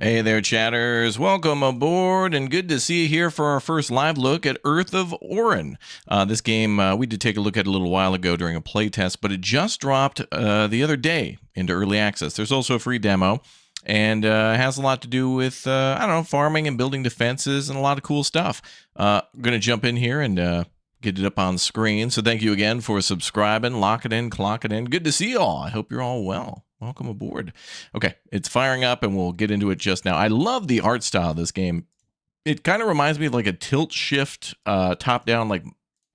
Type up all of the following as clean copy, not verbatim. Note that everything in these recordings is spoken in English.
Hey there, chatters. Welcome aboard, and good to see you here for our first live look at Earth of Oryn. This game, we did take a look at a little while ago during a playtest, but it just dropped the other day into early access. There's also a free demo, and has a lot to do with, I don't know, farming and building defenses and a lot of cool stuff. I'm going to jump in here and get it up on screen. So thank you again for subscribing, lock it in, clock it in. Good to see you all. I hope you're all well. Welcome aboard. Okay, it's firing up, and we'll get into it just now. I love the art style of this game. It kind of reminds me of like a tilt-shift, top-down, like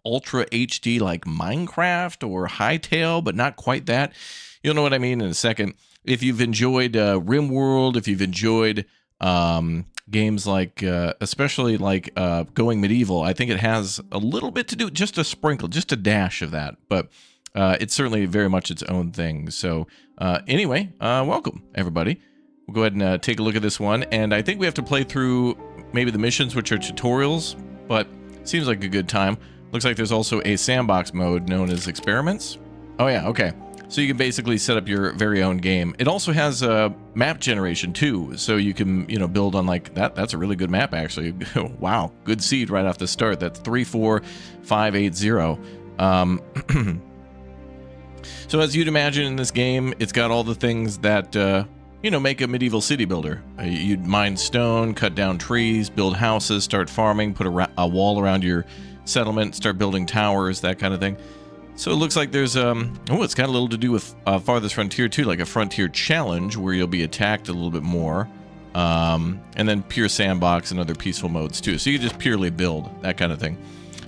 Ultra HD, like Minecraft or Hytale, but not quite that. You'll know what I mean in a second. If you've enjoyed RimWorld, if you've enjoyed games like, especially like Going Medieval, I think it has a little bit to do, just a sprinkle, just a dash of that, but it's certainly very much its own thing. So anyway, welcome, everybody. We'll go ahead and take a look at this one, and I think we have to play through maybe the missions, which are tutorials, but seems like a good time. Looks like there's also a sandbox mode known as experiments. Oh yeah, okay. So you can basically set up your very own game. It also has map generation too, so you can, you know, build on like that. That's a really good map, actually. Wow, good seed right off the start. That's 34580. So as you'd imagine in this game, it's got all the things that, you know, make a medieval city builder. You'd mine stone, cut down trees, build houses, start farming, put a wall around your settlement, start building towers, that kind of thing. So it looks like there's, oh, it's got a little to do with Farthest Frontier too, like a frontier challenge where you'll be attacked a little bit more. And then pure sandbox and other peaceful modes too. So you just purely build, that kind of thing.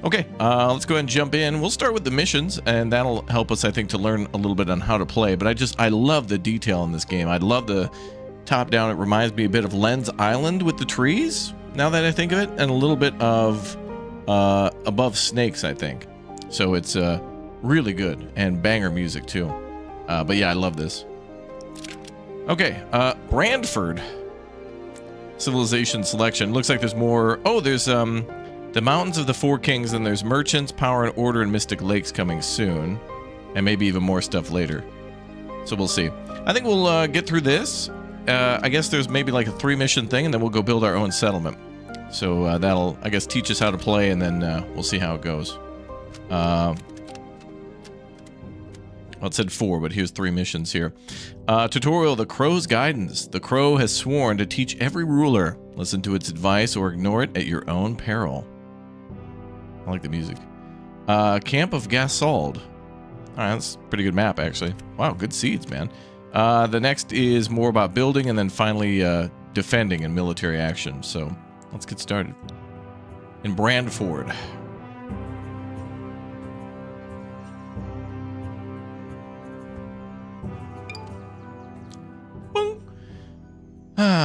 Okay, let's go ahead and jump in. We'll start with the missions, and that'll help us, I think, to learn a little bit on how to play. But I love the detail in this game. I love the top-down. It reminds me a bit of Lens Island with the trees, now that I think of it, and a little bit of Above Snakes, I think. So it's really good, and banger music, too. But yeah, I love this. Okay, Brandford. Civilization selection. Looks like there's more. Oh, there's the Mountains of the Four Kings, and there's Merchants, Power and Order, and Mystic Lakes coming soon. And maybe even more stuff later. So we'll see. I think we'll get through this. I guess there's maybe like a 3-mission thing, and then we'll go build our own settlement. So that'll, I guess, teach us how to play, and then we'll see how it goes. Well, it said 4, but here's 3 missions here. Tutorial, The Crow's Guidance. The Crow has sworn to teach every ruler. Listen to its advice or ignore it at your own peril. I like the music. Camp of Gasold. All right, that's a pretty good map, actually. Wow, good seeds, man. The next is more about building, and then finally defending and military action. So let's get started. In Brandford.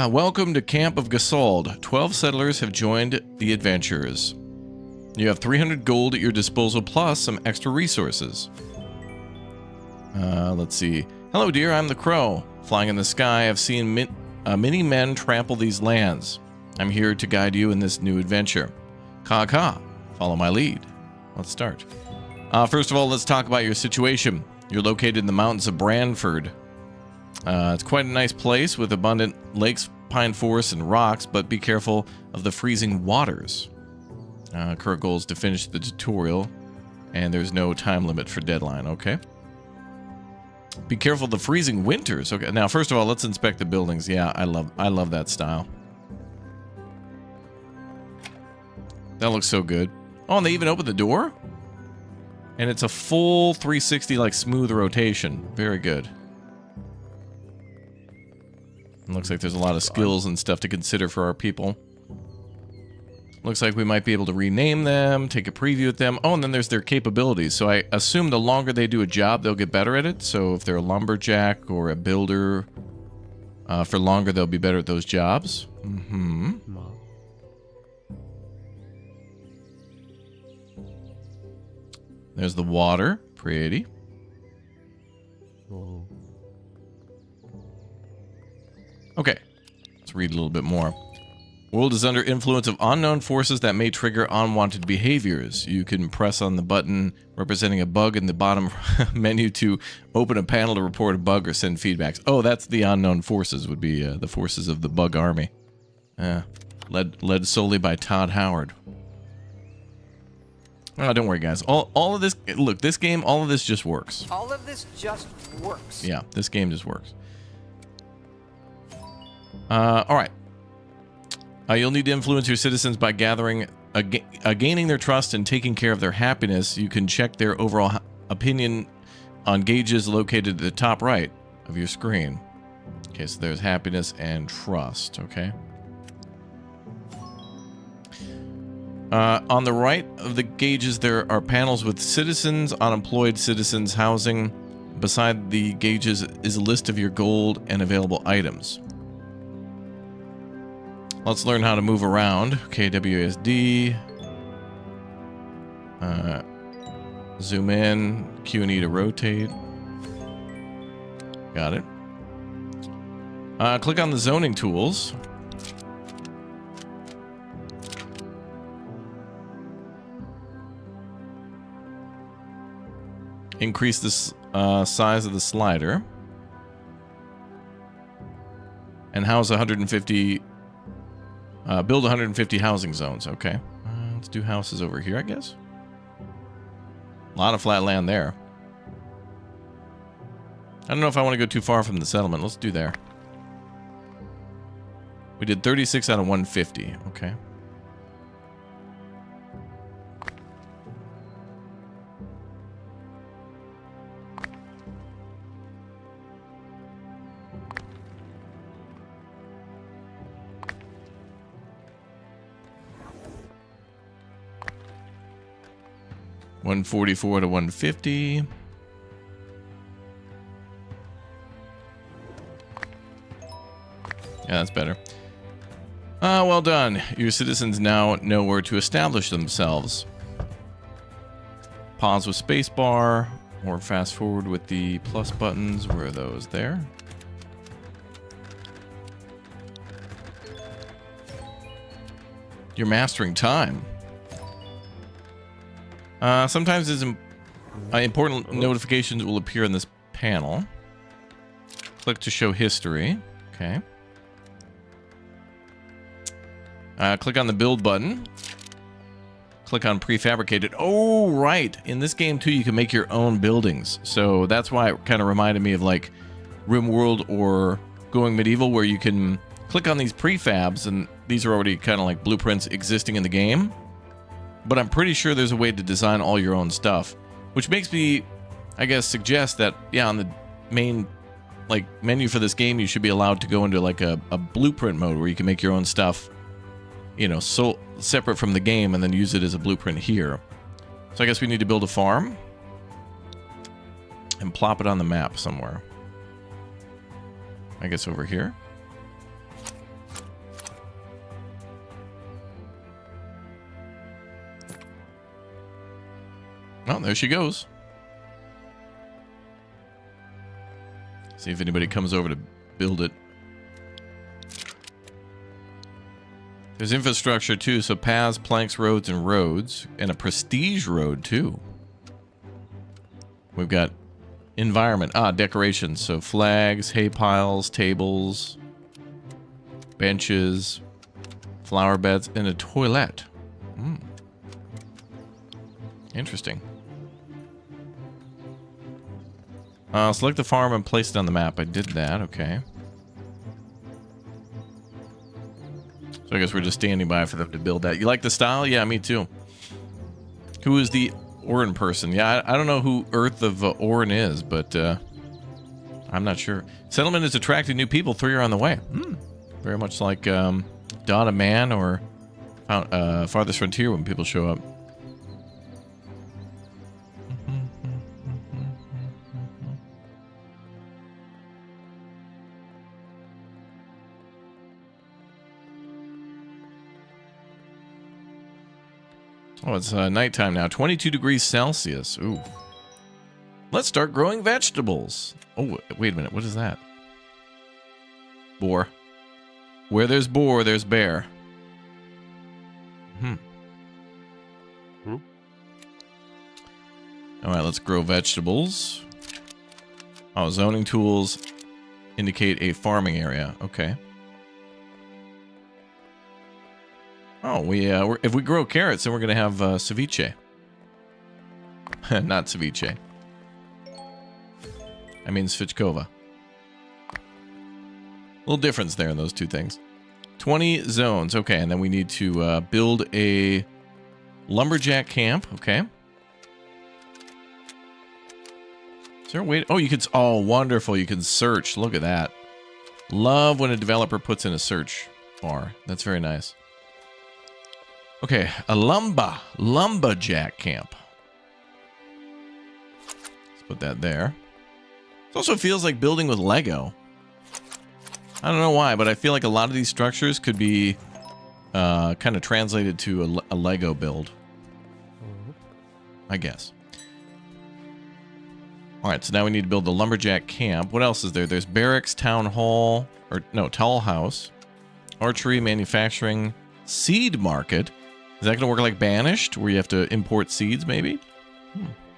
Welcome to Camp of Gasold. 12 settlers have joined the adventurers. You have 300 gold at your disposal, plus some extra resources. Let's see. Hello, dear. I'm the Crow. Flying in the sky, I've seen many men trample these lands. I'm here to guide you in this new adventure. Ka. Follow my lead. Let's start. First of all, let's talk about your situation. You're located in the mountains of Brandford. It's quite a nice place with abundant lakes, pine forests, and rocks, but be careful of the freezing waters. Current goal is to finish the tutorial, and there's no time limit for deadline, okay? Be careful of the freezing winters. Okay, now first of all, let's inspect the buildings. Yeah, I love that style. That looks so good. Oh, and they even opened the door? And it's a full 360, like, smooth rotation. Very good. Looks like there's a lot of skills and stuff to consider for our people. Looks like we might be able to rename them, take a preview at them. Oh, and then there's their capabilities. So I assume the longer they do a job, they'll get better at it. So if they're a lumberjack or a builder, for longer, they'll be better at those jobs. Mm-hmm. There's the water. Pretty. Okay. Let's read a little bit more. World is under influence of unknown forces that may trigger unwanted behaviors. You can press on the button representing a bug in the bottom menu to open a panel to report a bug or send feedbacks. Oh, that's the unknown forces, would be the forces of the bug army. Led solely by Todd Howard. Oh, don't worry, guys. All of this, look, this game, all of this just works. All of this just works. Yeah, this game just works. All right. You'll need to influence your citizens by gaining their trust and taking care of their happiness. You can check their overall opinion on gauges located at the top right of your screen. Okay, so there's happiness and trust, okay? On the right of the gauges, there are panels with citizens, unemployed citizens, housing. Beside the gauges is a list of your gold and available items. Let's learn how to move around. Okay, WASD. Zoom in. Q and E to rotate. Got it. Click on the zoning tools. Increase the size of the slider. And house 150... build 150 housing zones. Okay. Let's do houses over here, I guess. A lot of flat land there. I don't know if I want to go too far from the settlement. Let's do there. We did 36 out of 150. Okay. $144 to $150. Yeah, that's better. Well done. Your citizens now know where to establish themselves. Pause with spacebar or fast forward with the plus buttons. Where are those? There. You're mastering time. Sometimes important notifications will appear in this panel. Click to show history. Okay. Click on the build button. Click on prefabricated. Oh, right. In this game, too, you can make your own buildings. So that's why it kind of reminded me of like RimWorld or Going Medieval, where you can click on these prefabs, and these are already kind of like blueprints existing in the game. But I'm pretty sure there's a way to design all your own stuff, which makes me, I guess, suggest that, yeah, on the main, like, menu for this game, you should be allowed to go into, like, a blueprint mode where you can make your own stuff, you know, so separate from the game and then use it as a blueprint here. So I guess we need to build a farm and plop it on the map somewhere. I guess over here. Oh, there she goes. See if anybody comes over to build it. There's infrastructure too, so paths, planks, roads, and roads. And a prestige road too. We've got environment. Decorations. So flags, hay piles, tables, benches, flower beds, and a toilet. Interesting. Select the farm and place it on the map. I did that. Okay. So I guess we're just standing by for them to build that. You like the style? Yeah, me too. Who is the Oryn person? Yeah, I don't know who Earth of Oryn is, but I'm not sure. Settlement is attracting new people. 3 are on the way. Very much like Dawn of Man or Farthest Frontier when people show up. Oh, it's nighttime now. 22 degrees Celsius. Ooh. Let's start growing vegetables. Oh, wait a minute. What is that? Boar. Where there's boar, there's bear. All right, let's grow vegetables. Oh, zoning tools indicate a farming area. Okay. Oh, if we grow carrots, then we're gonna have ceviche. Not ceviche. I mean Svichkova. Little difference there in those two things. 20 zones. Okay, and then we need to build a lumberjack camp. Okay. Is there a way? Oh, you could. Oh, wonderful! You can search. Look at that. Love when a developer puts in a search bar. That's very nice. Okay, a lumberjack camp. Let's put that there. It also feels like building with Lego. I don't know why, but I feel like a lot of these structures could be kind of translated to a Lego build. I guess. All right, so now we need to build the lumberjack camp. What else is there? There's barracks, town hall, or no, tall house, archery, manufacturing, seed market. Is that going to work like Banished, where you have to import seeds, maybe?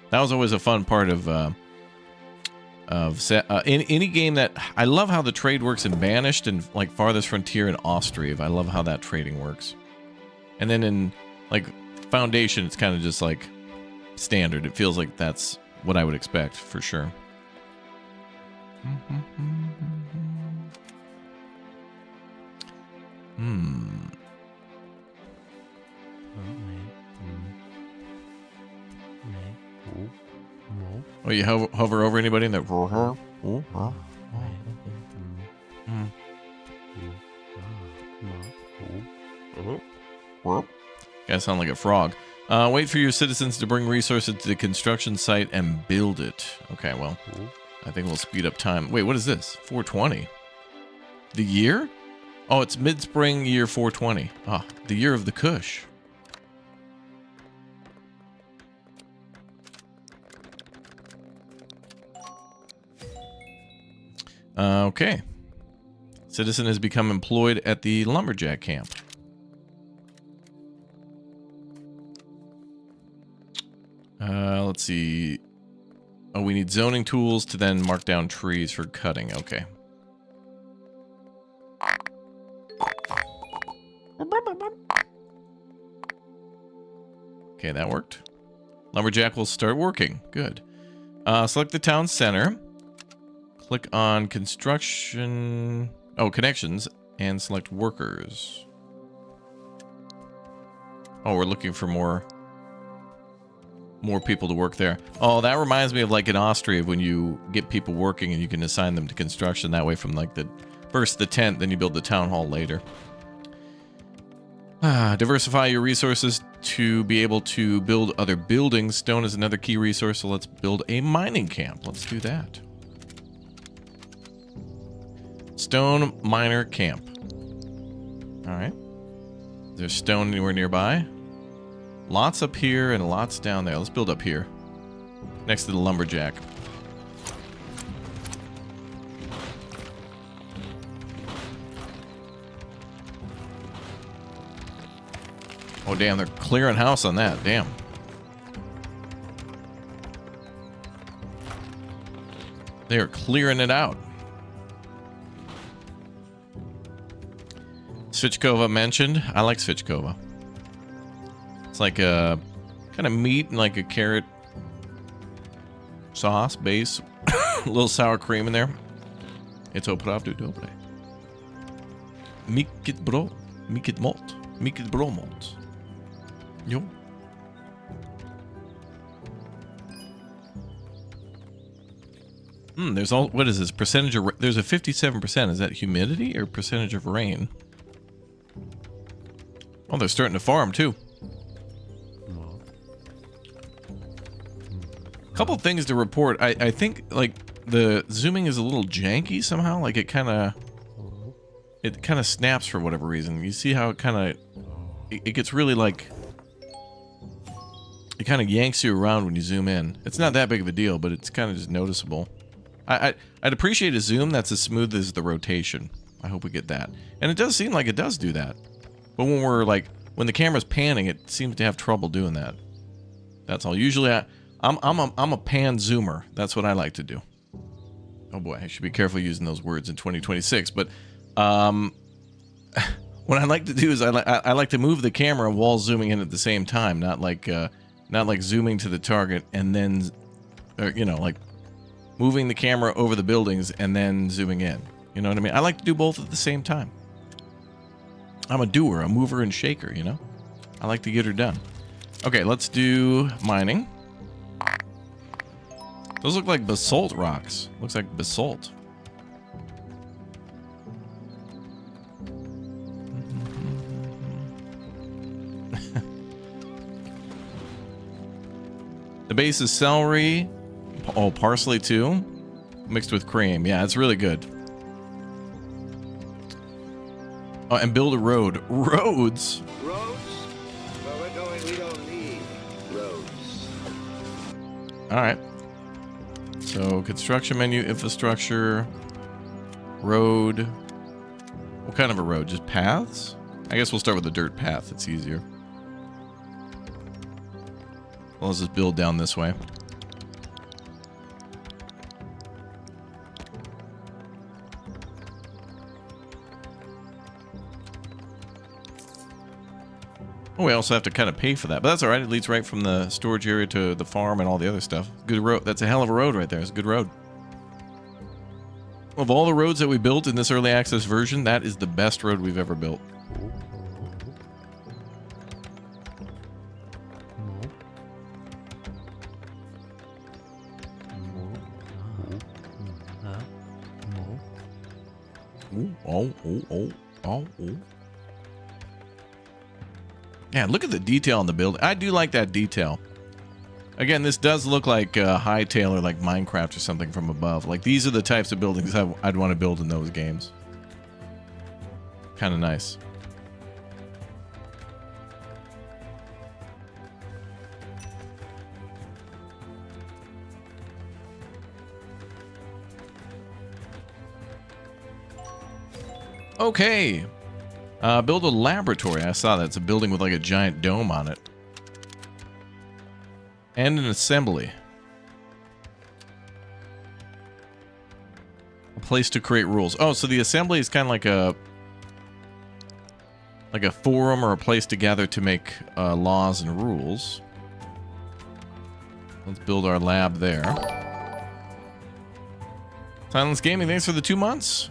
That was always a fun part of any game that... I love how the trade works in Banished and like Farthest Frontier and Austria. I love how that trading works. And then in like Foundation, it's kind of just like standard. It feels like that's what I would expect for sure. Oh, you hover over anybody in that? Gotta sound like a frog. Wait for your citizens to bring resources to the construction site and build it. Okay, well, I think we'll speed up time. Wait, what is this? 420? The year? Oh, it's mid-spring year 420. Ah, the year of the Kush. Okay. Citizen has become employed at the lumberjack camp. Let's see. Oh, we need zoning tools to then mark down trees for cutting. Okay. Okay, that worked. Lumberjack will start working. Good. Select the town center. Click on construction. Oh, connections. And select workers. Oh, we're looking for more people to work there. Oh, that reminds me of like in Austria when you get people working and you can assign them to construction that way from like the first the tent, then you build the town hall later. Diversify your resources to be able to build other buildings. Stone is another key resource, so let's build a mining camp. Let's do that. Stone miner camp. All right. Is there stone anywhere nearby? Lots up here and lots down there. Let's build up here. Next to the lumberjack. Oh, damn. They're clearing house on that. Damn. They are clearing it out. Svichkova mentioned. I like Svichkova. It's like a kind of meat and like a carrot sauce base. A little sour cream in there. It's opravdu dobre. Mycket bra. Mycket mat. Mycket bra mat. Jo. There's all. What is this percentage of? There's a 57%. Is that humidity or percentage of rain? Oh, they're starting to farm too. Couple things to report. I think like the zooming is a little janky somehow. Like it kind of snaps for whatever reason. You see how it kind of it gets really like it kind of yanks you around when you zoom in. It's not that big of a deal, but it's kind of just noticeable. I'd appreciate a zoom that's as smooth as the rotation. I hope we get that. And it does seem like it does do that. But when we're like when the camera's panning, it seems to have trouble doing that. That's all. Usually I'm a pan zoomer. That's what I like to do. Oh boy, I should be careful using those words in 2026. But what I like to do is I like to move the camera while zooming in at the same time, not like zooming to the target and then, like moving the camera over the buildings and then zooming in. You know what I mean? I like to do both at the same time. I'm a doer, a mover and shaker, you know? I like to get her done. Okay, let's do mining. Those look like basalt rocks. Looks like basalt. The base is celery. Oh, parsley too. Mixed with cream. Yeah, it's really good. Oh, and build a road. Roads? Roads? Where we're going, we don't need roads. Alright. So, construction menu, infrastructure, road. What kind of a road? Just paths? I guess we'll start with the dirt path. It's easier. Well, let's just build down this way. Oh, we also have to kind of pay for that, but that's all right. It leads right from the storage area to the farm and all the other stuff. Good road. That's a hell of a road right there. It's a good road. Of all the roads that we built in this early access version, that is the best road we've ever built. Oh. Yeah, look at the detail on the building. I do like that detail. Again, this does look like Hightail or like Minecraft or something from above. Like, these are the types of buildings I'd want to build in those games. Kind of nice. Okay. Build a laboratory. I saw that. It's a building with like a giant dome on it. And an assembly. A place to create rules. Oh, so the assembly is kind of like a forum or a place to gather to make laws and rules. Let's build our lab there. Silence Gaming, thanks for the 2 months.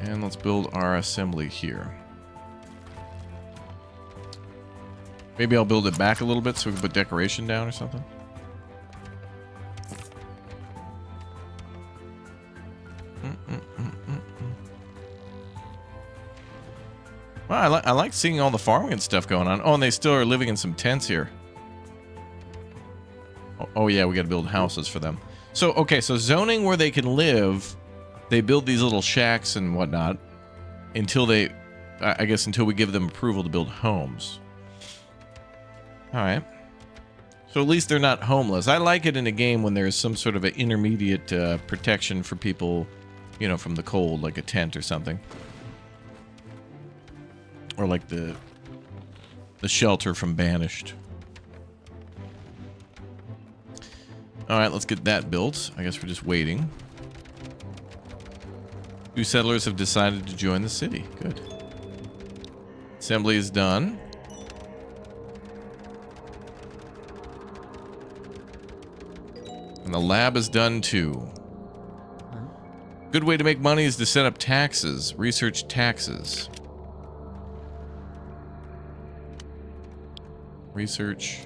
And let's build our assembly here. Maybe I'll build it back a little bit so we can put decoration down or something. Well, I like seeing all the farming and stuff going on. Oh, and they still are living in some tents here. Oh yeah, we got to build houses for them. So, okay, so zoning where they can live... They build these little shacks and whatnot until they, I guess, until we give them approval to build homes. All right. So at least they're not homeless. I like it in a game when there's some sort of an intermediate protection for people, you know, from the cold, like a tent or something. Or like the shelter from Banished. All right, let's get that built. I guess we're just waiting. 2 settlers have decided to join the city. Good. Assembly is done. And the lab is done too. Good way to make money is to set up taxes. Research taxes. Research.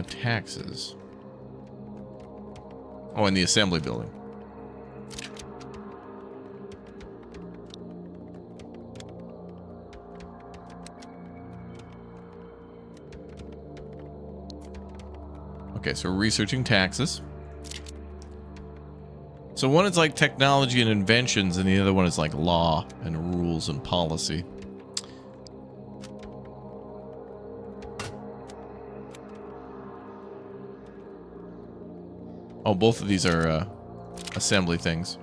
Taxes. Oh, in the assembly building. Okay, so we're researching taxes. So one is like technology and inventions, and the other one is like law and rules and policy. Oh, both of these are assembly things.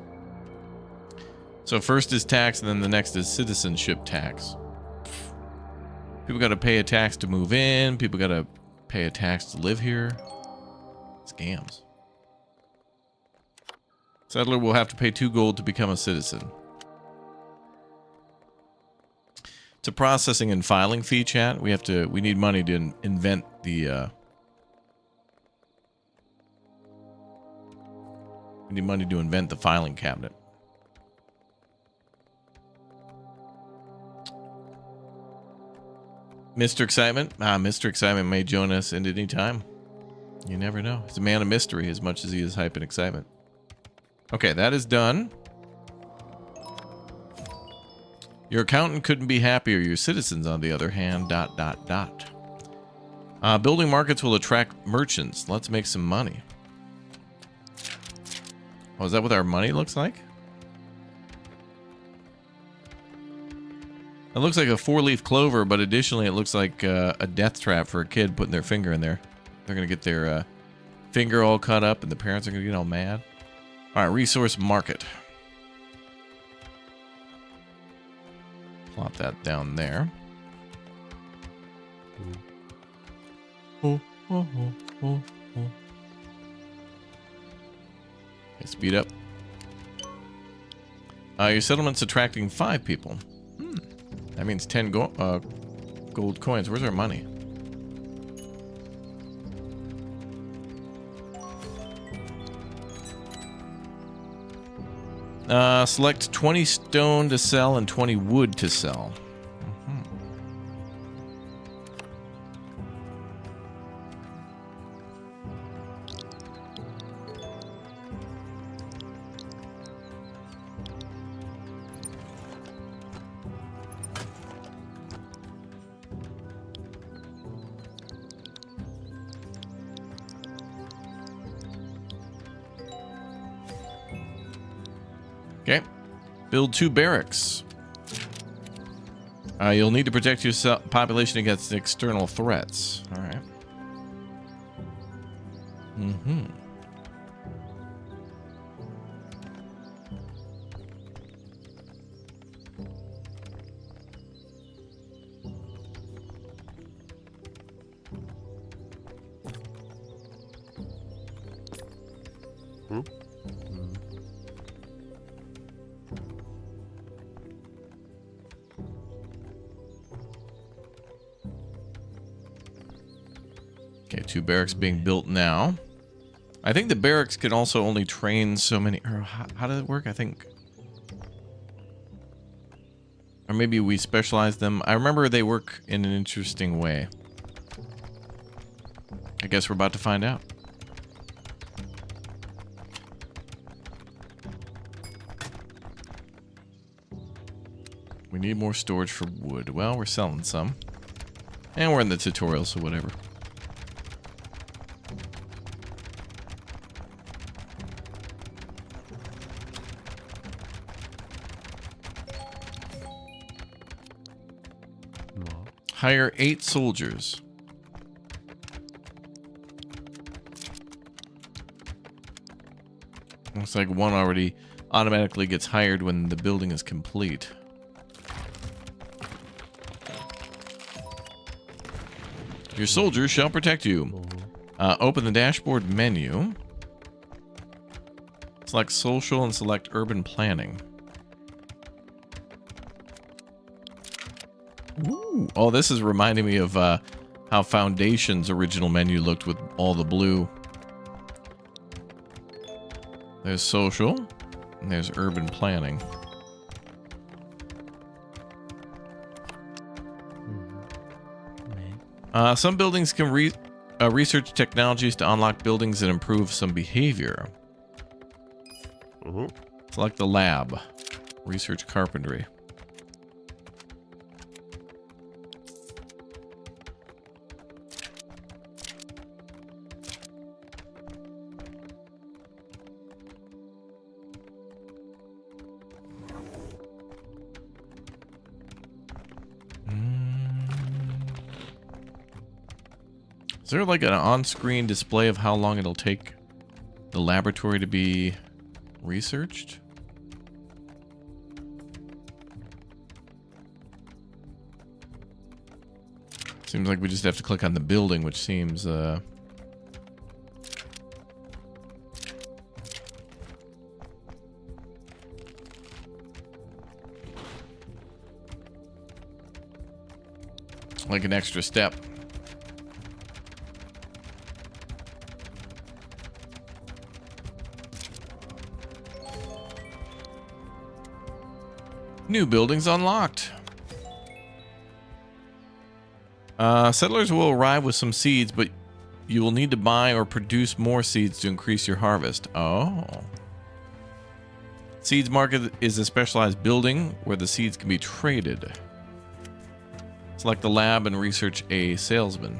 So first is tax, and then the next is citizenship tax. People got to pay a tax to move in. People got to pay a tax to live here. Scams. Settler will have to pay 2 gold to become a citizen. It's a processing and filing fee, chat. We need money to invent the we need money to invent the filing cabinet. Mr. Excitement. Mr. Excitement may join us at any time. You never know. He's a man of mystery as much as he is hype and excitement. Okay, that is done. Your accountant couldn't be happier. Your citizens, on the other hand, ... Building markets will attract merchants. Let's make some money. Oh, is that what our money looks like? It looks like a 4-leaf clover, but additionally it looks like a death trap for a kid putting their finger in there. They're going to get their finger all cut up and the parents are going to get all mad. All right, resource market. Plop that down there. Okay, speed up. Your settlement's attracting 5 people. That means 10 gold coins. Where's our money? Select 20 stone to sell and 20 wood to sell. Okay. Build 2 barracks. You'll need to protect your population against external threats. All right. Okay, 2 barracks being built now. I think the barracks can also only train so many. Or how does it work? I think. Or maybe we specialize them. I remember they work in an interesting way. I guess we're about to find out. We need more storage for wood. Well, we're selling some. And we're in the tutorial, so whatever. Hire 8 soldiers. Looks like one already automatically gets hired when the building is complete. Your soldiers shall protect you. Open the dashboard menu. Select social and select urban planning. Ooh. Oh, this is reminding me of how Foundation's original menu looked with all the blue. There's social, and there's urban planning. Some buildings can research technologies to unlock buildings and improve some behavior. Select the lab. Research carpentry. Is there like an on-screen display of how long it'll take the laboratory to be researched? Seems like we just have to click on the building, which seems like an extra step. New buildings unlocked. Settlers will arrive with some seeds, but you will need to buy or produce more seeds to increase your harvest. Oh. Seeds market is a specialized building where the seeds can be traded. Select the lab and research a salesman.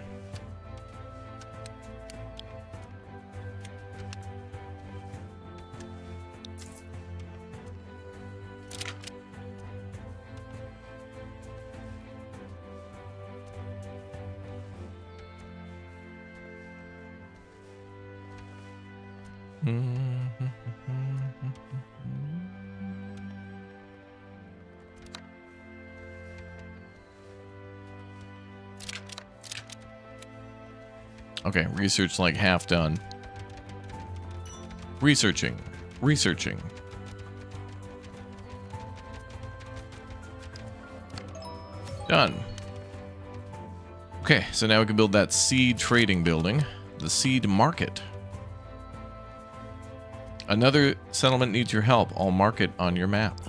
Okay, research like half done. Researching. Done. Okay, so now we can build that seed trading building, the seed market. Another settlement needs your help. I'll mark it on your map.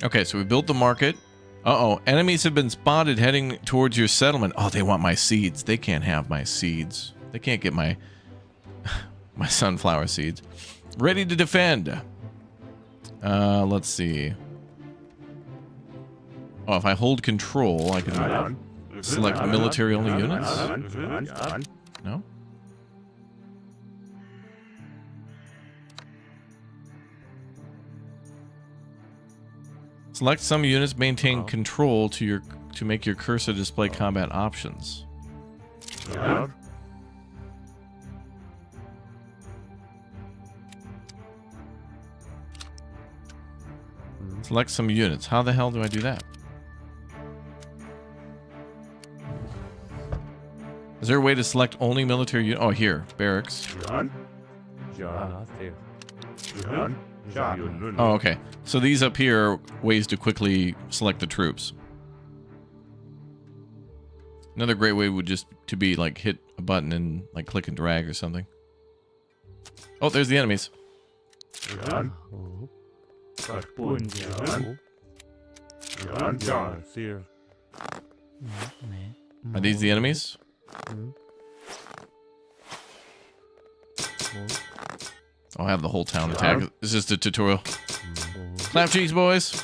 Okay, so we built the market. Uh-oh, enemies have been spotted heading towards your settlement. Oh, they want my seeds. They can't have my seeds. They can't get my my sunflower seeds. Ready to defend. Let's see. Oh, if I hold control, I can select military-only units. No? Select some units, maintain control to make your cursor display combat options. Select some units. How the hell do I do that? Is there a way to select only military units? Oh, here. Barracks. Oh, okay. So these up here are ways to quickly select the troops. Another great way would just to be like hit a button and like click and drag or something. Oh, there's the enemies. Are these the enemies? I'll have the whole town attack. This is the tutorial. Clap cheeks, boys.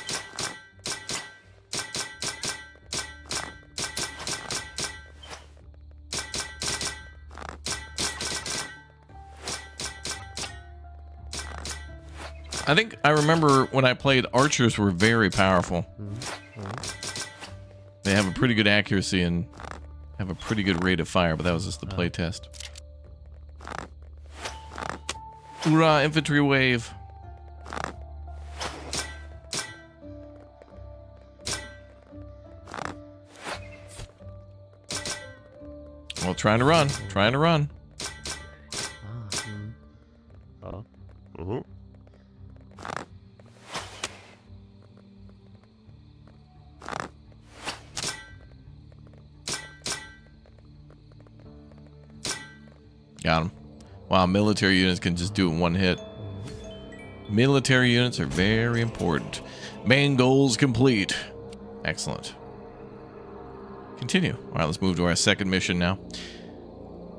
I think I remember when I played, archers were very powerful. They have a pretty good accuracy and have a pretty good rate of fire, but that was just the play test. Hoorah, infantry wave. Well, trying to run. Got him. Wow, military units can just do it in one hit. Military units are very important. Main goals complete. Excellent. Continue. All right, let's move to our second mission now.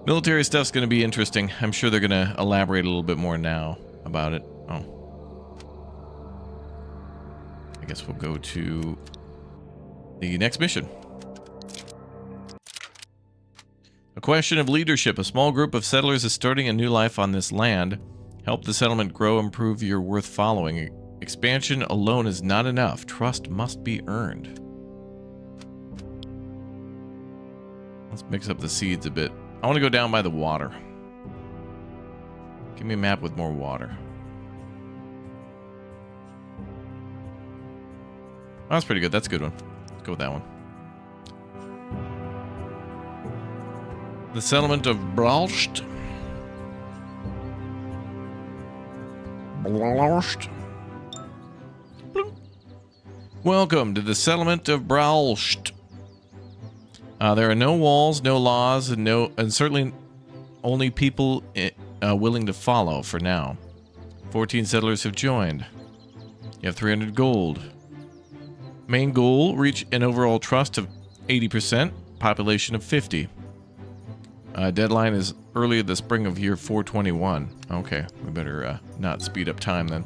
Military stuff's going to be interesting. I'm sure they're going to elaborate a little bit more now about it. Oh. I guess we'll go to the next mission. question of leadership. A small group of settlers is starting a new life on this land. Help the settlement grow and prove you're worth following. Expansion alone is not enough. Trust must be earned. Let's mix up the seeds a bit. I want to go down by the water. Give me a map with more water. Oh, that's pretty good. That's a good one. Let's go with that one. The settlement of Bralst. Welcome to the settlement of Bralst. There are no walls, no laws, and certainly only people willing to follow for now. 14 settlers have joined. You have 300 gold. Main goal, reach an overall trust of 80%, population of 50. Deadline is early the spring of year 421. Okay, we better not speed up time then.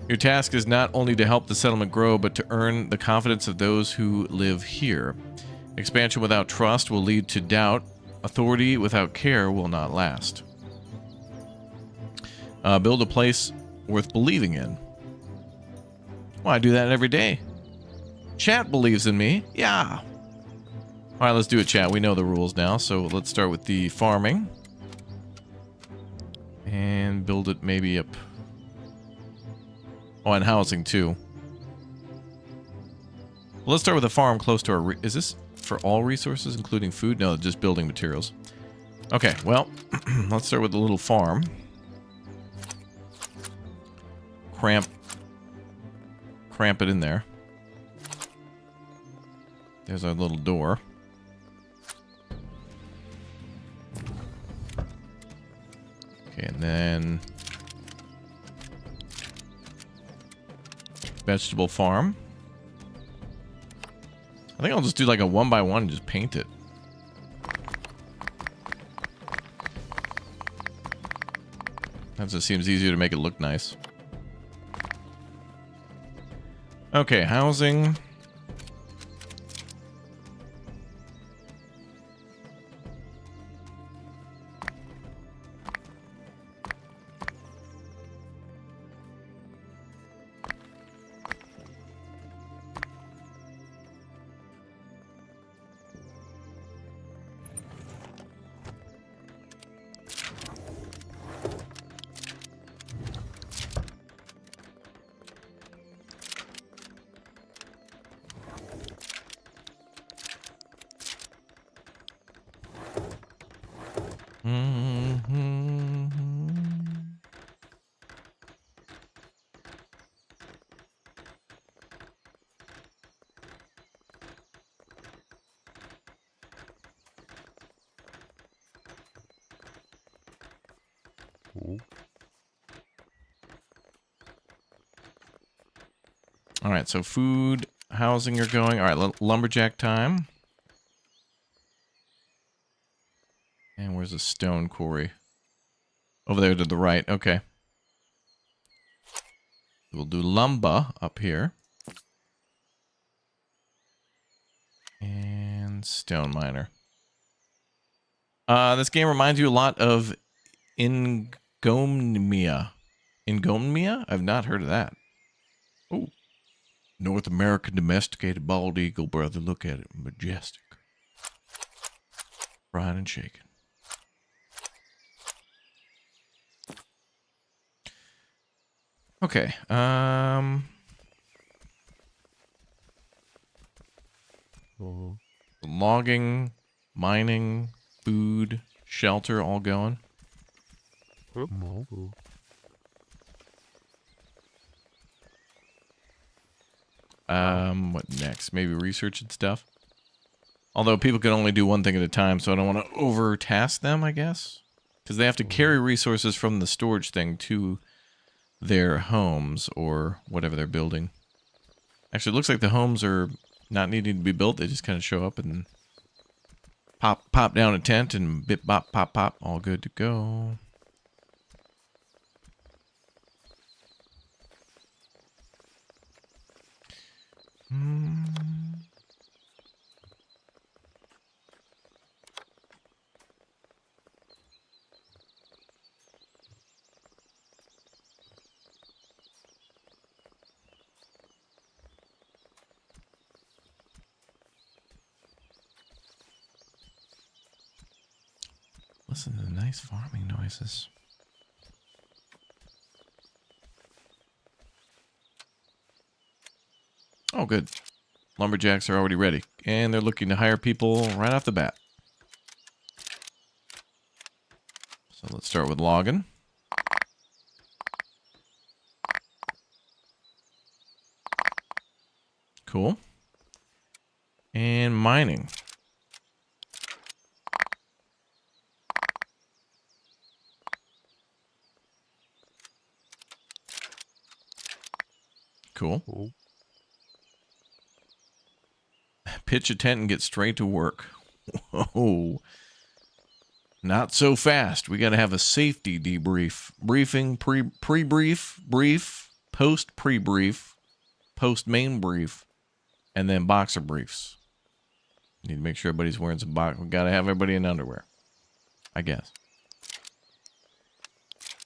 Your task is not only to help the settlement grow, but to earn the confidence of those who live here. Expansion without trust will lead to doubt. Authority without care will not last. Build a place worth believing in. Well, I do that every day. Chat believes in me. Yeah. All right, let's do it, chat. We know the rules now, so let's start with the farming. And build it maybe up. Oh, and housing, too. Well, let's start with a farm close to our... Is this for all resources, including food? No, just building materials. Okay, well, let's start with a little farm. Cramp it in there. There's our little door. Okay, and then vegetable farm. I think I'll just do like a 1x1 and just paint it. That just seems easier to make it look nice. Okay, housing. All right, so food, housing are going. All right, lumberjack time. And where's the stone quarry? Over there to the right. Okay. We'll do lumber up here. And stone miner. This game reminds you a lot of Ingomnia. Ingomnia? I've not heard of that. Oh. North American domesticated bald eagle, brother. Look at it. Majestic. Fried and shaken. Okay. Logging, mining, food, shelter, all going. What next? Maybe research and stuff. Although people can only do one thing at a time, so I don't want to overtask them, I guess. Because they have to carry resources from the storage thing to their homes or whatever they're building. Actually, it looks like the homes are not needing to be built. They just kind of show up and pop down a tent and bip bop pop pop. All good to go. Listen to the nice farming noises. Oh, good. Lumberjacks are already ready, and they're looking to hire people right off the bat. So let's start with logging. Cool. And mining. Cool. Pitch a tent and get straight to work. Whoa. Not so fast. We got to have a safety debrief. Briefing, pre-brief, brief, post-pre-brief, post-main brief, and then boxer briefs. Need to make sure everybody's wearing some box. We got to have everybody in underwear, I guess.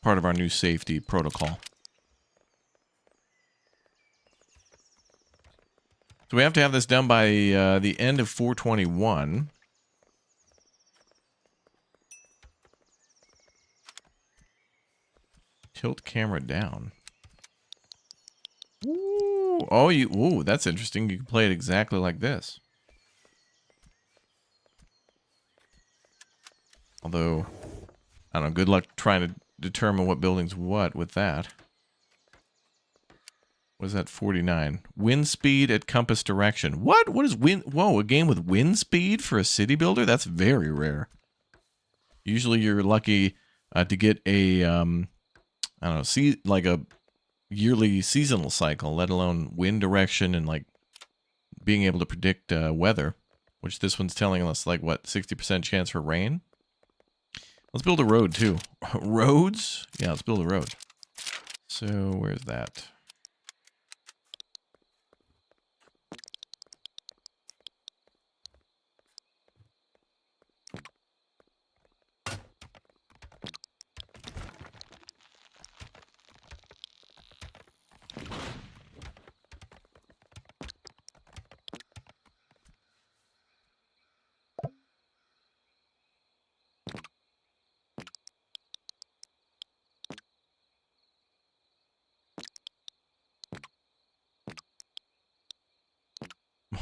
Part of our new safety protocol. So we have to have this done by the end of 421. Tilt camera down. Ooh, oh, ooh, that's interesting. You can play it exactly like this. Although, I don't know, good luck trying to determine what building's what with that. What is that? 49. Wind speed at compass direction. What? What is wind? Whoa, a game with wind speed for a city builder? That's very rare. Usually you're lucky to get a, I don't know, like a yearly seasonal cycle, let alone wind direction and like being able to predict weather, which this one's telling us like what, 60% chance for rain? Let's build a road too. Roads? Yeah, let's build a road. So where's that?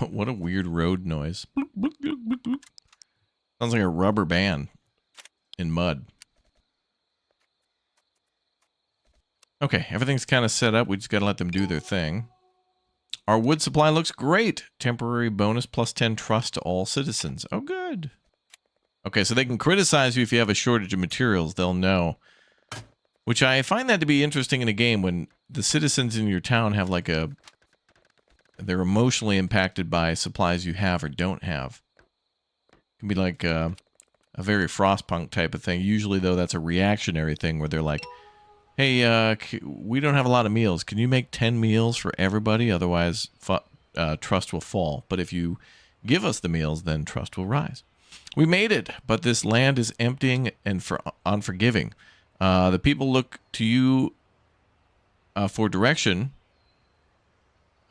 What a weird road noise. Sounds like a rubber band in mud. Okay, everything's kind of set up. We just got to let them do their thing. Our wood supply looks great. Temporary bonus plus 10 trust to all citizens. Oh, good. Okay, so they can criticize you if you have a shortage of materials. They'll know. Which I find that to be interesting in a game when the citizens in your town have like a... They're emotionally impacted by supplies you have or don't have. It can be like a very Frostpunk type of thing. Usually, though, that's a reactionary thing where they're like, hey, we don't have a lot of meals. Can you make 10 meals for everybody? Otherwise, trust will fall. But if you give us the meals, then trust will rise. We made it, but this land is emptying and unforgiving. The people look to you for direction.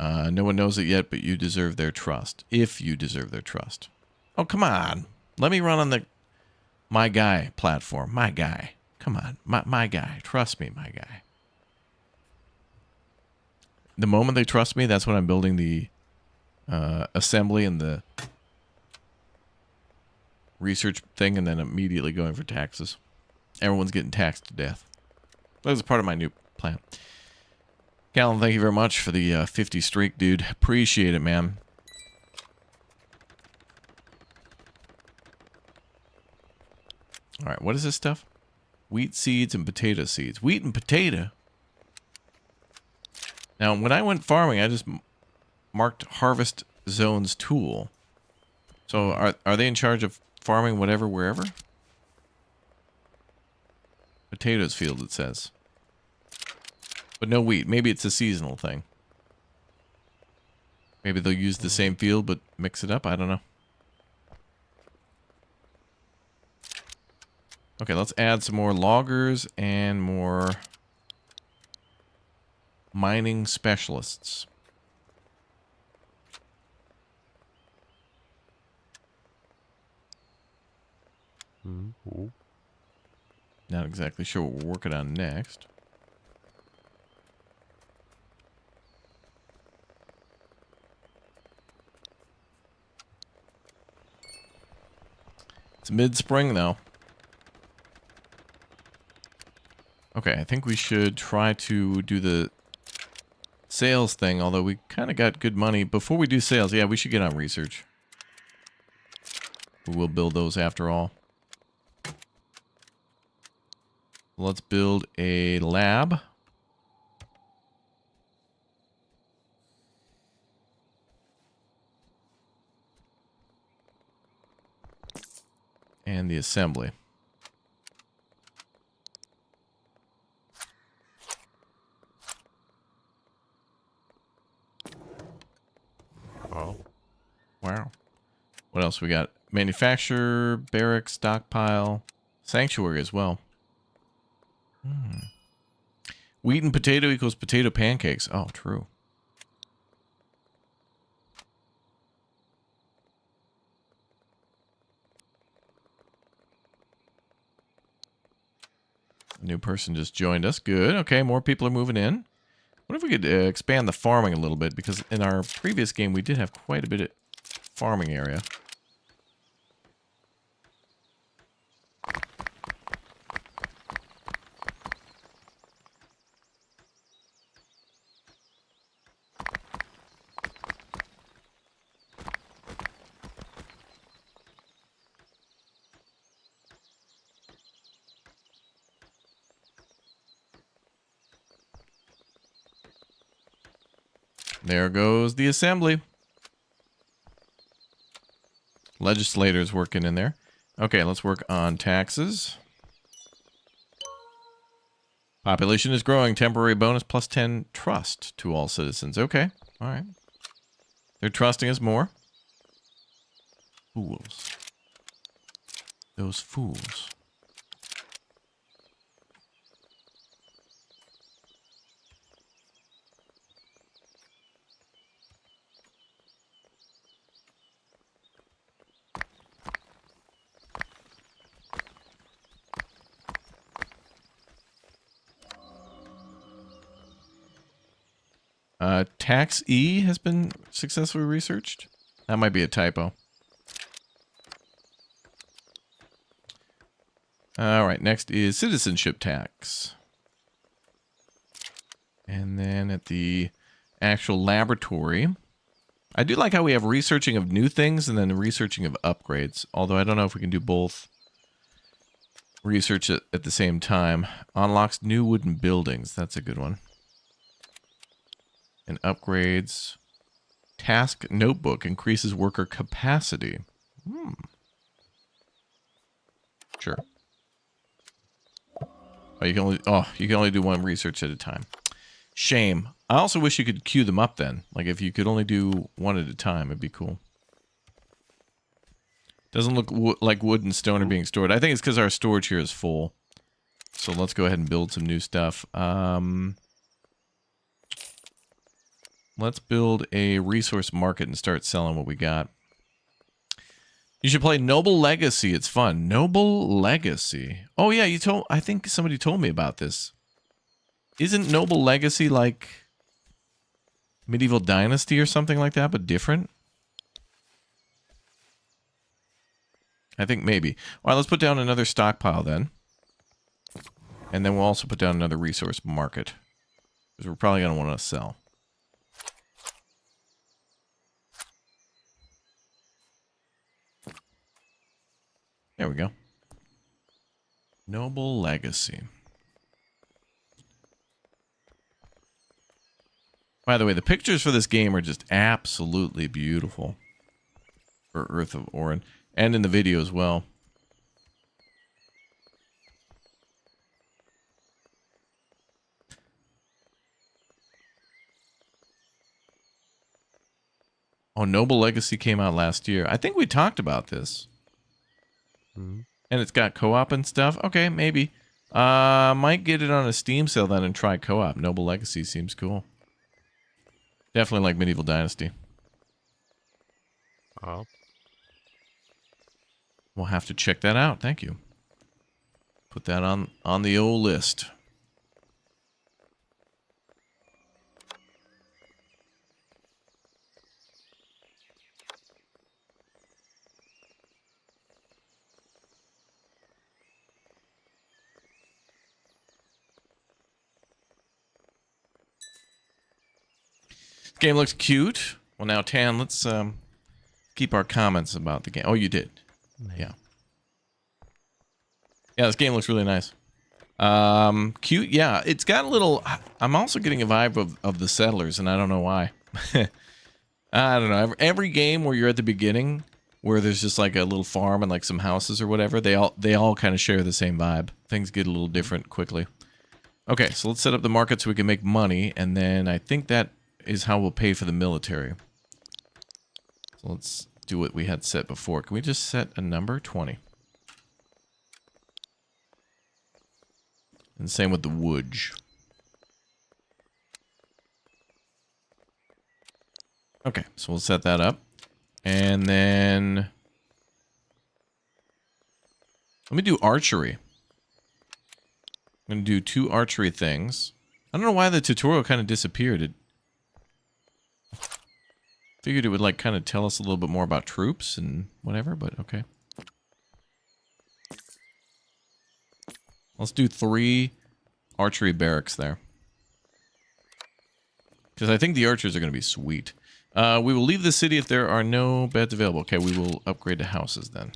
No one knows it yet, but you deserve their trust. If you deserve their trust. Oh, come on. Let me run on the My Guy platform. My Guy. Come on. My guy. Trust me, my guy. The moment they trust me, that's when I'm building the assembly and the research thing, and then immediately going for taxes. Everyone's getting taxed to death. That's part of my new plan. Callum, thank you very much for the 50 streak, dude. Appreciate it, man. All right, what is this stuff? Wheat seeds and potato seeds. Wheat and potato? Now, when I went farming, I just marked Harvest Zones tool. So are they in charge of farming whatever, wherever? Potatoes field, it says. But no wheat. Maybe it's a seasonal thing. Maybe they'll use the same field but mix it up. I don't know. Okay, let's add some more loggers and more mining specialists. Not exactly sure what we're working on next. It's mid-spring, though. Okay, I think we should try to do the sales thing, although we kind of got good money. Before we do sales, yeah, we should get on research. We'll build those after all. Let's build a lab. And the assembly. Oh. Wow. What else we got? Manufacturer, barracks, stockpile, sanctuary as well. Wheat and potato equals potato pancakes. Oh, true. A new person just joined us. Good. Okay, more people are moving in. What if we could expand the farming a little bit? Because in our previous game, we did have quite a bit of farming area. There goes the assembly. Legislators working in there. Okay, let's work on taxes. Population is growing. Temporary bonus plus 10 trust to all citizens. Okay, all right. They're trusting us more. Fools. Those fools. Tax E has been successfully researched. That might be a typo. All right, next is citizenship tax. And then at the actual laboratory, I do like how we have researching of new things and then researching of upgrades. Although I don't know if we can do both research at the same time. Unlocks new wooden buildings. That's a good one. And upgrades. Task notebook increases worker capacity. Sure. Oh, you can only do one research at a time. Shame. I also wish you could queue them up then. Like if you could only do one at a time, it'd be cool. Doesn't look like wood and stone are being stored. I think it's because our storage here is full. So let's go ahead and build some new stuff. Let's build a resource market and start selling what we got. You should play Noble Legacy. It's fun. Noble Legacy. Oh yeah, I think somebody told me about this. Isn't Noble Legacy like Medieval Dynasty or something like that, but different? I think maybe. All right, let's put down another stockpile then. And then we'll also put down another resource market. Because we're probably going to want to sell. There we go. Noble Legacy. By the way, the pictures for this game are just absolutely beautiful. For Earth of Oryn. And in the video as well. Oh, Noble Legacy came out last year. I think we talked about this. And it's got co-op and stuff. Okay, maybe. Might get it on a Steam sale then and try co-op. Noble Legacy seems cool. Definitely like Medieval Dynasty. Oh. We'll have to check that out. Thank you. Put that on the old list. Game looks cute. Well, now, Tan, let's keep our comments about the game. Oh, you did. Maybe. Yeah. Yeah, this game looks really nice. Cute. Yeah, it's got a little... I'm also getting a vibe of the Settlers, and I don't know why. I don't know. Every game where you're at the beginning, where there's just like a little farm and like some houses or whatever, they all kind of share the same vibe. Things get a little different quickly. Okay, so let's set up the market so we can make money, and then I think that is how we'll pay for the military. So let's do what we had set before. Can we just set a number? 20. And same with the woods. Okay, so we'll set that up. And then... let me do archery. I'm going to do 2 archery things. I don't know why the tutorial kind of disappeared. It figured it would like kind of tell us a little bit more about troops and whatever, but okay. Let's do 3 archery barracks there. Because I think the archers are going to be sweet. We will leave the city if there are no beds available. Okay, we will upgrade to houses then.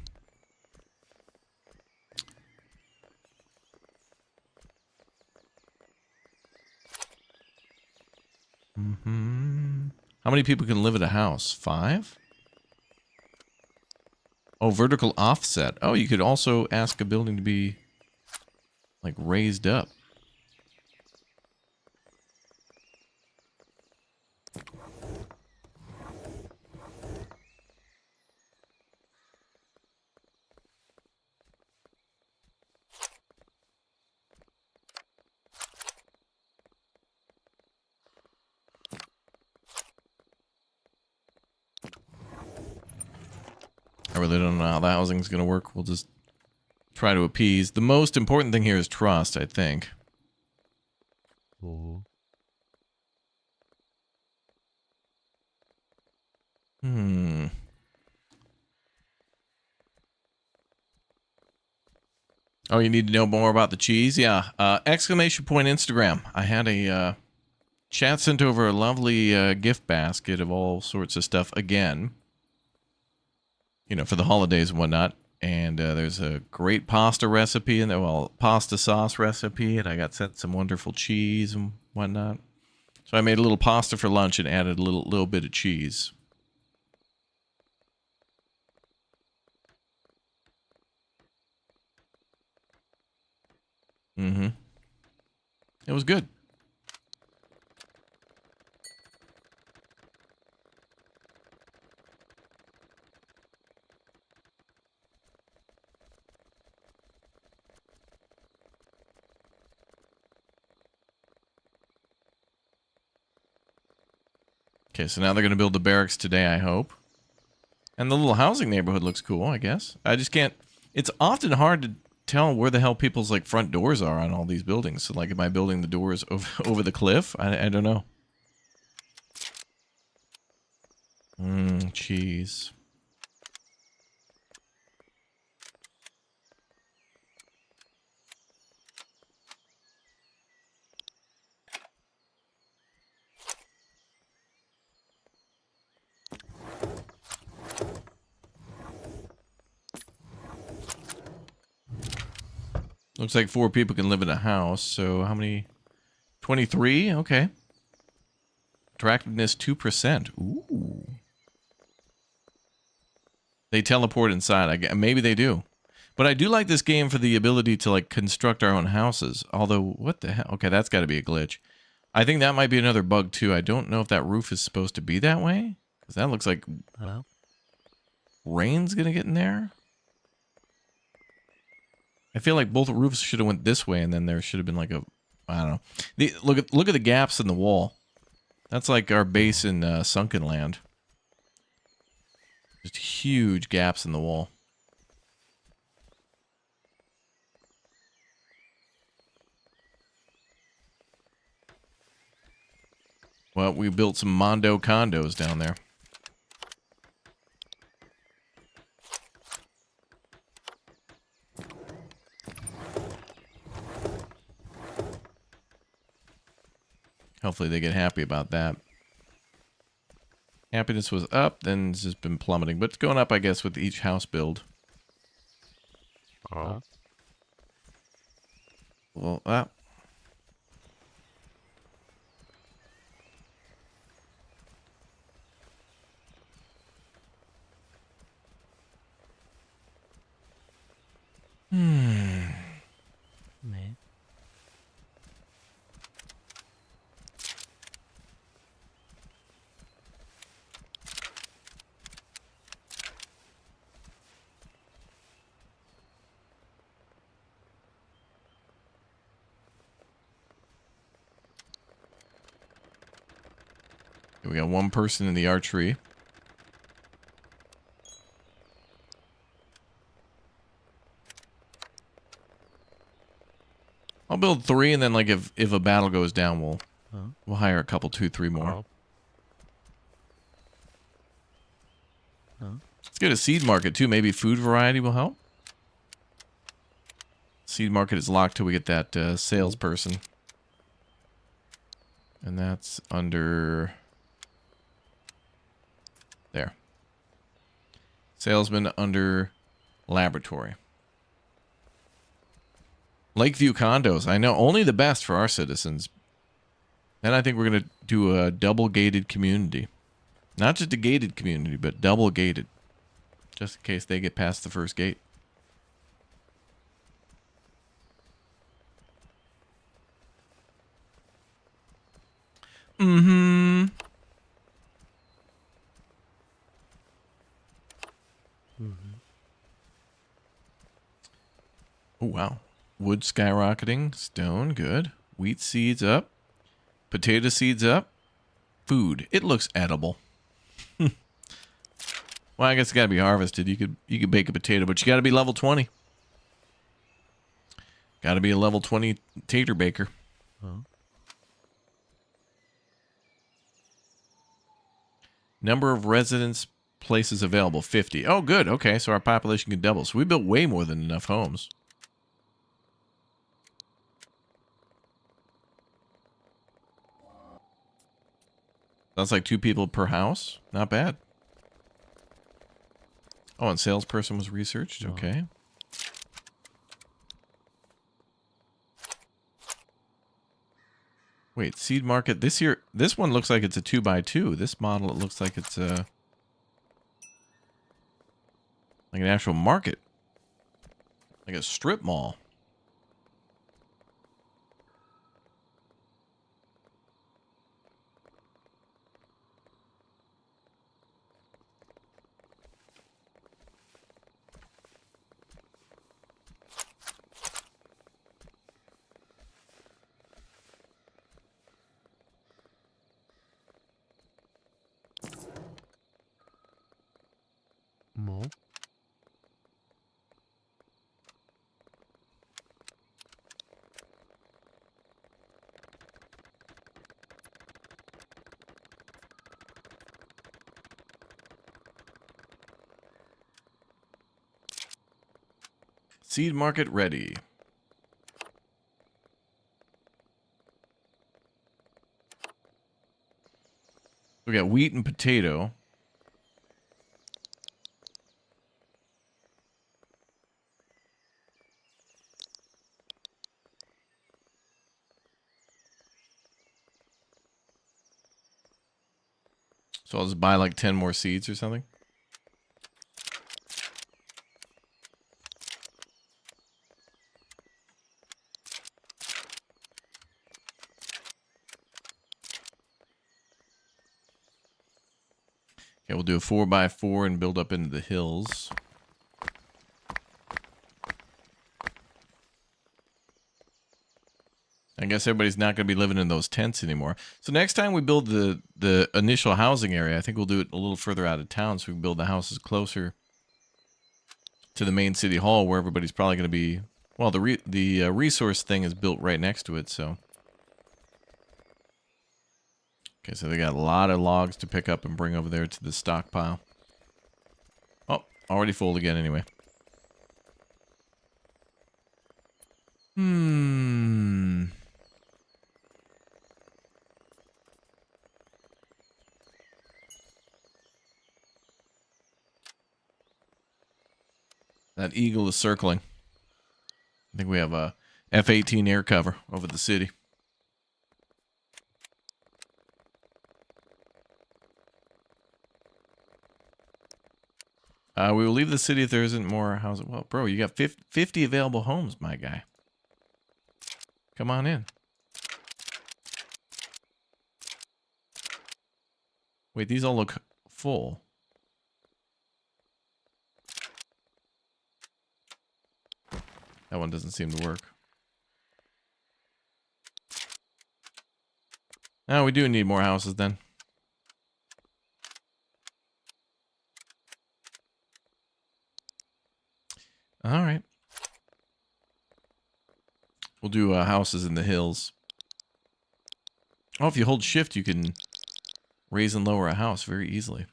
How many people can live at a house? 5? Oh, vertical offset. Oh, you could also ask a building to be, like, raised up. I really don't know how the housing's going to work. We'll just try to appease. The most important thing here is trust, I think. Ooh. Oh, you need to know more about the cheese? Yeah. Exclamation point Instagram. I had a chat sent over a lovely gift basket of all sorts of stuff again. You know, for the holidays and whatnot. And there's a great pasta recipe and well, pasta sauce recipe, and I got sent some wonderful cheese and whatnot. So I made a little pasta for lunch and added a little bit of cheese. It was good. Okay, so now they're going to build the barracks today, I hope. And the little housing neighborhood looks cool, I guess. I just can't... it's often hard to tell where the hell people's, like, front doors are on all these buildings. So, like, am I building the doors over the cliff? I don't know. Cheese. Looks like 4 people can live in a house, so how many? 23? Okay. Attractiveness 2%. Ooh. They teleport inside. Maybe they do. But I do like this game for the ability to, like, construct our own houses. Although, what the hell? Okay, that's got to be a glitch. I think that might be another bug, too. I don't know if that roof is supposed to be that way. Because that looks like... hello? Rain's going to get in there? I feel like both roofs should have went this way, and then there should have been like a, I don't know. Look at the gaps in the wall. That's like our base in Sunken Land. Just huge gaps in the wall. Well, we built some Mondo condos down there. Hopefully they get happy about that. Happiness was up, then it's just been plummeting. But it's going up, I guess, with each house build. Oh. Well, Man. we got one person in the archery. I'll build 3, and then like if a battle goes down, we'll hire a couple, 2, 3 more. Oh. Let's get a seed market too. Maybe food variety will help. Seed market is locked till we get that salesperson, and that's under there. Salesman under laboratory. Lakeview condos. I know, only the best for our citizens. And I think we're going to do a double gated community. Not just a gated community, but double gated. Just in case they get past the first gate. Mm-hmm. Oh, wow. Wood skyrocketing. Stone, good. Wheat seeds up. Potato seeds up. Food. It looks edible. Well, I guess it's got to be harvested. You could bake a potato, but you got to be level 20. Got to be a level 20 tater baker. Oh. Number of residence places available, 50. Oh, good. Okay, so our population can double. So we built way more than enough homes. That's like 2 people per house. Not bad. Oh, and salesperson was researched. Okay. Wait, seed market. This one looks like it's a 2x2. This model, it looks like it's like an actual market. Like a strip mall. Mo. Seed market ready. We got wheat and potato. So I'll just buy like 10 more seeds or something. Okay, we'll do a 4x4 and build up into the hills. I guess everybody's not going to be living in those tents anymore. So next time we build the initial housing area, I think we'll do it a little further out of town so we can build the houses closer to the main city hall where everybody's probably going to be. Well, the resource thing is built right next to it, so. Okay, so they got a lot of logs to pick up and bring over there to the stockpile. Oh, already full again anyway. That eagle is circling. I think we have a F-18 air cover over the city. We will leave the city if there isn't more houses. Well, bro, you got 50 available homes, my guy. Come on in. Wait, these all look full. That one doesn't seem to work. No, we do need more houses then. All right. We'll do houses in the hills. Oh, if you hold shift, you can raise and lower a house very easily.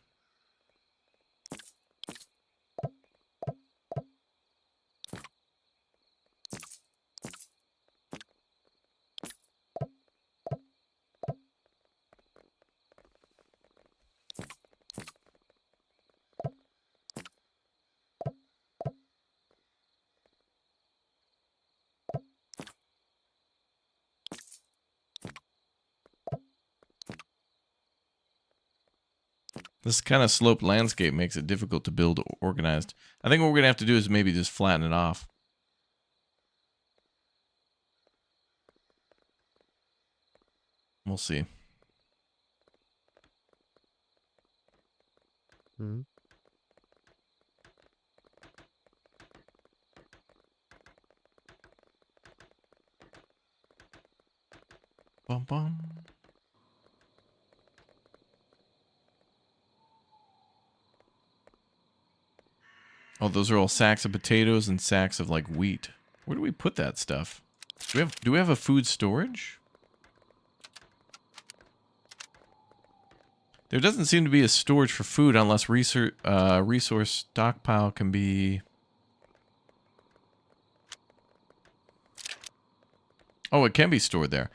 This kind of sloped landscape makes it difficult to build organized. I think what we're going to have to do is maybe just flatten it off. We'll see. Hmm. Bum bum. Oh, those are all sacks of potatoes and sacks of like wheat. Where do we put that stuff? Do we have a food storage? There doesn't seem to be a storage for food unless resource stockpile can be... Oh, it can be stored there.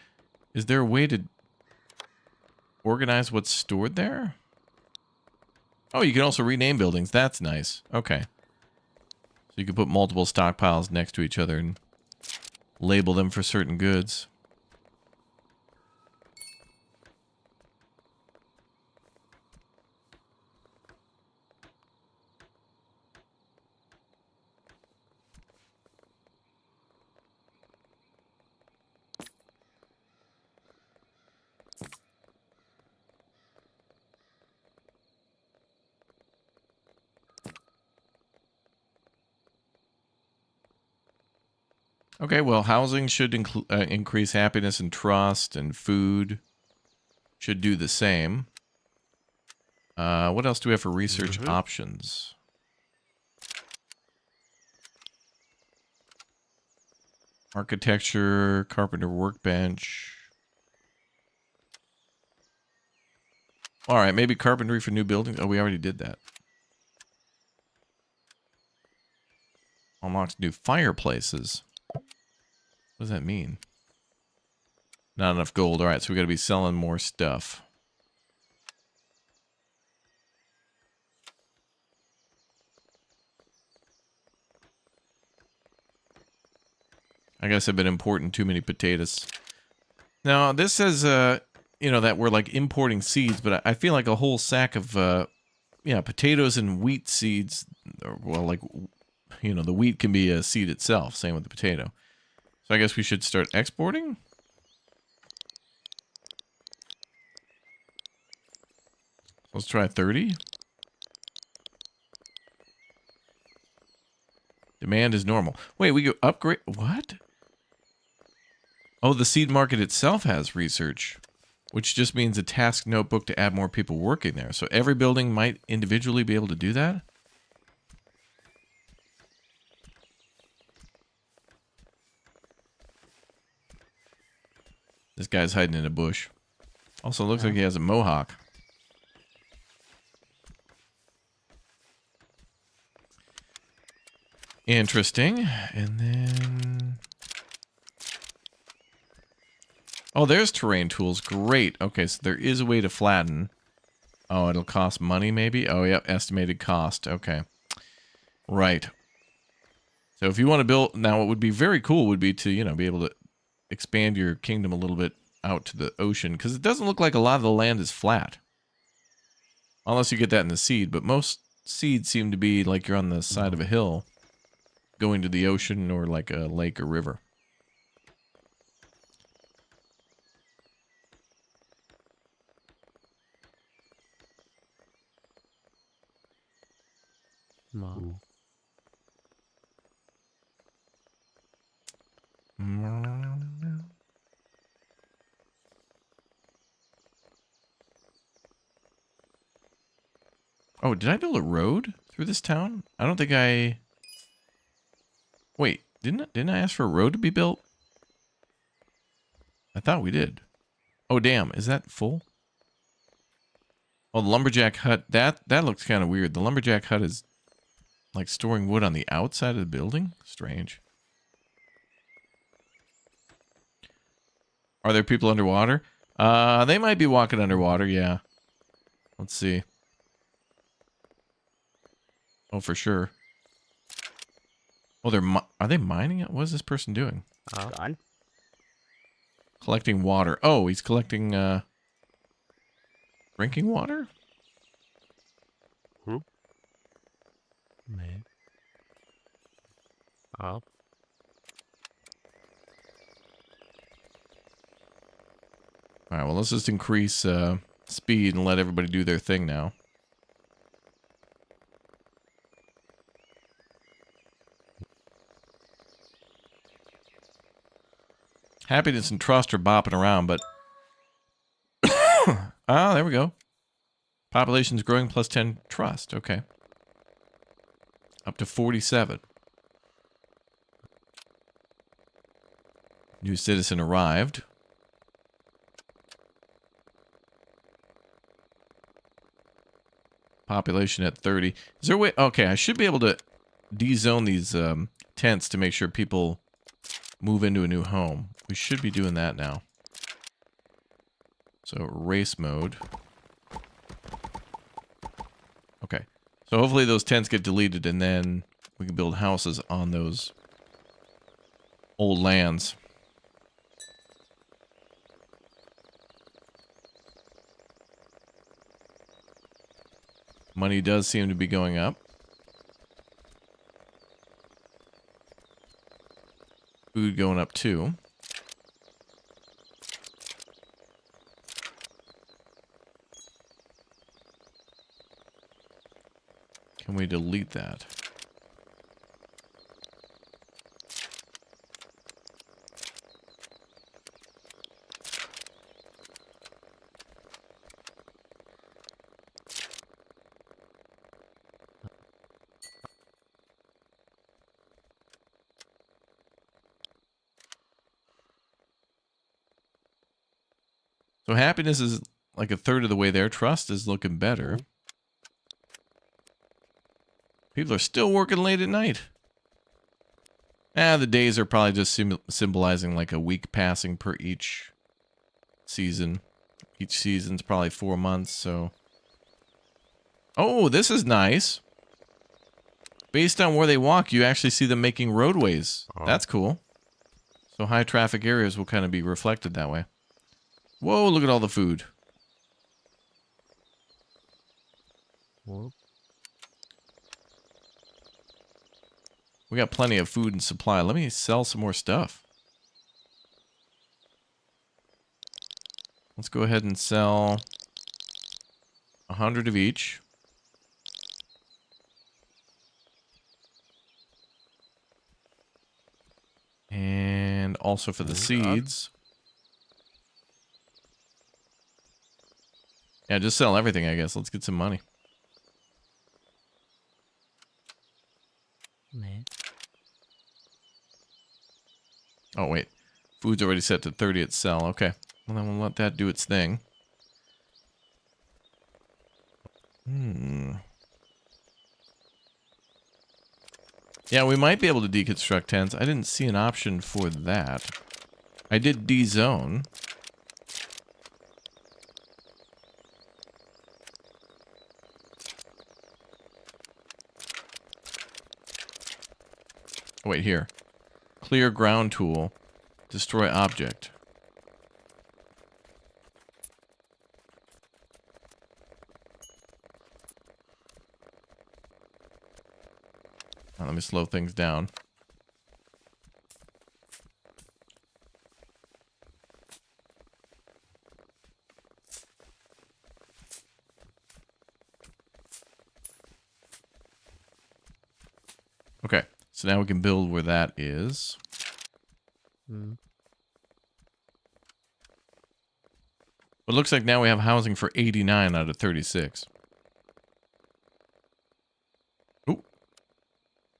Is there a way to organize what's stored there? Oh, you can also rename buildings. That's nice. Okay. So you can put multiple stockpiles next to each other and label them for certain goods. Okay, well, housing should increase happiness and trust, and food should do the same. What else do we have for research options? Architecture, carpenter workbench. All right, maybe carpentry for new buildings. Oh, we already did that. Unlocks new fireplaces. What does that mean? Not enough gold. All right, so we got to be selling more stuff. I guess I've been importing too many potatoes. Now, this says, you know, that we're like importing seeds, but I feel like a whole sack of, yeah, potatoes and wheat seeds, well, like, you know, the wheat can be a seed itself. Same with the potato. So I guess we should start exporting. Let's try 30. Demand is normal. Wait, we go upgrade. What? Oh, the seed market itself has research, which just means a task notebook to add more people working there. So every building might individually be able to do that? This guy's hiding in a bush. Also looks like he has a mohawk. Interesting. And then... Oh, there's terrain tools. Great. Okay, so there is a way to flatten. Oh, it'll cost money maybe? Oh, yep. Estimated cost. Okay. Right. So if you want to build... Now, what would be very cool would be to, you know, be able to expand your kingdom a little bit out to the ocean. Because it doesn't look like a lot of the land is flat. Unless you get that in the seed. But most seeds seem to be like you're on the side of a hill going to the ocean or like a lake or river. Ooh. Oh, did I build a road through this town? I don't think I... Wait, didn't I ask for a road to be built? I thought we did. Oh, damn. Is that full? Oh, the lumberjack hut. That looks kind of weird. The lumberjack hut is like storing wood on the outside of the building? Strange. Are there people underwater? They might be walking underwater, yeah. Let's see. Oh, for sure. Oh, are they mining it? What is this person doing? Done. Collecting water. Oh, he's collecting, drinking water? Man. Up. Alright, well, let's just increase, speed and let everybody do their thing now. Happiness and trust are bopping around, but... Ah, there we go. Population's growing plus 10 trust. Okay. Up to 47. New citizen arrived. Population at 30. Is there a way... Okay, I should be able to de-zone these tents to make sure people move into a new home. We should be doing that now. So, race mode. Okay. So, hopefully those tents get deleted and then we can build houses on those old lands. Money does seem to be going up. Food going up too. Can we delete that? So happiness is like a third of the way there. Trust is looking better. People are still working late at night. The days are probably just symbolizing like a week passing per each season. Each season's probably 4 months, so... Oh, this is nice. Based on where they walk, you actually see them making roadways. Oh. That's cool. So high traffic areas will kind of be reflected that way. Whoa, look at all the food. Whoop. We got plenty of food and supply. Let me sell some more stuff. Let's go ahead and sell 100 of each. And also for the seeds. Yeah, just sell everything, I guess. Let's get some money. Man. Oh, wait. Food's already set to 30 at sell. Okay. Well, then we'll let that do its thing. Yeah, we might be able to deconstruct tents. I didn't see an option for that. I did D-zone. Wait, here. Clear ground tool. Destroy object. Let me slow things down. Okay, so now we can build where that is. Mm. It looks like now we have housing for 89 out of 36. Ooh.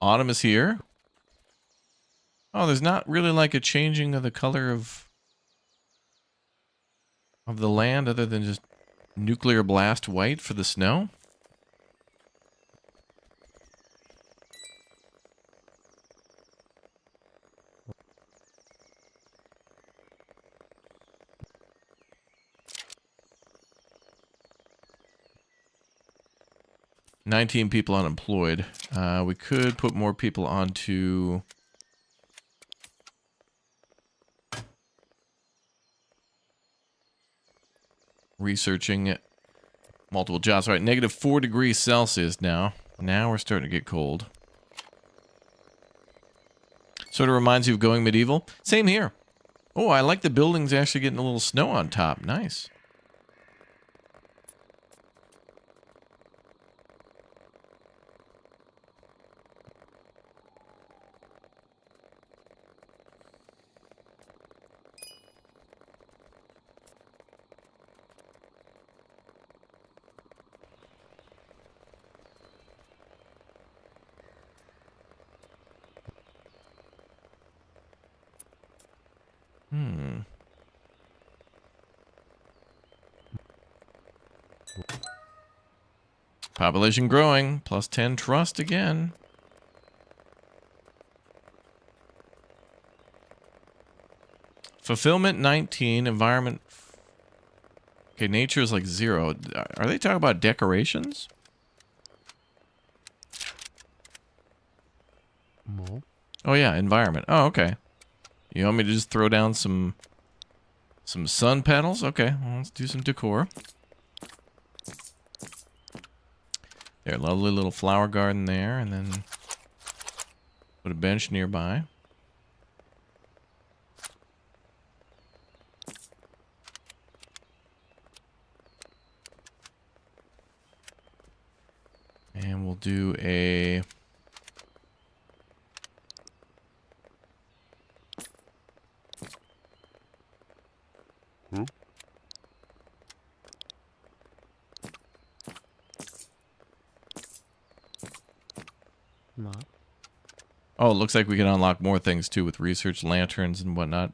Autumn is here. Oh, there's not really like a changing of the color of the land other than just nuclear blast white for the snow. $19 people unemployed. We could put more people onto researching multiple jobs. All right, negative 4 degrees Celsius now. Now we're starting to get cold. Sort of reminds you of going medieval. Same here. Oh, I like the buildings actually getting a little snow on top. Nice. Population growing. Plus 10 trust again. Fulfillment 19. Environment. Okay, nature is like 0. Are they talking about decorations? More. Oh yeah, environment. Oh, okay. You want me to just throw down some sun panels? Okay, well, let's do some decor. There, lovely little flower garden there, and then put a bench nearby. And we'll do a... Not. Oh, it looks like we can unlock more things too with research lanterns and whatnot.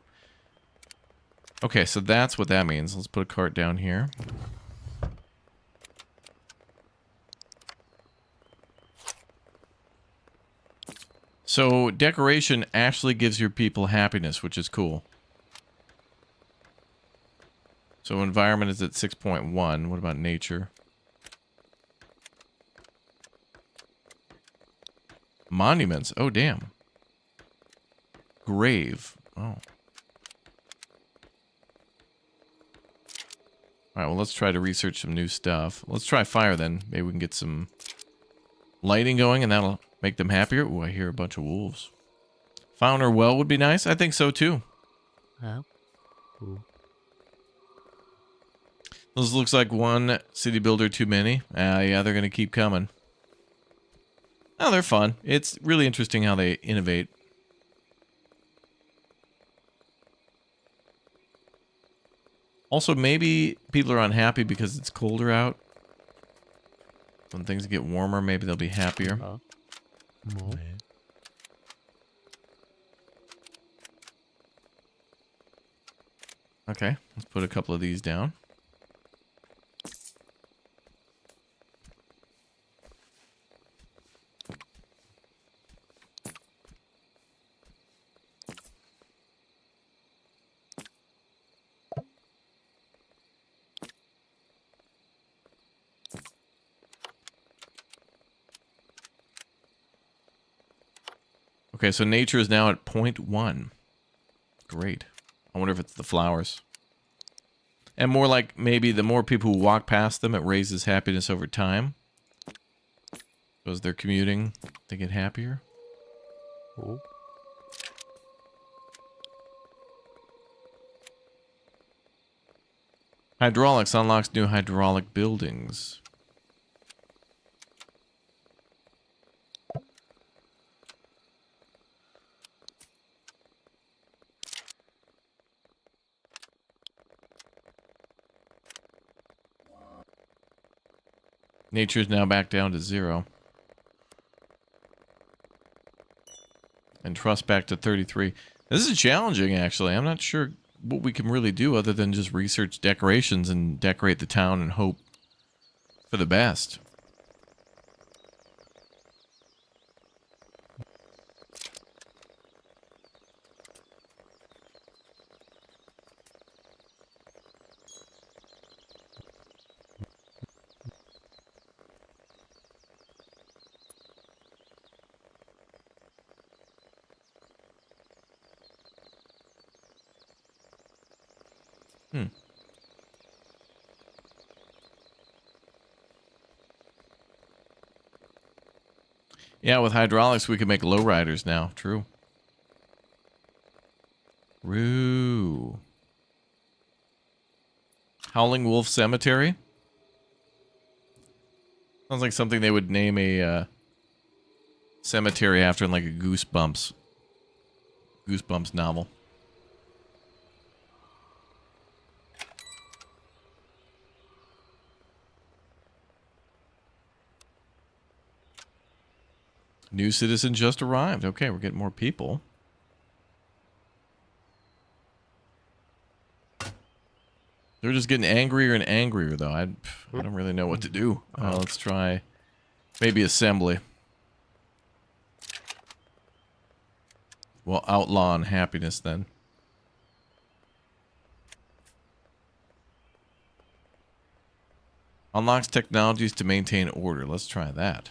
Okay, so that's what that means. Let's put a cart down here. So decoration actually gives your people happiness, which is cool. So environment is at 6.1. What about nature? Monuments. Oh, damn. Grave. Oh. All right, well, let's try to research some new stuff. Let's try fire then. Maybe we can get some lighting going and that'll make them happier. Ooh, I hear a bunch of wolves. Fountain or well would be nice. I think so too. Yeah. Cool. This looks like one city builder too many. Yeah, they're going to keep coming. Oh, they're fun. It's really interesting how they innovate. Also, maybe people are unhappy because it's colder out. When things get warmer, maybe they'll be happier. More. Okay, let's put a couple of these down. Okay, so nature is now at 0.1. Great. I wonder if it's the flowers. And more like maybe the more people who walk past them, it raises happiness over time. So as they're commuting, they get happier. Oh. Hydraulics unlocks new hydraulic buildings. Nature's now back down to 0. And trust back to 33. This is challenging, actually. I'm not sure what we can really do other than just research decorations and decorate the town and hope for the best. Yeah, with hydraulics, we can make lowriders now. True. Roo. Howling Wolf Cemetery? Sounds like something they would name a cemetery after in like a Goosebumps novel. New citizen just arrived. Okay, we're getting more people. They're just getting angrier and angrier, though. I don't really know what to do. Let's try maybe assembly. Well, outlaw unhappiness then. Unlocks technologies to maintain order. Let's try that.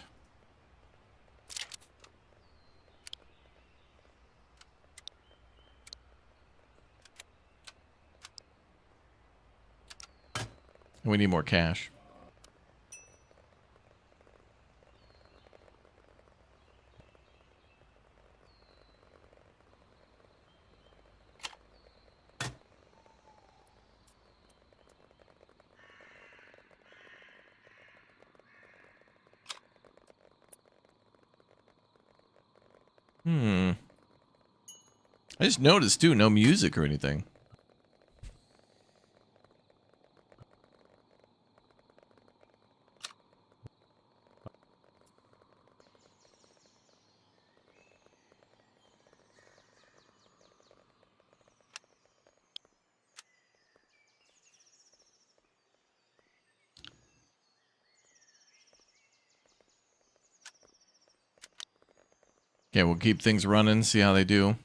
We need more cash. I just noticed, too, no music or anything. Okay, we'll keep things running, see how they do.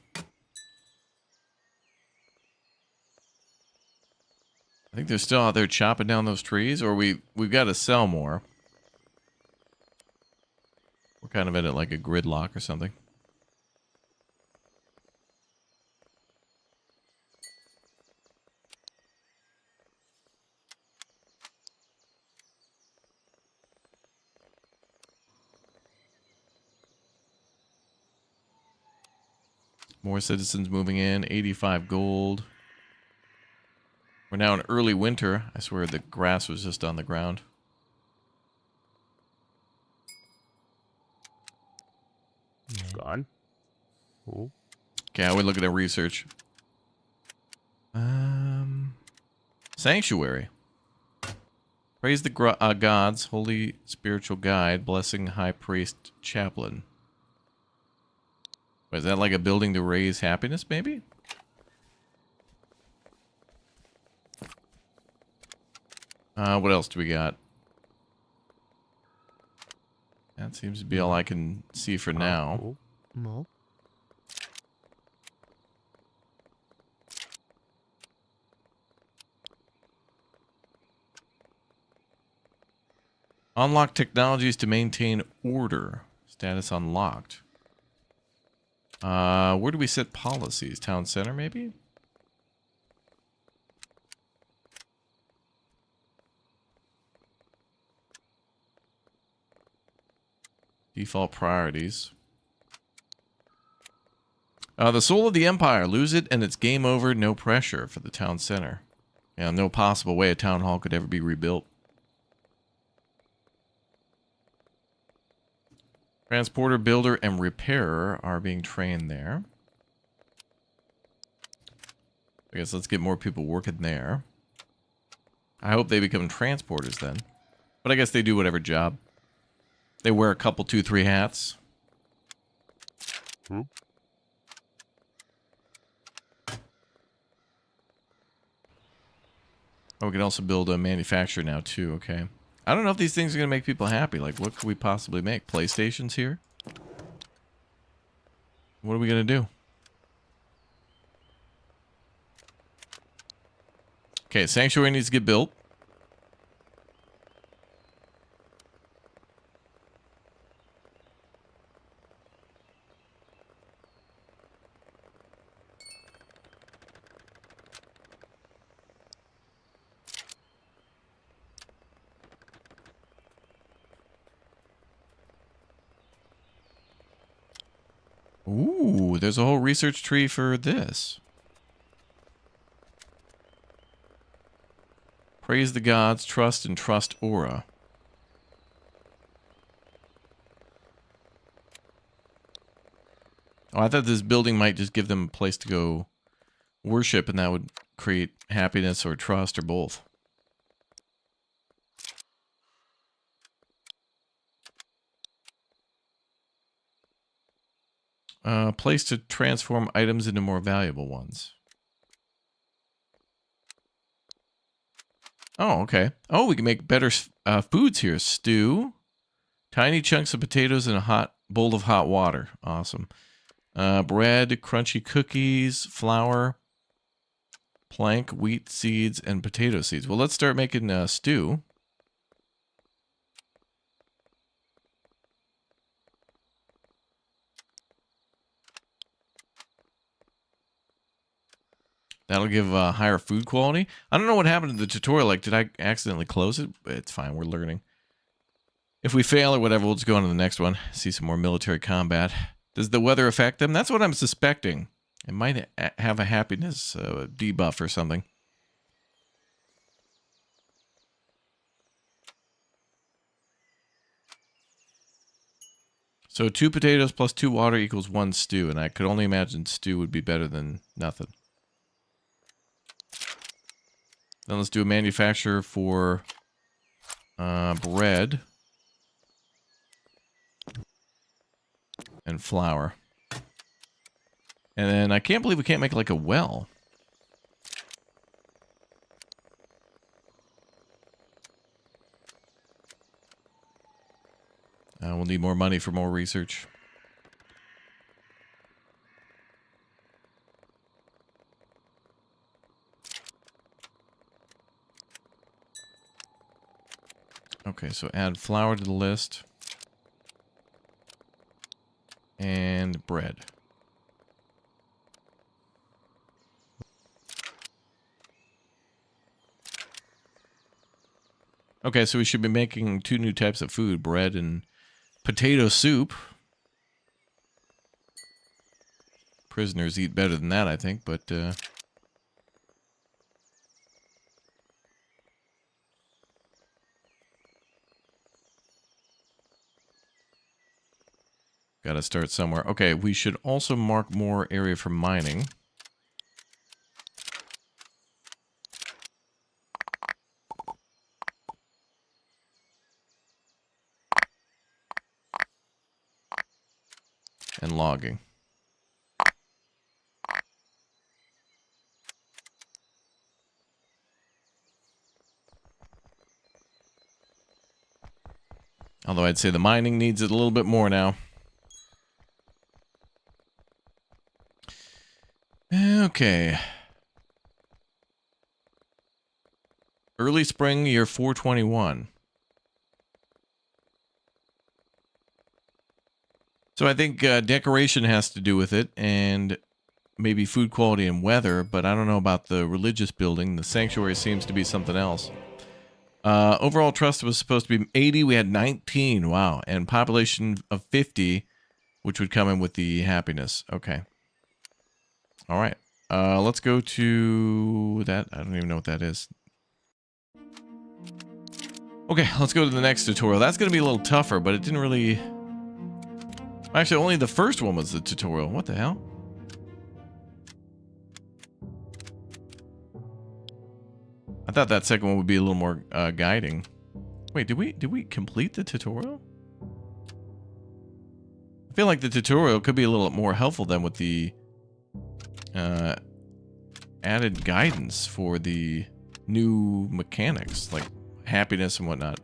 I think they're still out there chopping down those trees, or we've got to sell more. We're kind of at it like a gridlock or something. More citizens moving in, 85 gold. We're now in early winter. I swear the grass was just on the ground. Gone. Oh. Okay, how we look at the research? Sanctuary. Praise the gods, holy spiritual guide, blessing high priest chaplain. Is that like a building to raise happiness, maybe? What else do we got? That seems to be all I can see for now. Oh. Mo. Unlock technologies to maintain order. Status unlocked. Where do we set policies? Town center, maybe? Default priorities. The soul of the empire. Lose it and it's game over. No pressure for the town center. Yeah, no possible way a town hall could ever be rebuilt. Transporter, builder, and repairer are being trained there. I guess let's get more people working there. I hope they become transporters then. But I guess they do whatever job. They wear a couple, 2, 3 hats. Hmm? Oh, we can also build a manufacturer now too, okay. I don't know if these things are going to make people happy. Like, what could we possibly make? PlayStations here? What are we going to do? Okay, sanctuary needs to get built. Ooh, there's a whole research tree for this. Praise the gods, trust and trust aura. Oh, I thought this building might just give them a place to go worship, and that would create happiness or trust or both. Place to transform items into more valuable ones. Oh, okay. Oh, we can make better foods here. Stew. Tiny chunks of potatoes in a hot bowl of hot water. Awesome. Bread, crunchy cookies, flour, plank, wheat seeds, and potato seeds. Well, let's start making stew. That'll give higher food quality. I don't know what happened to the tutorial. Like, did I accidentally close it? It's fine. We're learning. If we fail or whatever, we'll just go on to the next one. See some more military combat. Does the weather affect them? That's what I'm suspecting. It might have a happiness debuff or something. So 2 potatoes plus 2 water equals 1 stew. And I could only imagine stew would be better than nothing. Then let's do a manufacturer for bread and flour. And then I can't believe we can't make like a well. We'll need more money for more research. Okay, so add flour to the list. And bread. Okay, so we should be making 2 new types of food, bread and potato soup. Prisoners eat better than that, I think, but gotta start somewhere. Okay, we should also mark more area for mining. And logging. Although I'd say the mining needs it a little bit more now. Okay. Early spring, year 421. So I think decoration has to do with it, and maybe food quality and weather, but I don't know about the religious building. The sanctuary seems to be something else. Overall trust was supposed to be 80. We had 19. Wow. And population of 50, which would come in with the happiness. Okay. All right. Let's go to that. I don't even know what that is. Okay, let's go to the next tutorial. That's going to be a little tougher, but it didn't really... Actually, only the first one was the tutorial. What the hell? I thought that second one would be a little more guiding. Wait, did we complete the tutorial? I feel like the tutorial could be a little more helpful than with the added guidance for the new mechanics, like happiness and whatnot.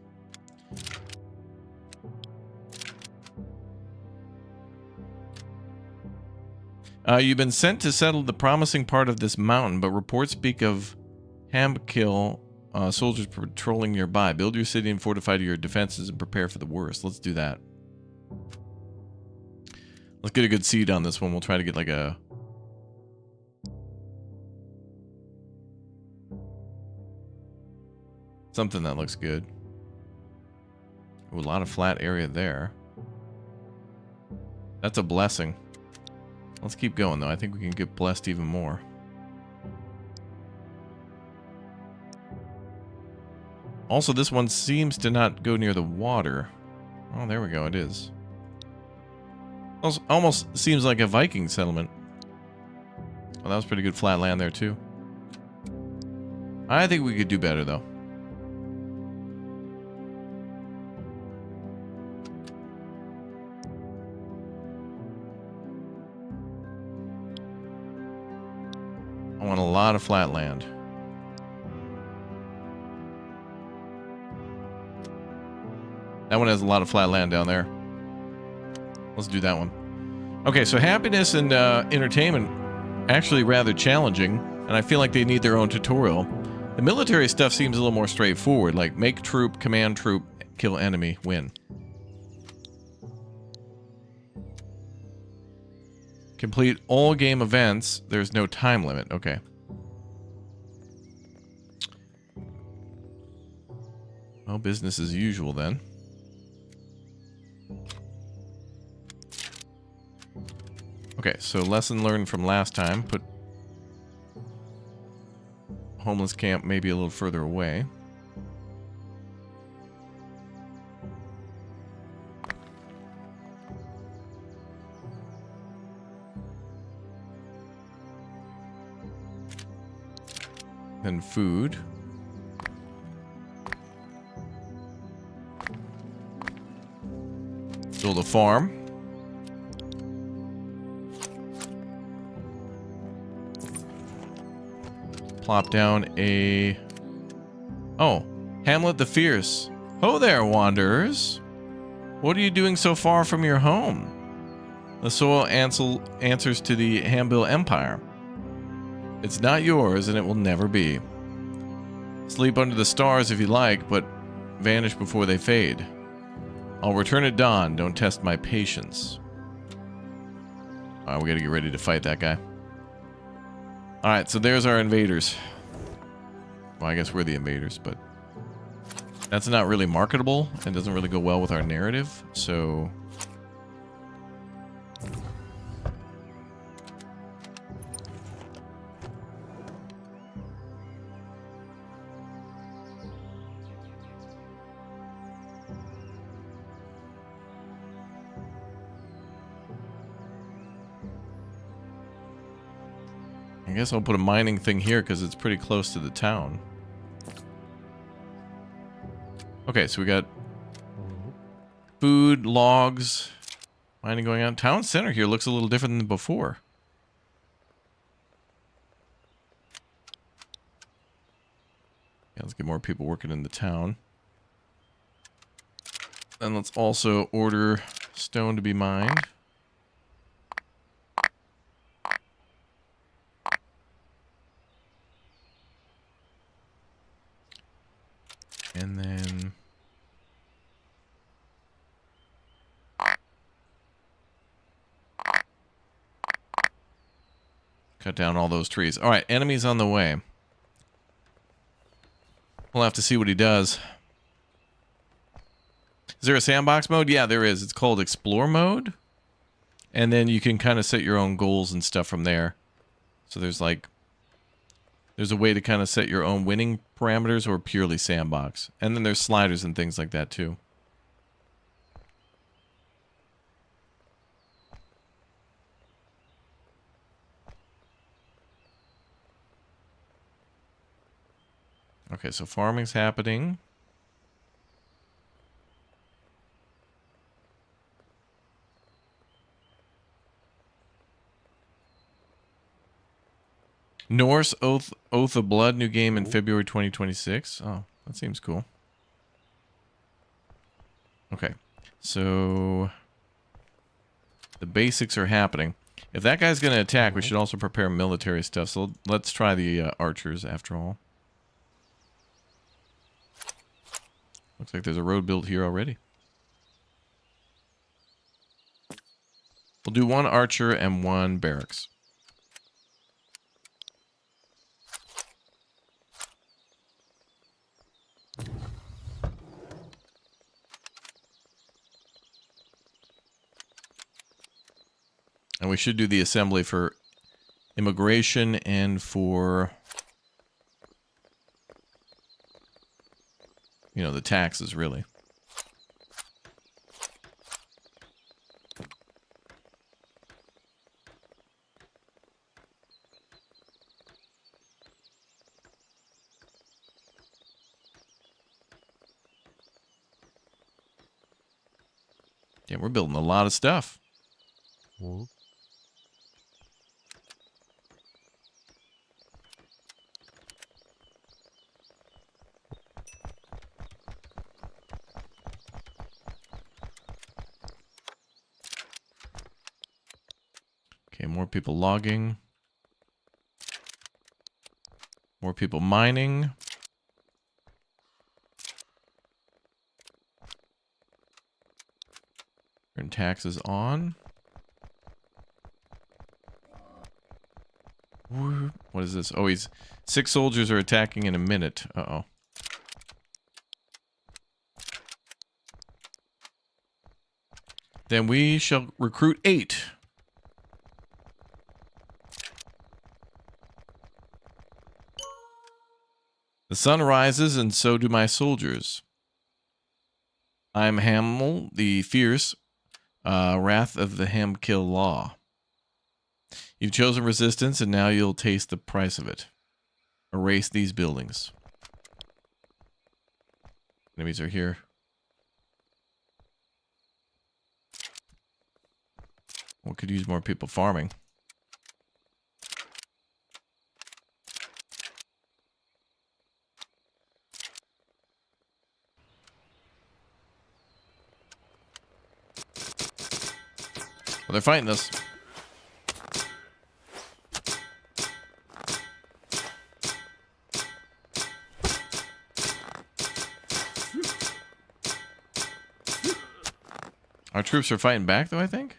You've been sent to settle the promising part of this mountain, but reports speak of Hamkill soldiers patrolling nearby. Build your city and fortify your defenses and prepare for the worst. Let's do that. Let's get a good seed on this one. We'll try to get like a... something that looks good. Ooh, a lot of flat area there. That's a blessing. Let's keep going, though. I think we can get blessed even more. Also, this one seems to not go near the water. Oh, there we go. It is. Almost seems like a Viking settlement. Well, that was pretty good flat land there, too. I think we could do better, though. I want a lot of flat land. That one has a lot of flat land down there. Let's do that one. Okay, so happiness and entertainment actually rather challenging, and I feel like they need their own tutorial. The military stuff seems a little more straightforward, like make troop, command troop, kill enemy, win. Complete all game events. There's no time limit. Okay. Well, business as usual then. Okay, so lesson learned from last time. Put homeless camp maybe a little further away. Then food. Build a farm. Plop down a... Oh, Hamlet the Fierce. Ho there, wanderers. What are you doing so far from your home? The soil answers to the Hambill Empire. It's not yours, and it will never be. Sleep under the stars if you like, but vanish before they fade. I'll return at dawn. Don't test my patience. Alright, we gotta get ready to fight that guy. Alright, so there's our invaders. Well, I guess we're the invaders, but... that's not really marketable, and doesn't really go well with our narrative, so... I guess I'll put a mining thing here because it's pretty close to the town. Okay, so we got food, logs, mining going on. Town center here looks a little different than before. Yeah, let's get more people working in the town. And let's also order stone to be mined. And then... Cut down all those trees. All right, enemies on the way. We'll have to see what he does. Is there a sandbox mode? Yeah, there is. It's called Explore mode. And then you can kind of set your own goals and stuff from there. So there's like... There's a way to kind of set your own winning parameters or purely sandbox. And then there's sliders and things like that too. Okay, so farming's happening. Norse Oath of Blood, new game in February 2026. Oh, that seems cool. Okay, so the basics are happening. If that guy's going to attack, we should also prepare military stuff. So let's try the archers after all. Looks like there's a road built here already. We'll do one archer and one barracks. And we should do the assembly for immigration and for, you know, the taxes, really. Yeah, we're building a lot of stuff. Whoa. Okay, more people logging. More people mining. Turn taxes on. What is this? Oh, he's 6 soldiers are attacking in a minute. Uh-oh. Then we shall recruit 8. The sun rises, and so do my soldiers. I'm Hamel, the fierce, wrath of the Hamkill law. You've chosen resistance, and now you'll taste the price of it. Erase these buildings. Enemies are here. We could use more people farming. Well, they're fighting us. Our troops are fighting back, though, I think.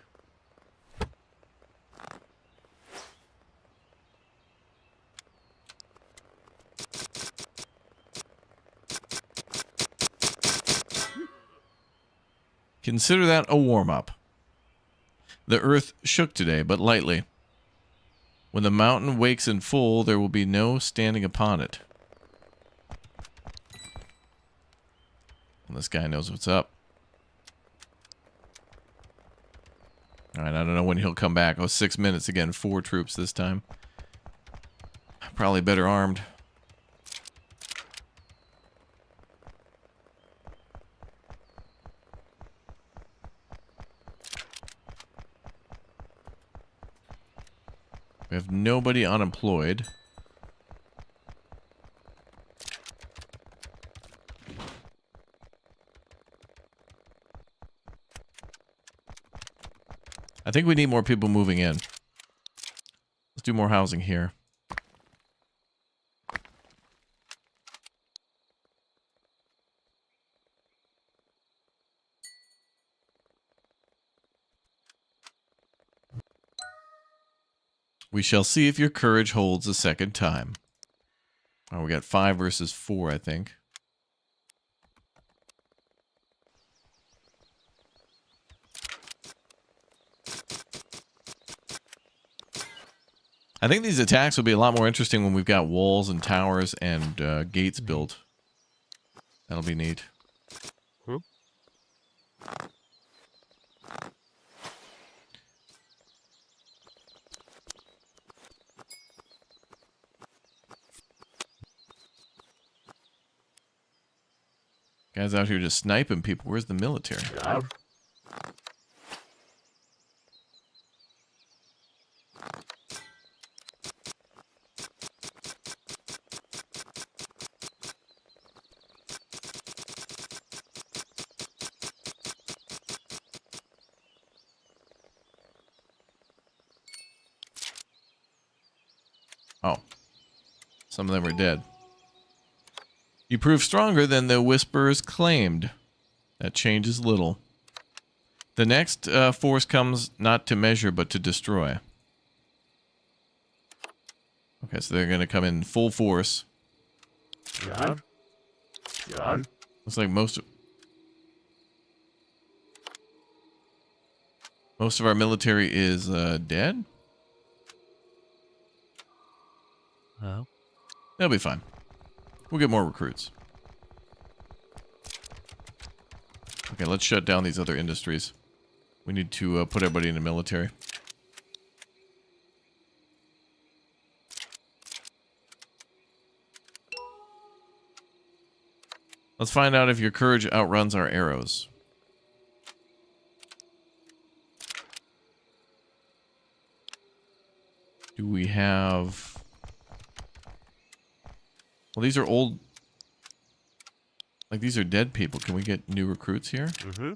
Consider that a warm-up. The earth shook today, but lightly. When the mountain wakes in full, there will be no standing upon it. Well, this guy knows what's up. Alright, I don't know when he'll come back. Oh, 6 minutes again. 4 troops this time. Probably better armed. We have nobody unemployed. I think we need more people moving in. Let's do more housing here. We shall see if your courage holds a second time. Oh, we got 5 versus 4, I think. I think these attacks will be a lot more interesting when we've got walls and towers and gates built. That'll be neat. Guys out here just sniping people. Where's the military? Oh. Some of them are dead. You prove stronger than the Whisperers claimed. That changes little. The next force comes not to measure, but to destroy. Okay, so they're going to come in full force. Looks like most of our military is dead. Oh. They'll be fine. We'll get more recruits. Okay, let's shut down these other industries. We need to put everybody in the military. Let's find out if your courage outruns our arrows. Do we have... Well, these are old... Like, these are dead people. Can we get new recruits here? Mm-hmm.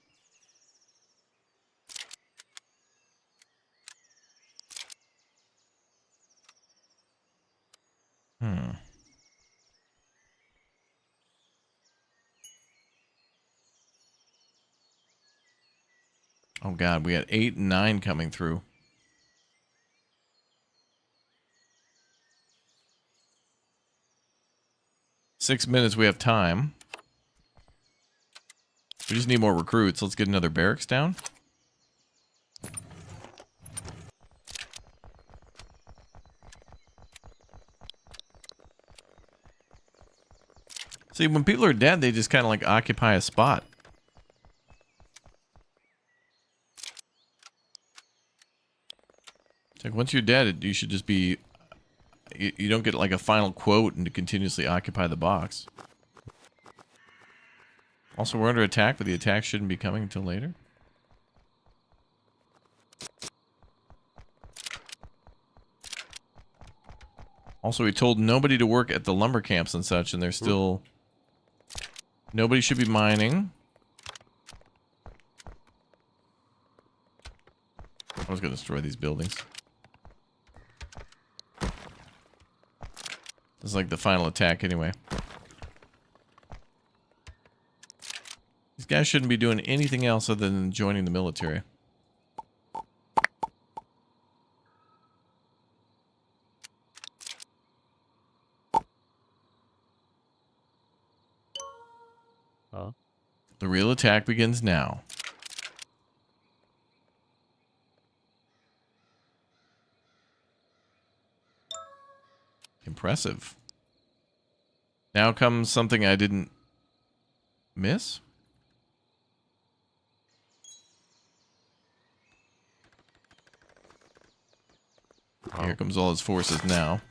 Oh, God. We got 8 and 9 coming through. Six minutes, we have time. We just need more recruits. Let's get another barracks down. See, when people are dead, they just kind of like occupy a spot. It's like once you're dead, you should just be... You don't get like a final quote and to continuously occupy the box. Also, we're under attack, but the attack shouldn't be coming until later. Also, we told nobody to work at the lumber camps and such, and they're still... Nobody should be mining. I was going to destroy these buildings. This is like the final attack anyway. These guys shouldn't be doing anything else other than joining the military. Oh. The real attack begins now. Impressive. Now comes something I didn't miss. Here comes all his forces now.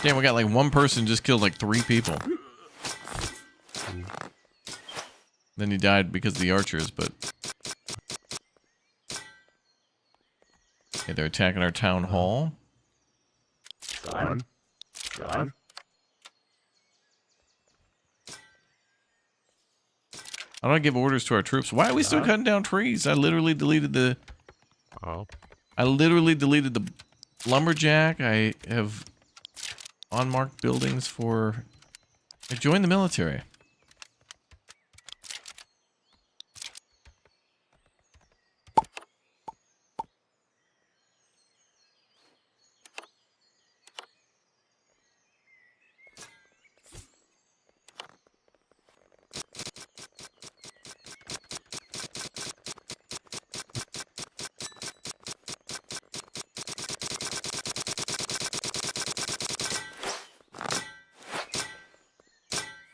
Damn, we got like one person just killed like 3 people. Then he died because of the archers, but... Okay, they're attacking our town hall. Gone. How do I give orders to our troops? Why are we still cutting down trees? I literally deleted the... Oh. I literally deleted the lumberjack. I have unmarked buildings for... Join the military.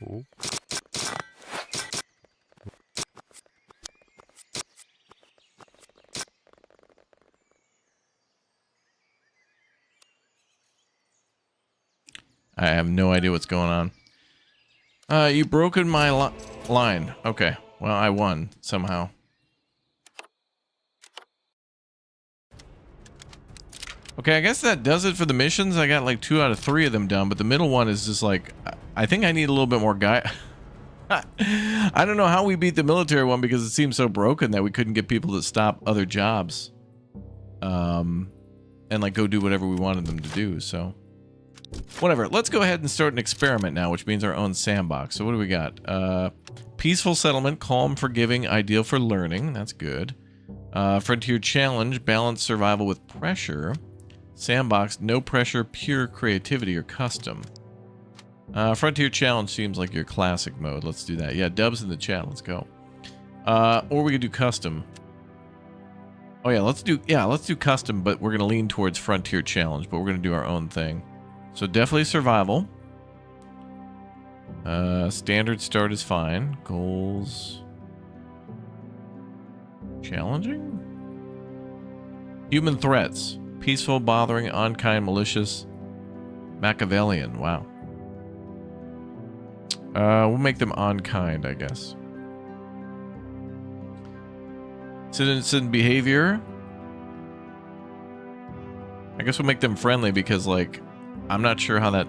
Ooh. I have no idea what's going on. You broken my line. Okay. Well, I won somehow. Okay, I guess that does it for the missions. I got like 2 out of 3 of them done, but the middle one is just like, I think I need a little bit more guy. I don't know how we beat the military one because it seemed so broken that we couldn't get people to stop other jobs. And like go do whatever we wanted them to do, so. Whatever, let's go ahead and start an experiment now, which means our own sandbox. So what do we got? Peaceful settlement, calm, forgiving, ideal for learning. That's good. Frontier challenge, balanced survival with pressure. Sandbox, no pressure, pure creativity or custom. Frontier challenge seems like your classic mode. Let's do that. Yeah, dubs in the chat. Let's go. Or we could do custom. Oh yeah, let's do custom, but we're gonna lean towards frontier challenge, but we're gonna do our own thing. So definitely survival. Standard start is fine. Goals. Challenging? Human threats. Peaceful, bothering, unkind, malicious, Machiavellian. Wow. We'll make them unkind, I guess. Citizen behavior. I guess we'll make them friendly because, like, I'm not sure how that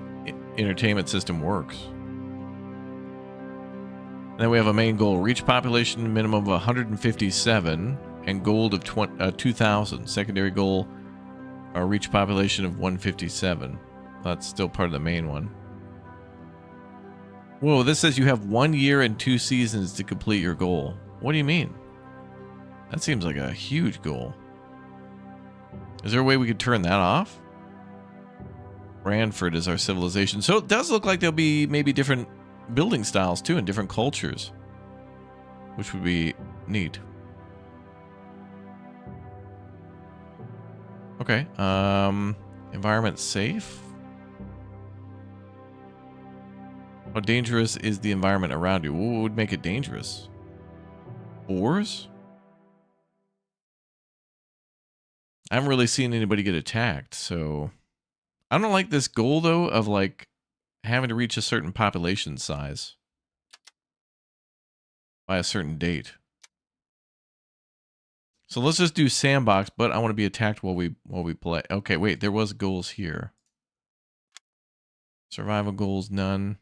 entertainment system works. And then we have a main goal. Reach population minimum of 157 and gold of 2,000. Secondary goal, reach population of 157. That's still part of the main one. Whoa, this says you have 1 year and 2 seasons to complete your goal. What do you mean? That seems like a huge goal. Is there a way we could turn that off? Branford is our civilization. So it does look like there'll be maybe different building styles too and different cultures, which would be neat. Okay. Environment safe. How dangerous is the environment around you? What would make it dangerous? Boars? I haven't really seen anybody get attacked, so I don't like this goal though of like having to reach a certain population size by a certain date. So let's just do sandbox, but I want to be attacked while we play. Okay, wait, there was goals here. Survival goals, none.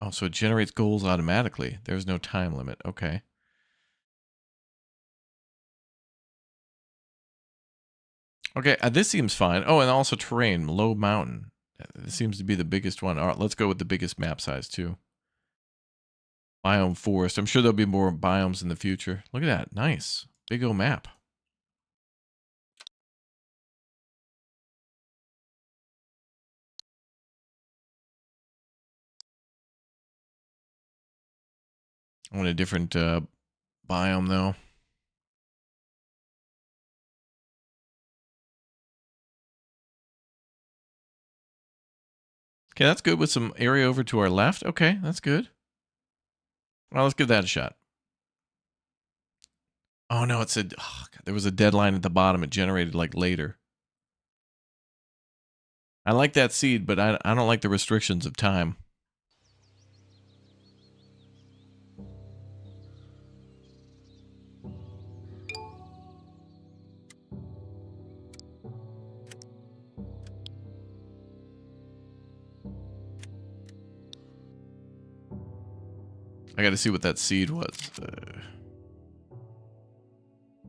Oh, so it generates goals automatically. There's no time limit. Okay. Okay, this seems fine. Oh, and also terrain, low mountain. This seems to be the biggest one. All right, let's go with the biggest map size too. Biome forest. I'm sure there'll be more biomes in the future. Look at that. Nice. Big old map. I want a different biome though. Okay, that's good with some area over to our left. Okay, that's good. Well, let's give that a shot. Oh no, it said there was a deadline at the bottom. It generated like later. I like that seed, but I don't like the restrictions of time. I got to see what that seed was.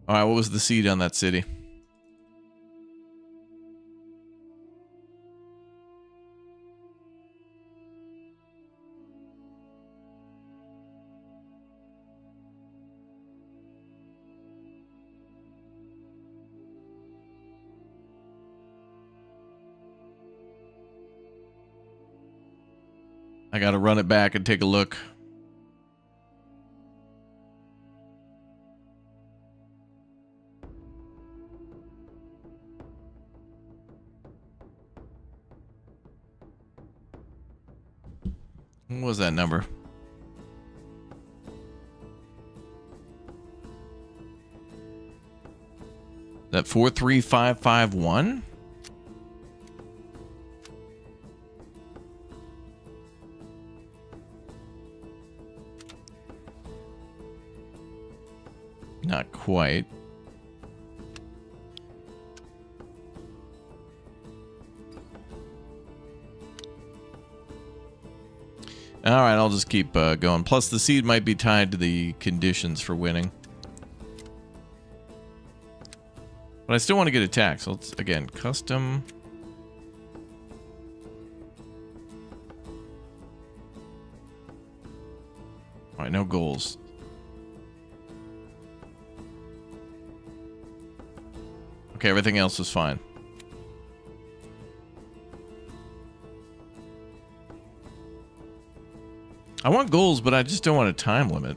All right, what was the seed on that city? I got to run it back and take a look. What was that number? That 43551? Not quite. All right, I'll just keep going. Plus, the seed might be tied to the conditions for winning. But I still want to get attacked. So let's, again, custom. All right, no goals. Okay, everything else is fine. I want goals, but I just don't want a time limit.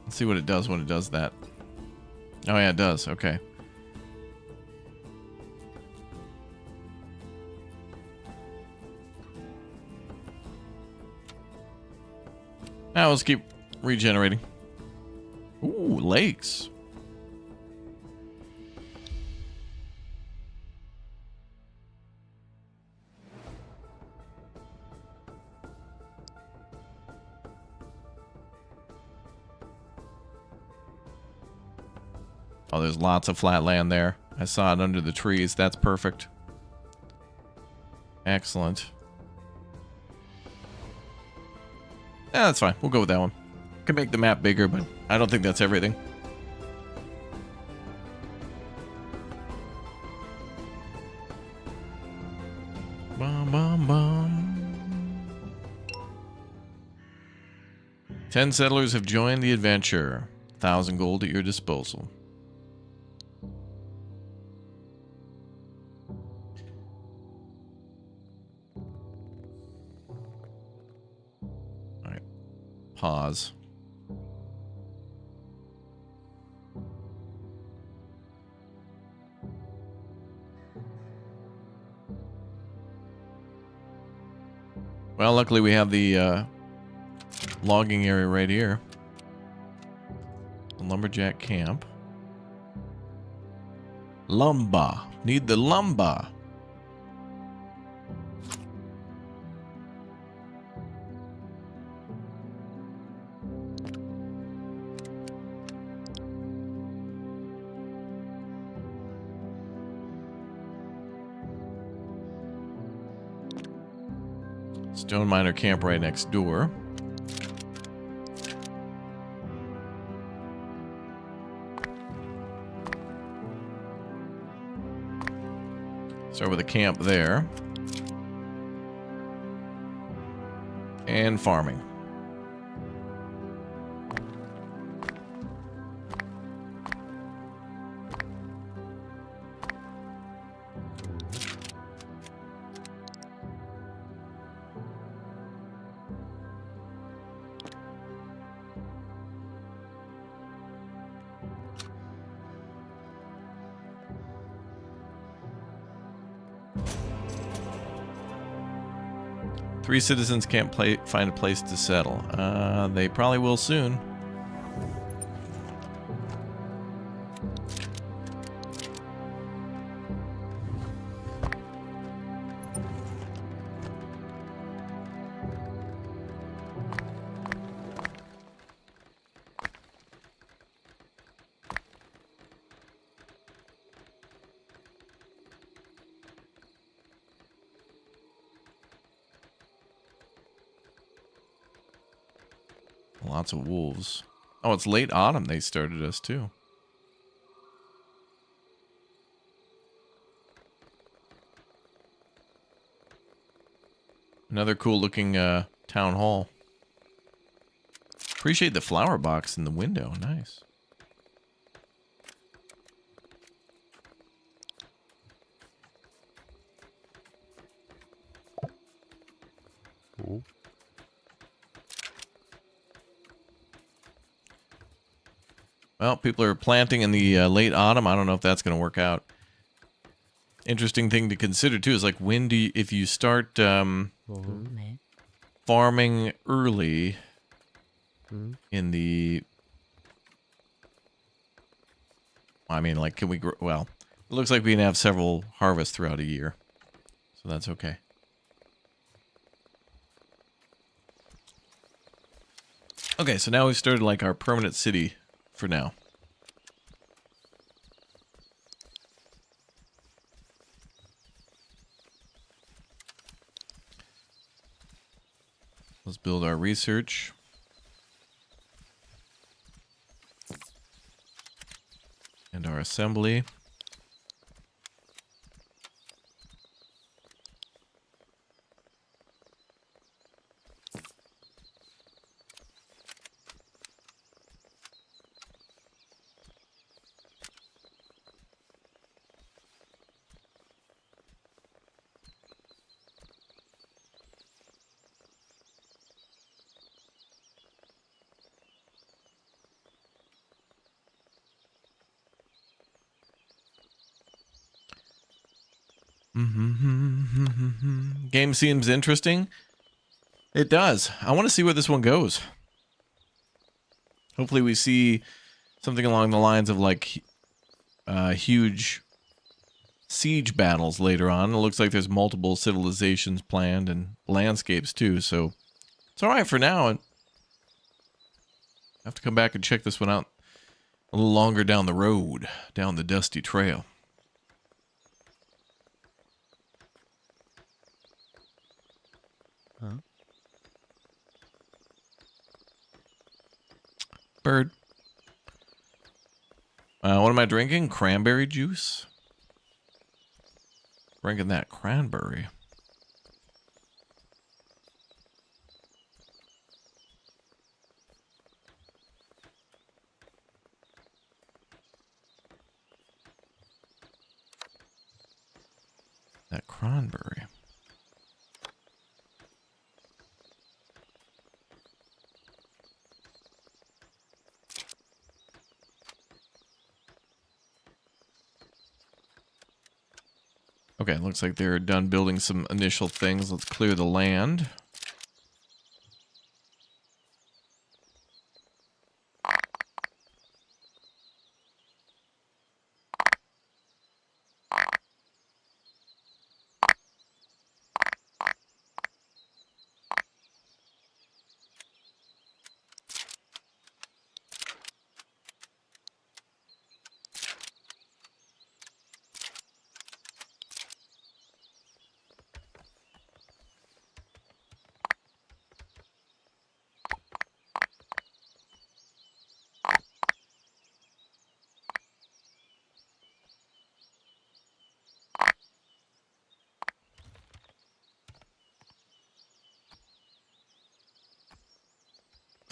Let's see what it does when it does that. Oh yeah, it does. Okay. Now let's keep regenerating. Ooh, lakes. Oh, there's lots of flat land there. I saw it under the trees. That's perfect. Excellent. Yeah, that's fine. We'll go with that one. Could make the map bigger, but I don't think that's everything. Bum, bum, bum. 10 settlers have joined the adventure. 1,000 gold at your disposal. All right. Pause. Well, luckily we have the logging area right here. The lumberjack camp. Lumber. Need the lumber. Stone miner camp right next door. Start with a camp there. And farming. Three citizens can't find a place to settle. They probably will soon. Lots of wolves. Oh, it's late autumn they started us too. Another cool looking town hall. Appreciate the flower box in the window. Nice. Ooh. Well, people are planting in the late autumn. I don't know if that's going to work out. Interesting thing to consider too is like when do you, if you start farming early in the, I mean, like, can we grow? Well, it looks like we can have several harvests throughout a year, so that's okay. Okay, so now we've started like our permanent city for now. Let's build our research. And our assembly. Game seems interesting. It does. I want to see where this one goes. Hopefully we see something along the lines of like huge siege battles later on. It looks like there's multiple civilizations planned and landscapes too, so it's all right for now. And I have to come back and check this one out a little longer down the road, down the dusty trail. Huh? Bird. What am I drinking? Cranberry juice? Drinking that cranberry. That cranberry. Okay, looks like they're done building some initial things. Let's clear the land.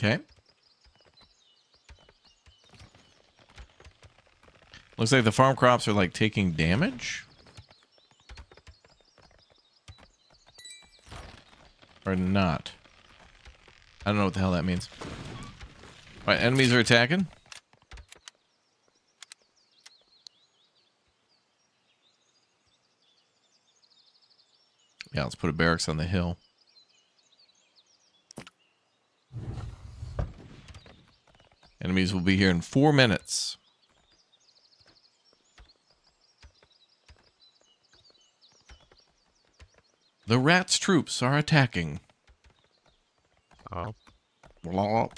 Okay. Looks like the farm crops are like taking damage. Or not. I don't know what the hell that means. Alright, enemies are attacking. Yeah, let's put a barracks on the hill. Enemies will be here in 4 minutes. The rats' troops are attacking. Oh. Blah.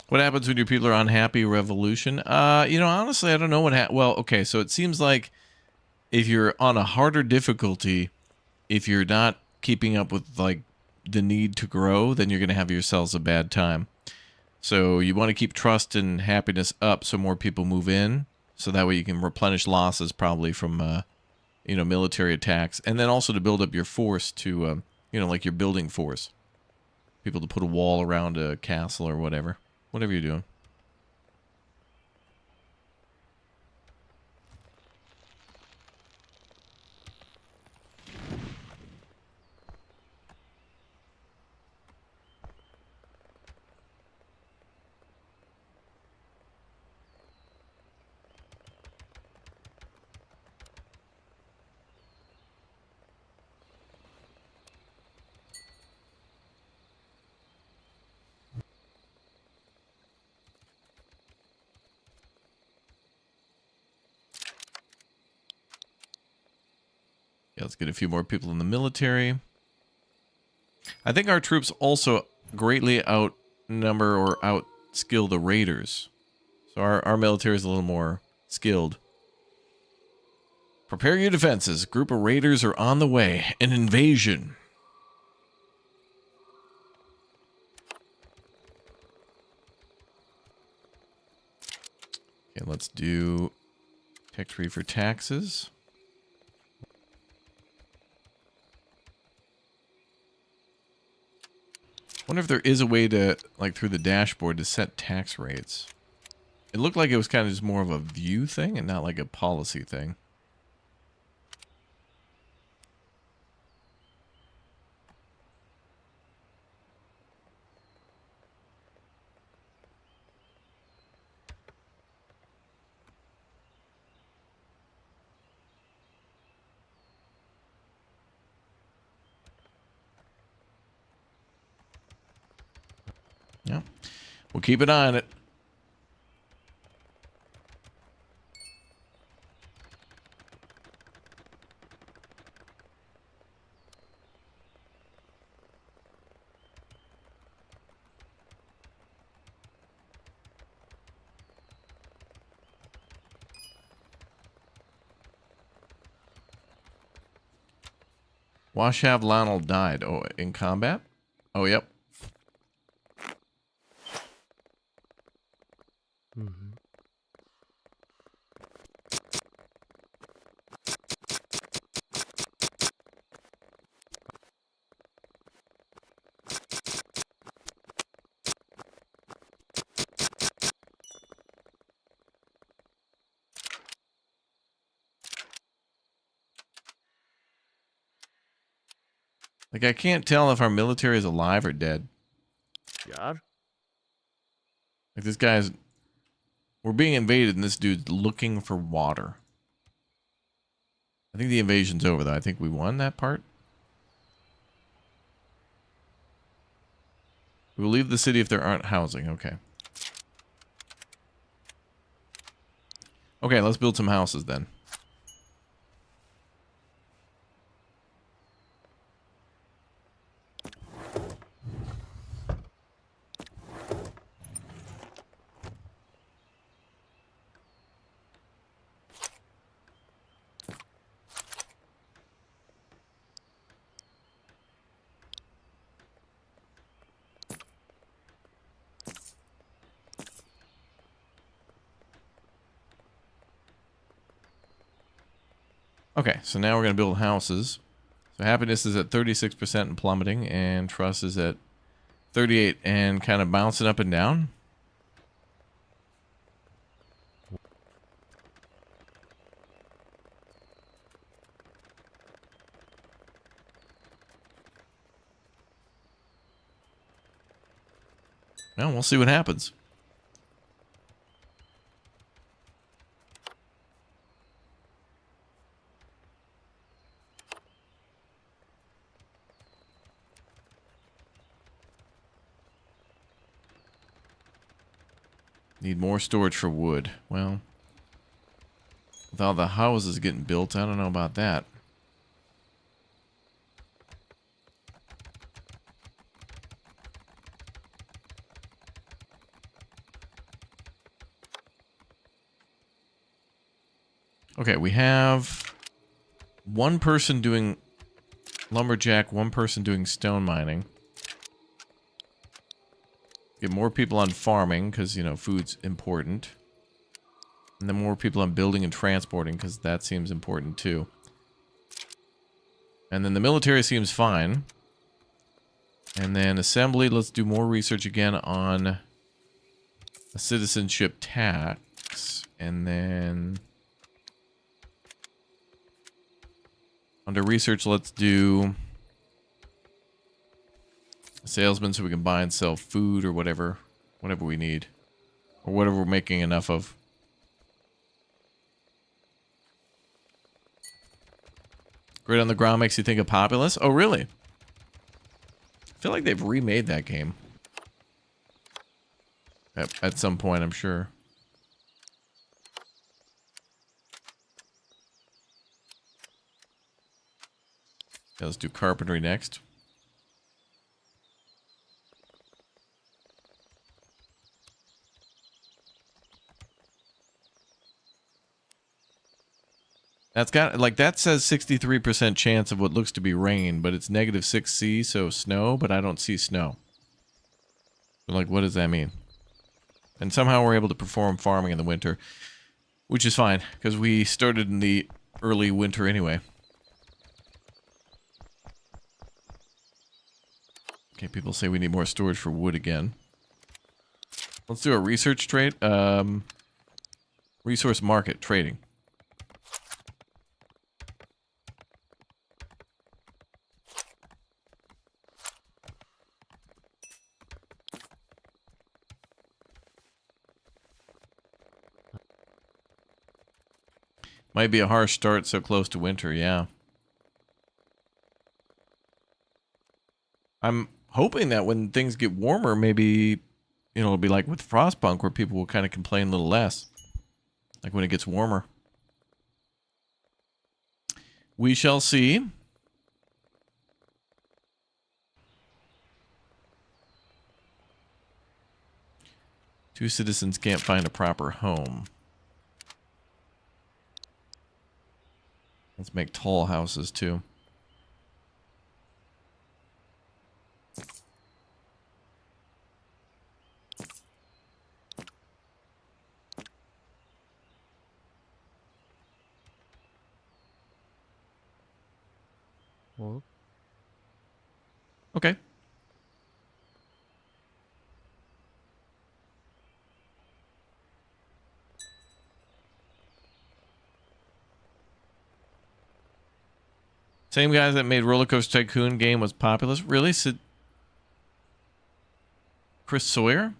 What happens when your people are unhappy? Revolution? Honestly, I don't know what well, okay, so it seems like if you're on a harder difficulty, if you're not keeping up with, like, the need to grow, then you're going to have yourselves a bad time. So you want to keep trust and happiness up so more people move in, so that way you can replenish losses probably from, military attacks, and then also to build up your force to, like your building force. People to put a wall around a castle or whatever. Whatever you're doing. Yeah, let's get a few more people in the military. I think our troops also greatly outnumber or outskill the raiders. So our military is a little more skilled. Prepare your defenses. A group of raiders are on the way. An invasion. Okay, let's do tech tree for taxes. Wonder if there is a way to, like, through the dashboard to set tax rates. It looked like it was kind of just more of a view thing and not like a policy thing. Yeah, we'll keep an eye on it. Washav Lionel died. Oh, in combat? Oh, yep. Mm-hmm. Like, I can't tell if our military is alive or dead. Yeah. Like, this guy's... We're being invaded, and this dude's looking for water. I think the invasion's over, though. I think we won that part. We will leave the city if there aren't housing. Okay. Okay, let's build some houses, then. Okay, so now we're going to build houses. So happiness is at 36% and plummeting, and trust is at 38 and kind of bouncing up and down. Well, we'll see what happens. Need more storage for wood. Well, with all the houses getting built, I don't know about that. Okay, we have one person doing lumberjack, one person doing stone mining. Get more people on farming because, you know, food's important. And then more people on building and transporting because that seems important too. And then the military seems fine. And then assembly, let's do more research again on a citizenship tax. And then under research, let's do a salesman so we can buy and sell food or whatever we need. Or whatever we're making enough of. Grid on the ground makes you think of Populous? Oh, really? I feel like they've remade that game. At some point, I'm sure. Okay, let's do carpentry next. That's got, like, that says 63% chance of what looks to be rain, but it's -6C, so snow, but I don't see snow. So, like, what does that mean? And somehow we're able to perform farming in the winter, which is fine, because we started in the early winter anyway. Okay, people say we need more storage for wood again. Let's do a research trade. Resource market trading. Might be a harsh start so close to winter, yeah. I'm hoping that when things get warmer, maybe, you know, it'll be like with Frostpunk, where people will kind of complain a little less. Like when it gets warmer. We shall see. Two citizens can't find a proper home. Let's make tall houses too. Well, Okay. Same guys that made Roller Coaster Tycoon game was populous. Really? Chris Sawyer?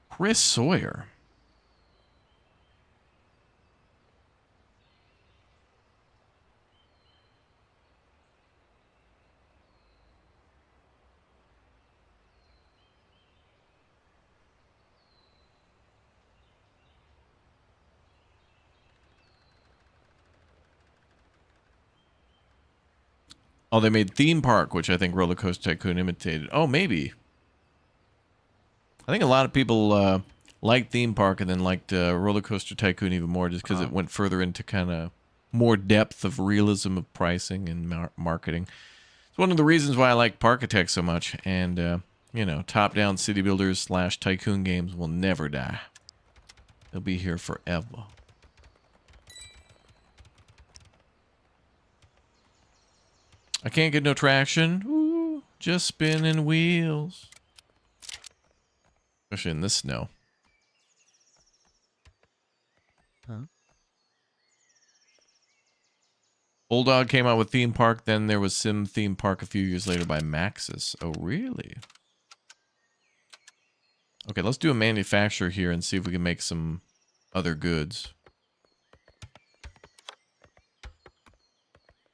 Chris Sawyer. Oh, they made Theme Park, which I think Roller Coaster Tycoon imitated. Oh, maybe. I think a lot of people liked Theme Park and then liked Roller Coaster Tycoon even more just because it went further into kind of more depth of realism of pricing and marketing. It's one of the reasons why I like Parkitect so much. And, you know, top-down city builders / tycoon games will never die. They'll be here forever. I can't get no traction. Ooh, just spinning wheels. Especially in this snow. huh? Bulldog came out with Theme Park, then there was Sim Theme Park a few years later by Maxis. Oh, really? Okay, let's do a manufacturer here and see if we can make some other goods.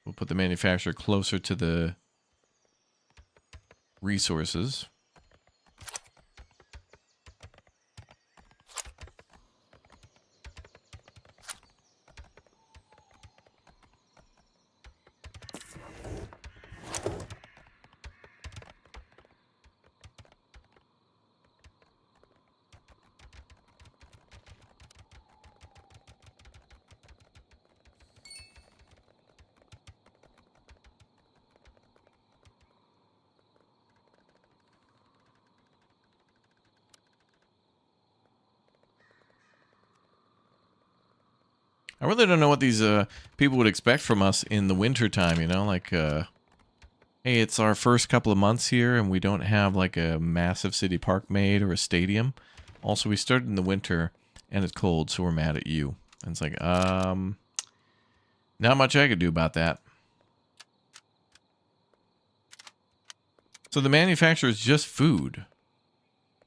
We'll put the manufacturer closer to the resources. I really don't know what these people would expect from us in the winter time, you know, like hey, it's our first couple of months here and we don't have like a massive city park made or a stadium. Also, we started in the winter and it's cold, so we're mad at you. And it's like, not much I could do about that. So the manufacturer is just food,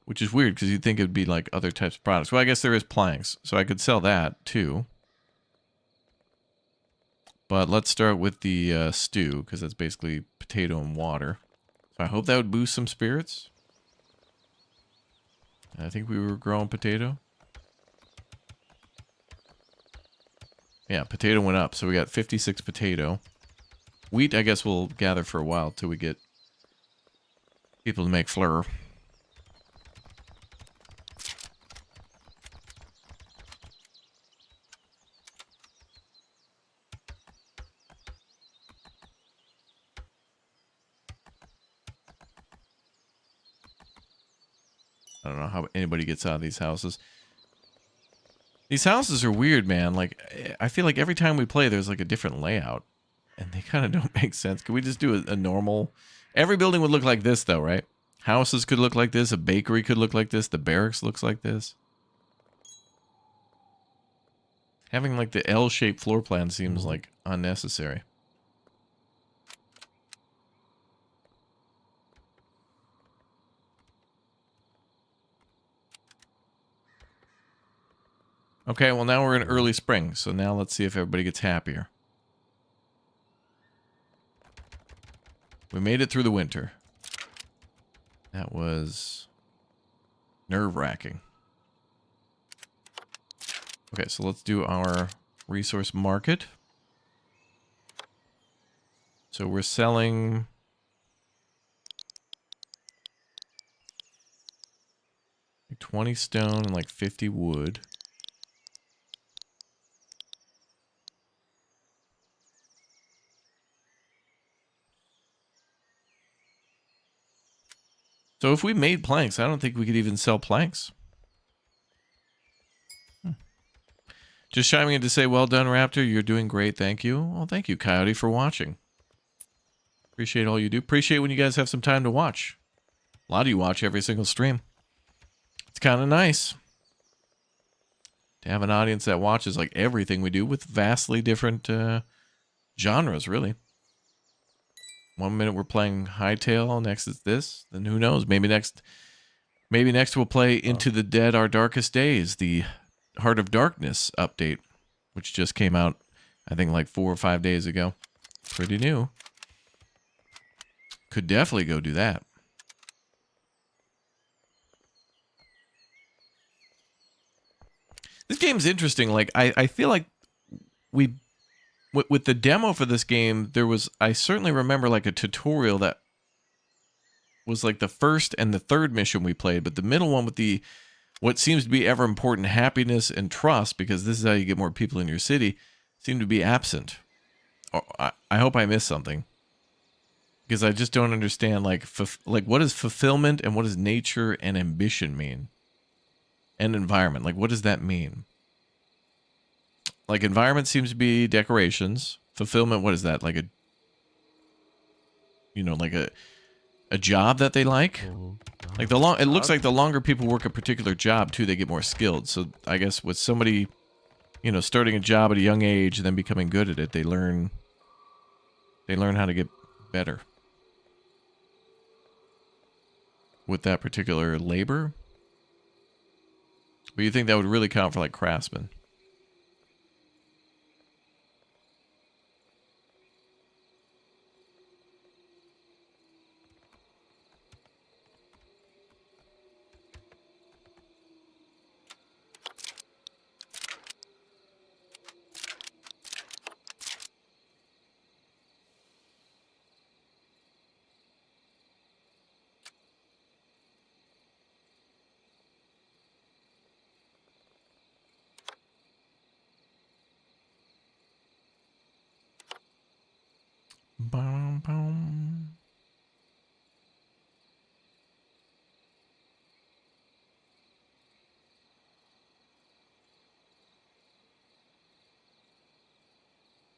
which is weird because you'd think it would be like other types of products. Well, I guess there is planks, so I could sell that too. But let's start with the stew, because that's basically potato and water. So I hope that would boost some spirits. I think we were growing potato. Yeah, potato went up, so we got 56 potato. Wheat, I guess we'll gather for a while till we get people to make flour. I don't know how anybody gets out of these houses. These houses are weird, man. Like, I feel like every time we play, there's like a different layout. And they kind of don't make sense. Can we just do a normal... Every building would look like this, though, right? Houses could look like this. A bakery could look like this. The barracks looks like this. Having like the L-shaped floor plan seems like unnecessary. Okay, well now we're in early spring, so now let's see if everybody gets happier. We made it through the winter. That was nerve-wracking. Okay, so let's do our resource market. So we're selling... like 20 stone and like 50 wood. So if we made planks, I don't think we could even sell planks. Just chiming in to say, well done, Raptor. You're doing great. Thank you. Well, thank you, Coyote, for watching. Appreciate all you do. Appreciate when you guys have some time to watch. A lot of you watch every single stream. It's kind of nice to have an audience that watches like everything we do with vastly different genres, really. 1 minute we're playing Hightail, next is this. Then who knows? Maybe next we'll play Into the Dead Our Darkest Days, the Heart of Darkness update, which just came out, I think, like 4 or 5 days ago. Pretty new. Could definitely go do that. This game's interesting. Like, I feel like with the demo for this game, I certainly remember like a tutorial that was like the first and the third mission we played, but the middle one with the what seems to be ever important happiness and trust, because this is how you get more people in your city, seemed to be absent. I hope I missed something, because I just don't understand like what does fulfillment and what does nature and ambition mean, and environment. Like, what does that mean? Like, environment seems to be decorations. Fulfillment, what is that? Like a job that they like? Like it looks like the longer people work a particular job too, they get more skilled. So I guess with somebody, starting a job at a young age and then becoming good at it, they learn how to get better with that particular labor. But you think that would really count for like craftsmen? Bum, bum.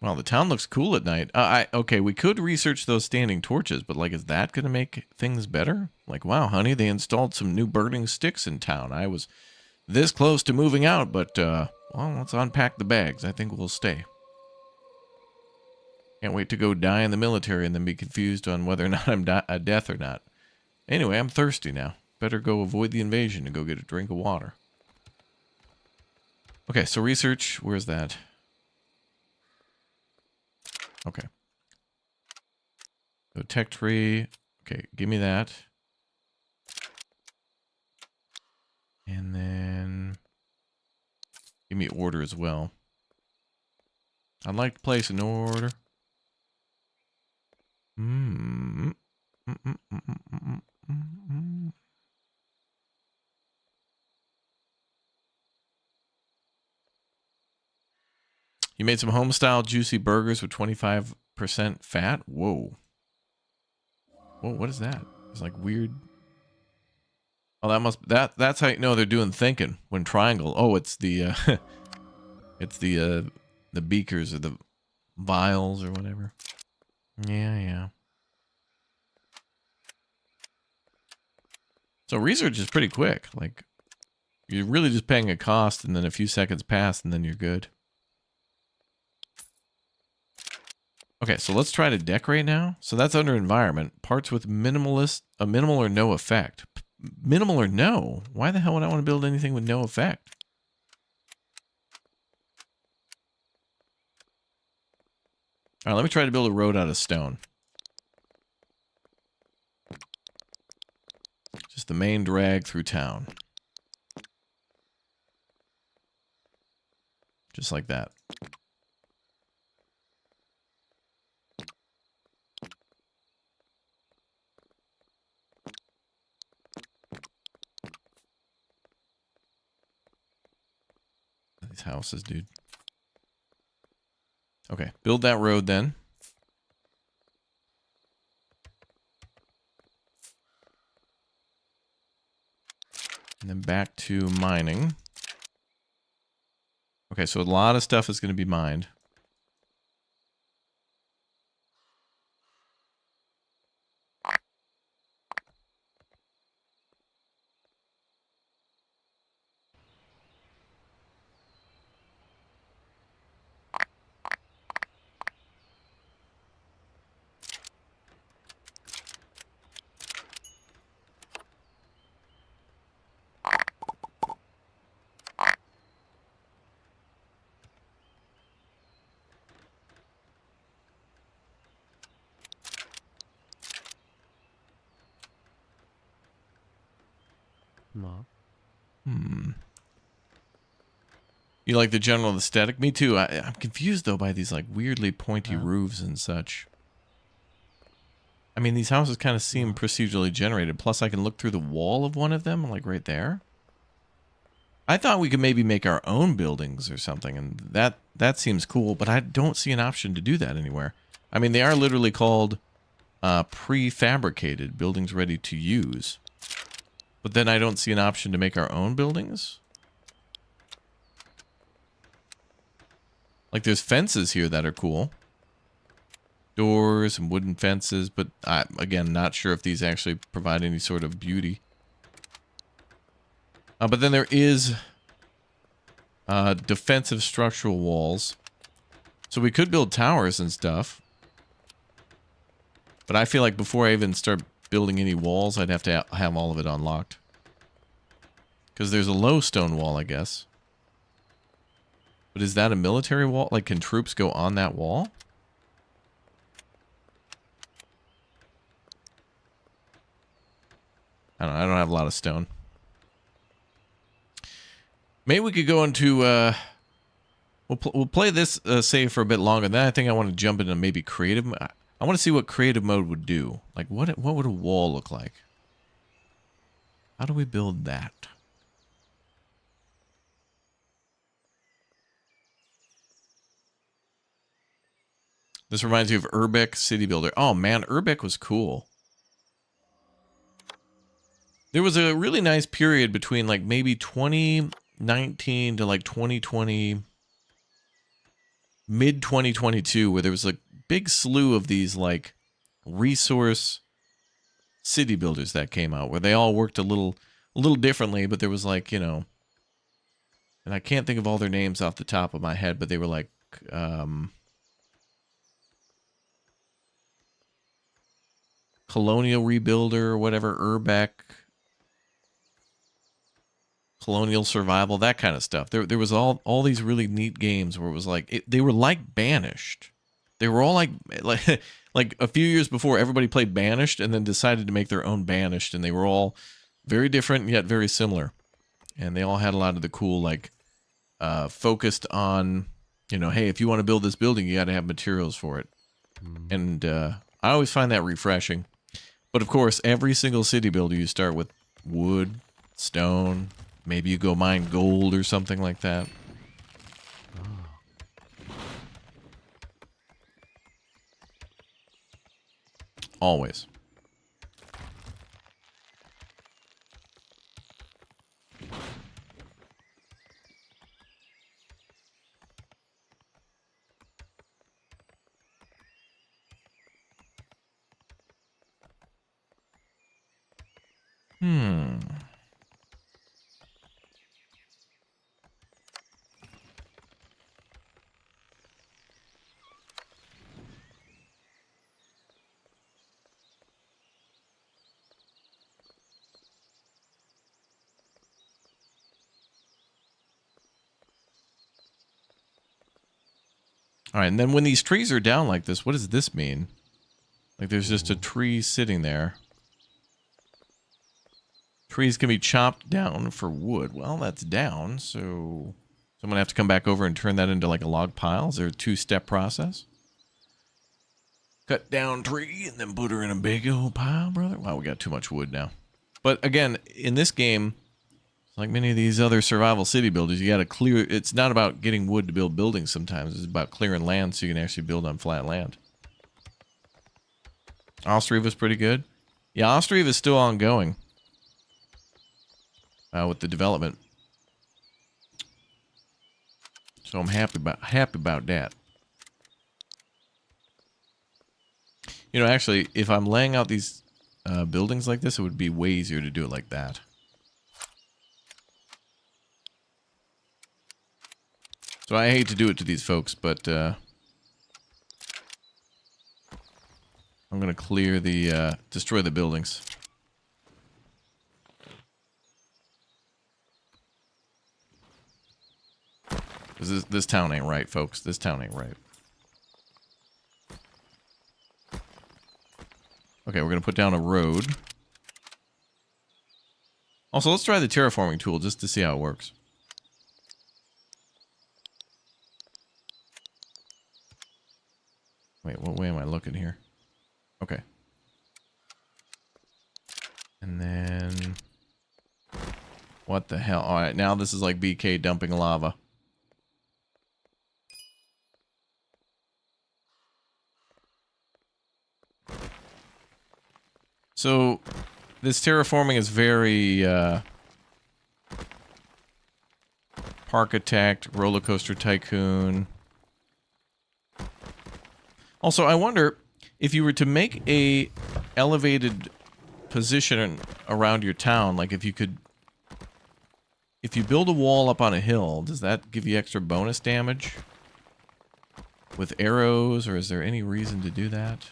Well, the town looks cool at night. Okay, we could research those standing torches, but like, is that going to make things better? Like, wow, honey, they installed some new burning sticks in town. I was this close to moving out, but well, let's unpack the bags. I think we'll stay. Can't wait to go die in the military and then be confused on whether or not I'm a death or not. Anyway, I'm thirsty now. Better go avoid the invasion and go get a drink of water. Okay, so research. Where's that? Okay. So tech tree. Okay, give me that. And then give me order as well. I'd like to place an order. You made some home-style juicy burgers with 25% fat? Whoa. Whoa, what is that? It's like weird. Oh, that's how you know they're doing thinking when triangle. Oh, it's the it's the beakers or the vials or whatever. Yeah. So research is pretty quick. Like you're really just paying a cost and then a few seconds pass and then you're good. Okay, so let's try to decorate now. So that's under environment. Parts with minimal or no effect. Minimal or no? Why the hell would I want to build anything with no effect? All right, let me try to build a road out of stone. Just the main drag through town. Just like that. These houses, dude. Okay, build that road then. And then back to mining. Okay, so a lot of stuff is going to be mined. No. You like the general aesthetic? Me too. I'm confused though by these like weirdly pointy roofs and such. I mean, these houses kind of seem procedurally generated. Plus, I can look through the wall of one of them, like right there. I thought we could maybe make our own buildings or something, and that seems cool, but I don't see an option to do that anywhere. I mean, they are literally called prefabricated, buildings ready to use. But then I don't see an option to make our own buildings. Like, there's fences here that are cool. Doors and wooden fences, but again, not sure if these actually provide any sort of beauty. But then there is defensive structural walls. So we could build towers and stuff. But I feel like before I even start building any walls, I'd have to have all of it unlocked. Because there's a low stone wall, I guess. But is that a military wall? Like, can troops go on that wall? I don't have a lot of stone. Maybe we could go into, we'll play this save for a bit longer. Then I think I want to jump into maybe creative. I want to see what creative mode would do. Like, what would a wall look like? How do we build that? This reminds me of Urbeck City Builder. Oh man, Urbeck was cool. There was a really nice period between like maybe 2019 to like 2020, mid 2022, where there was a big slew of these like resource city builders that came out, where they all worked a little differently, but there was like, you know, and I can't think of all their names off the top of my head, but they were like, Colonial Rebuilder or whatever, Urbeck, Colonial Survival, that kind of stuff. There was all these really neat games where it was like, they were like Banished. They were all like like a few years before, everybody played Banished and then decided to make their own Banished, and they were all very different yet very similar. And they all had a lot of the cool, like, focused on, you know, hey, if you want to build this building, you got to have materials for it. And I always find that refreshing. But of course, every single city builder, you start with wood, stone, maybe you go mine gold or something like that. Always. All right, and then when these trees are down like this, what does this mean? Like there's just a tree sitting there. Trees can be chopped down for wood. Well, that's down, so someone have to come back over and turn that into like a log pile? Is there a two-step process? Cut down tree and then put her in a big old pile, brother? Wow, we got too much wood now. But again, in this game, like many of these other survival city builders, you got to clear. It's not about getting wood to build buildings sometimes. It's about clearing land so you can actually build on flat land. Ostriv was pretty good. Yeah, Ostriv is still ongoing with the development. So I'm happy about that. You know, actually, if I'm laying out these buildings like this, it would be way easier to do it like that. So I hate to do it to these folks, but I'm going to clear the, destroy the buildings. Because this town ain't right, folks. This town ain't right. Okay, we're going to put down a road. Also, let's try the terraforming tool just to see how it works. Wait, what way am I looking here? Okay. And then... what the hell? Alright, now this is like BK dumping lava. So, this terraforming is very, Parkitect, Roller Coaster Tycoon. Also, I wonder if you were to make a elevated position around your town, like if you could, if you build a wall up on a hill, does that give you extra bonus damage with arrows, or is there any reason to do that?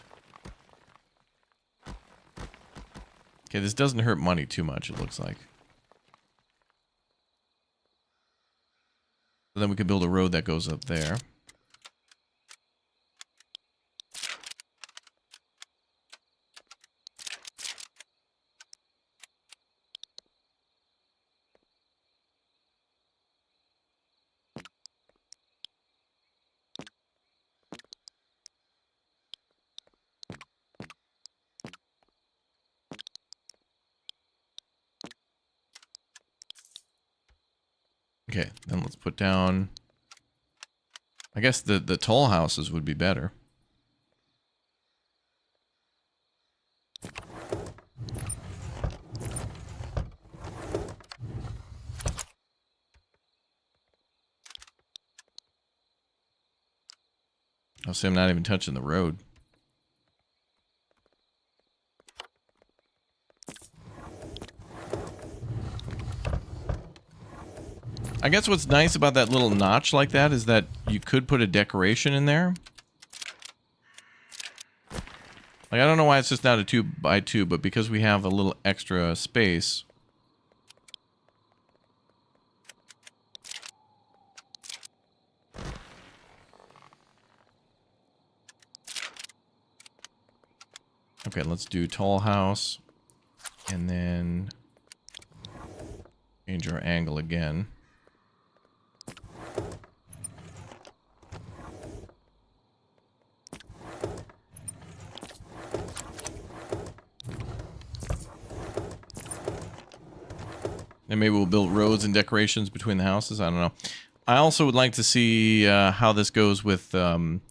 Okay, this doesn't hurt money too much, it looks like. So then we could build a road that goes up there. Okay, then let's put down... I guess the tall houses would be better. I'll say I'm not even touching the road. I guess what's nice about that little notch like that is that you could put a decoration in there. Like, I don't know why it's just not a 2x2, but because we have a little extra space. Okay, let's do tall house. And then change our angle again. And maybe we'll build roads and decorations between the houses. I don't know. I also would like to see how this goes with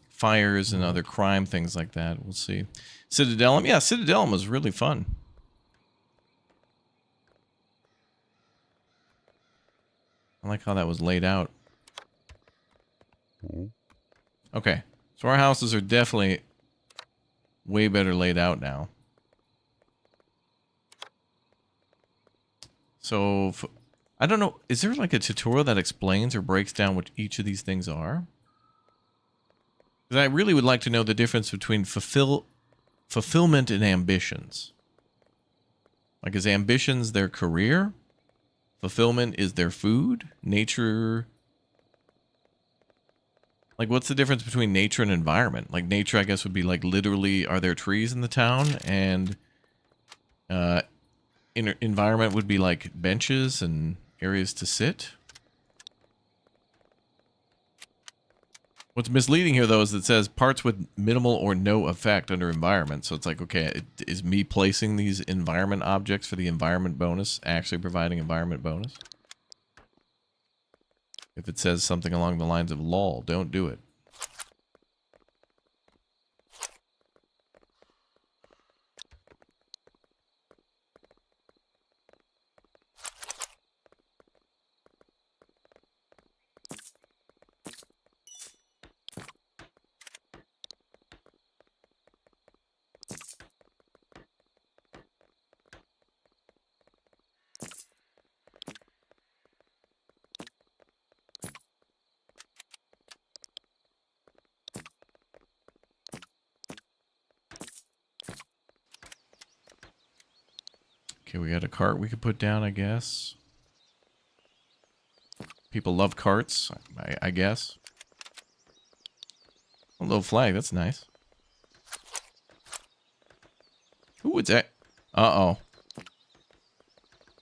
fires and other crime, things like that. We'll see. Citadelum. Yeah, Citadelum was really fun. I like how that was laid out. Okay. So our houses are definitely way better laid out now. So, I don't know, is there like a tutorial that explains or breaks down what each of these things are? Because I really would like to know the difference between fulfillment and ambitions. Like, is ambitions their career? Fulfillment is their food? Nature... Like, what's the difference between nature and environment? Like, nature, I guess, would be like literally, are there trees in the town? And environment would be like benches and areas to sit. What's misleading here, though, is it says parts with minimal or no effect under environment. So it's like, okay, is me placing these environment objects for the environment bonus actually providing environment bonus? If it says something along the lines of lol, don't do it. Okay, we got a cart we could put down, I guess. People love carts, I guess. A little flag, that's nice. Ooh, it's that. Uh-oh.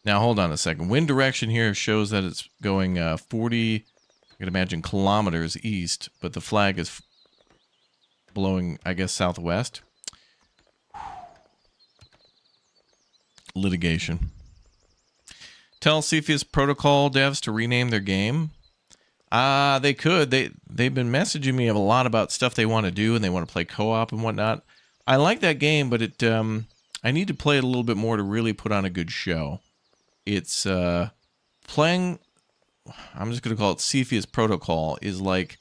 Now, hold on a second. Wind direction here shows that it's going 40, I can imagine, kilometers east, but the flag is blowing, I guess, southwest. Litigation. Tell Cepheus Protocol devs to rename their game. They could. They've been messaging me a lot about stuff they want to do, and they want to play co-op and whatnot. I like that game, but it I need to play it a little bit more to really put on a good show. It's playing. I'm just going to call it Cepheus Protocol. Is like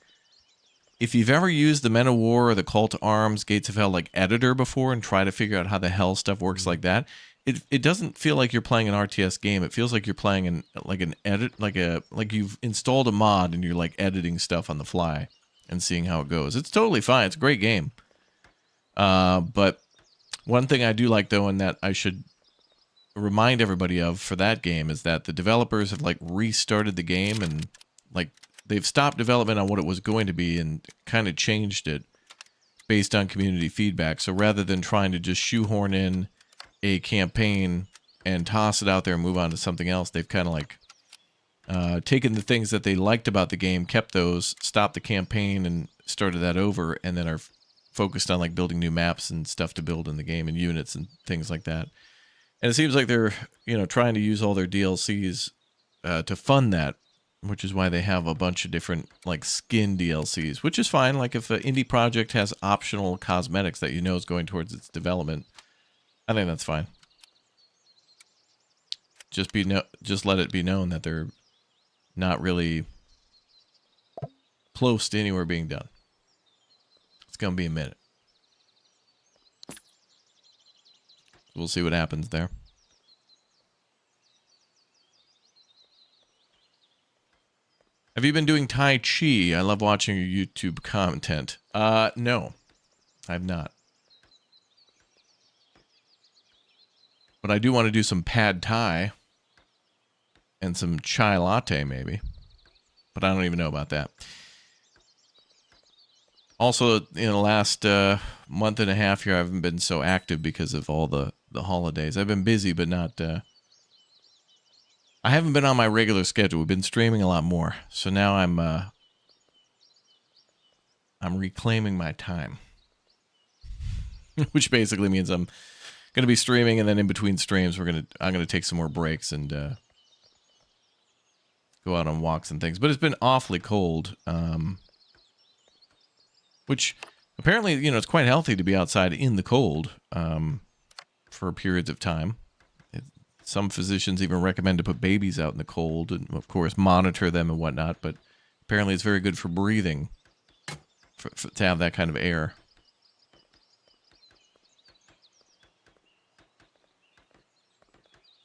if you've ever used the Men of War or the Call to Arms Gates of Hell like editor before and try to figure out how the hell stuff works like that. It doesn't feel like you're playing an RTS game. It feels like you're playing like you've installed a mod and you're like editing stuff on the fly and seeing how it goes. It's totally fine. It's a great game. But one thing I do like though, and that I should remind everybody of for that game, is that the developers have like restarted the game and like they've stopped development on what it was going to be and kind of changed it based on community feedback. So rather than trying to just shoehorn in a campaign and toss it out there and move on to something else, they've kind of like taken the things that they liked about the game, kept those, stopped the campaign and started that over, and then are focused on like building new maps and stuff to build in the game and units and things like that. And it seems like they're, trying to use all their DLCs to fund that, which is why they have a bunch of different like skin DLCs, which is fine. Like if an indie project has optional cosmetics that is going towards its development, I think that's fine. Just let it be known that they're not really close to anywhere being done. It's gonna be a minute. We'll see what happens there. Have you been doing Tai Chi? I love watching your YouTube content. No, I've not. But I do want to do some pad thai and some chai latte maybe. But I don't even know about that. Also, in the last month and a half here, I haven't been so active because of all the holidays. I've been busy, but not. I haven't been on my regular schedule. We've been streaming a lot more, so now I'm reclaiming my time, which basically means I'm going to be streaming, and then in between streams, I'm gonna take some more breaks and go out on walks and things. But it's been awfully cold, which apparently, it's quite healthy to be outside in the cold for periods of time. Some physicians even recommend to put babies out in the cold and, of course, monitor them and whatnot. But apparently it's very good for breathing to have that kind of air.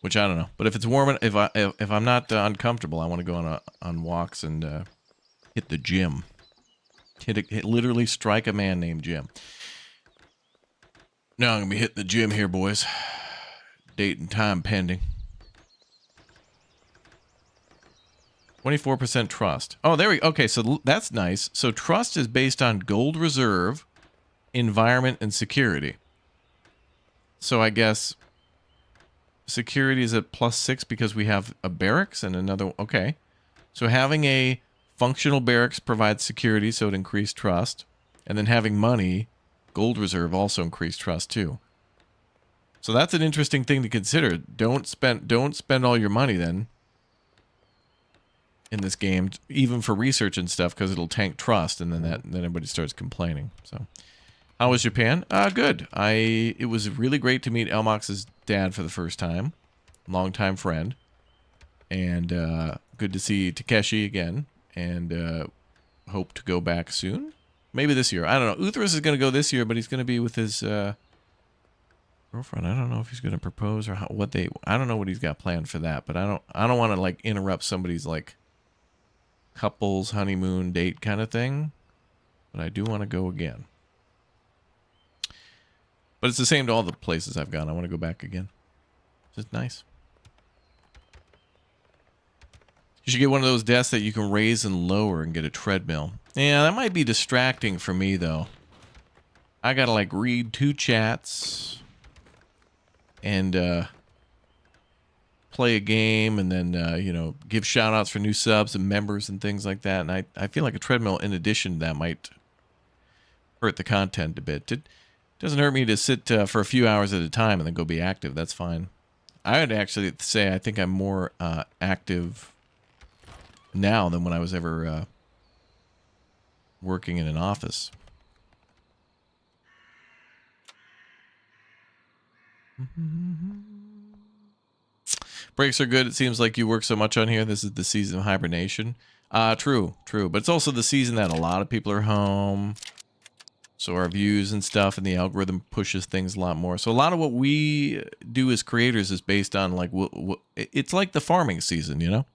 Which I don't know. But if it's warm, if I'm not uncomfortable, I want to go on walks and hit the gym. Literally strike a man named Jim. Now I'm going to be hitting the gym here, boys. Date and time pending. 24% trust. Oh, there we go. Okay, so that's nice. So trust is based on gold reserve, environment, and security. So I guess security is at +6 because we have a barracks and another. Okay. So having a functional barracks provides security, so it increased trust. And then having money, gold reserve, also increased trust too. So that's an interesting thing to consider. Don't spend all your money then in this game, even for research and stuff, because it'll tank trust, and then everybody starts complaining. So, how was Japan? Good. It was really great to meet Elmox's dad for the first time, longtime friend, and good to see Takeshi again. And hope to go back soon. Maybe this year. I don't know. Uthras is going to go this year, but he's going to be with his girlfriend. I don't know if he's going to propose or I don't know what he's got planned for that. But I don't want to like interrupt somebody's like couples honeymoon date kind of thing. But I do want to go again. But it's the same to all the places I've gone. I want to go back again. It's just nice. You should get one of those desks that you can raise and lower and get a treadmill. Yeah, that might be distracting for me, though. I gotta, like, read 2 chats and play a game and then, give shout-outs for new subs and members and things like that. And I feel like a treadmill, in addition to that, might hurt the content a bit. It doesn't hurt me to sit for a few hours at a time and then go be active. That's fine. I would actually say I think I'm more active now than when I was ever working in an office. Breaks are good. It seems like you work so much on here. This is the season of hibernation. True. But it's also the season that a lot of people are home. So our views and stuff and the algorithm pushes things a lot more. So a lot of what we do as creators is based on like, it's like the farming season,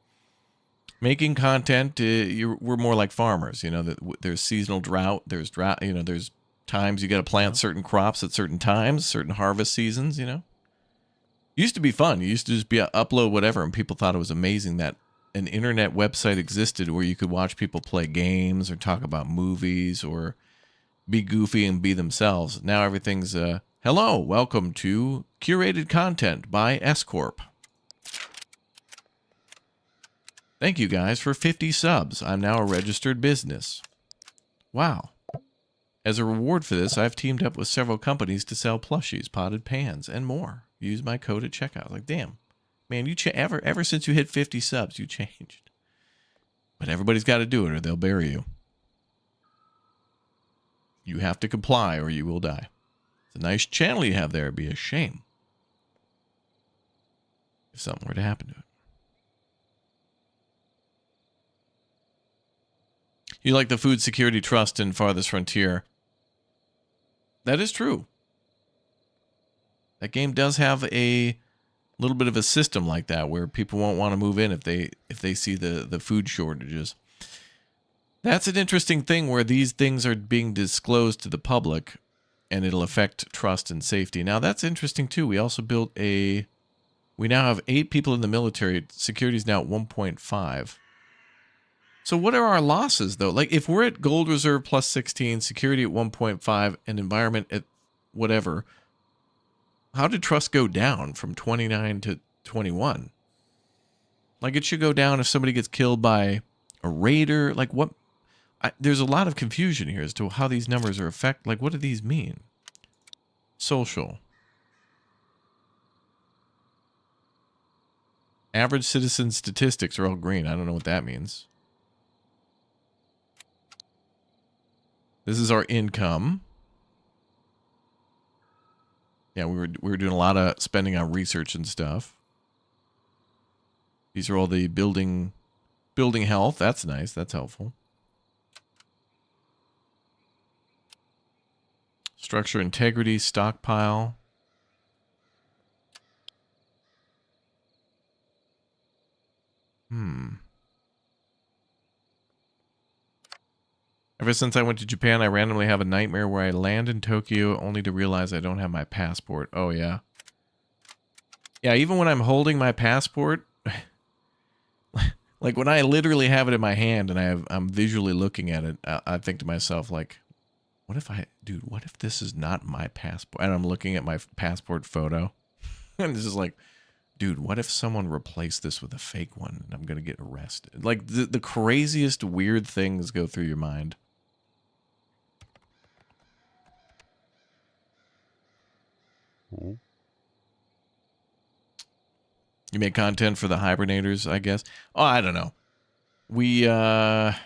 Making content, we're more like farmers, there's seasonal drought, there's times you got to plant certain crops at certain times, certain harvest seasons, Used to be fun. You used to just upload whatever, and people thought it was amazing that an internet website existed where you could watch people play games or talk about movies or be goofy and be themselves. Now everything's, hello, welcome to curated content by S Corp. Thank you guys for 50 subs. I'm now a registered business. Wow. As a reward for this, I've teamed up with several companies to sell plushies, potted pans, and more. Use my code at checkout. Like, damn. Man, you ever since you hit 50 subs, you changed. But everybody's got to do it or they'll bury you. You have to comply or you will die. It's a nice channel you have there. It'd be a shame if something were to happen to it. You like the food security trust in Farthest Frontier. That is true. That game does have a little bit of a system like that where people won't want to move in if they see the food shortages. That's an interesting thing where these things are being disclosed to the public and it'll affect trust and safety. Now that's interesting too. We also built we now have 8 people in the military. Security is now at 1.5. So what are our losses though? Like if we're at gold reserve plus 16, security at 1.5, and environment at whatever, how did trust go down from 29 to 21? Like it should go down if somebody gets killed by a raider. Like what? There's a lot of confusion here as to how these numbers are like what do these mean? Social. Average citizen statistics are all green. I don't know what that means. This is our income. Yeah, we were doing a lot of spending on research and stuff. These are all the building health. That's nice. That's helpful. Structure integrity, stockpile. Ever since I went to Japan, I randomly have a nightmare where I land in Tokyo only to realize I don't have my passport. Oh, yeah. Yeah, even when I'm holding my passport, like when I literally have it in my hand and I'm visually looking at it, I think to myself, like, what if this is not my passport? And I'm looking at my passport photo. And it's just like, dude, what if someone replaced this with a fake one and I'm going to get arrested? Like the craziest weird things go through your mind. You make content for the hibernators, I guess. Oh, I don't know. We our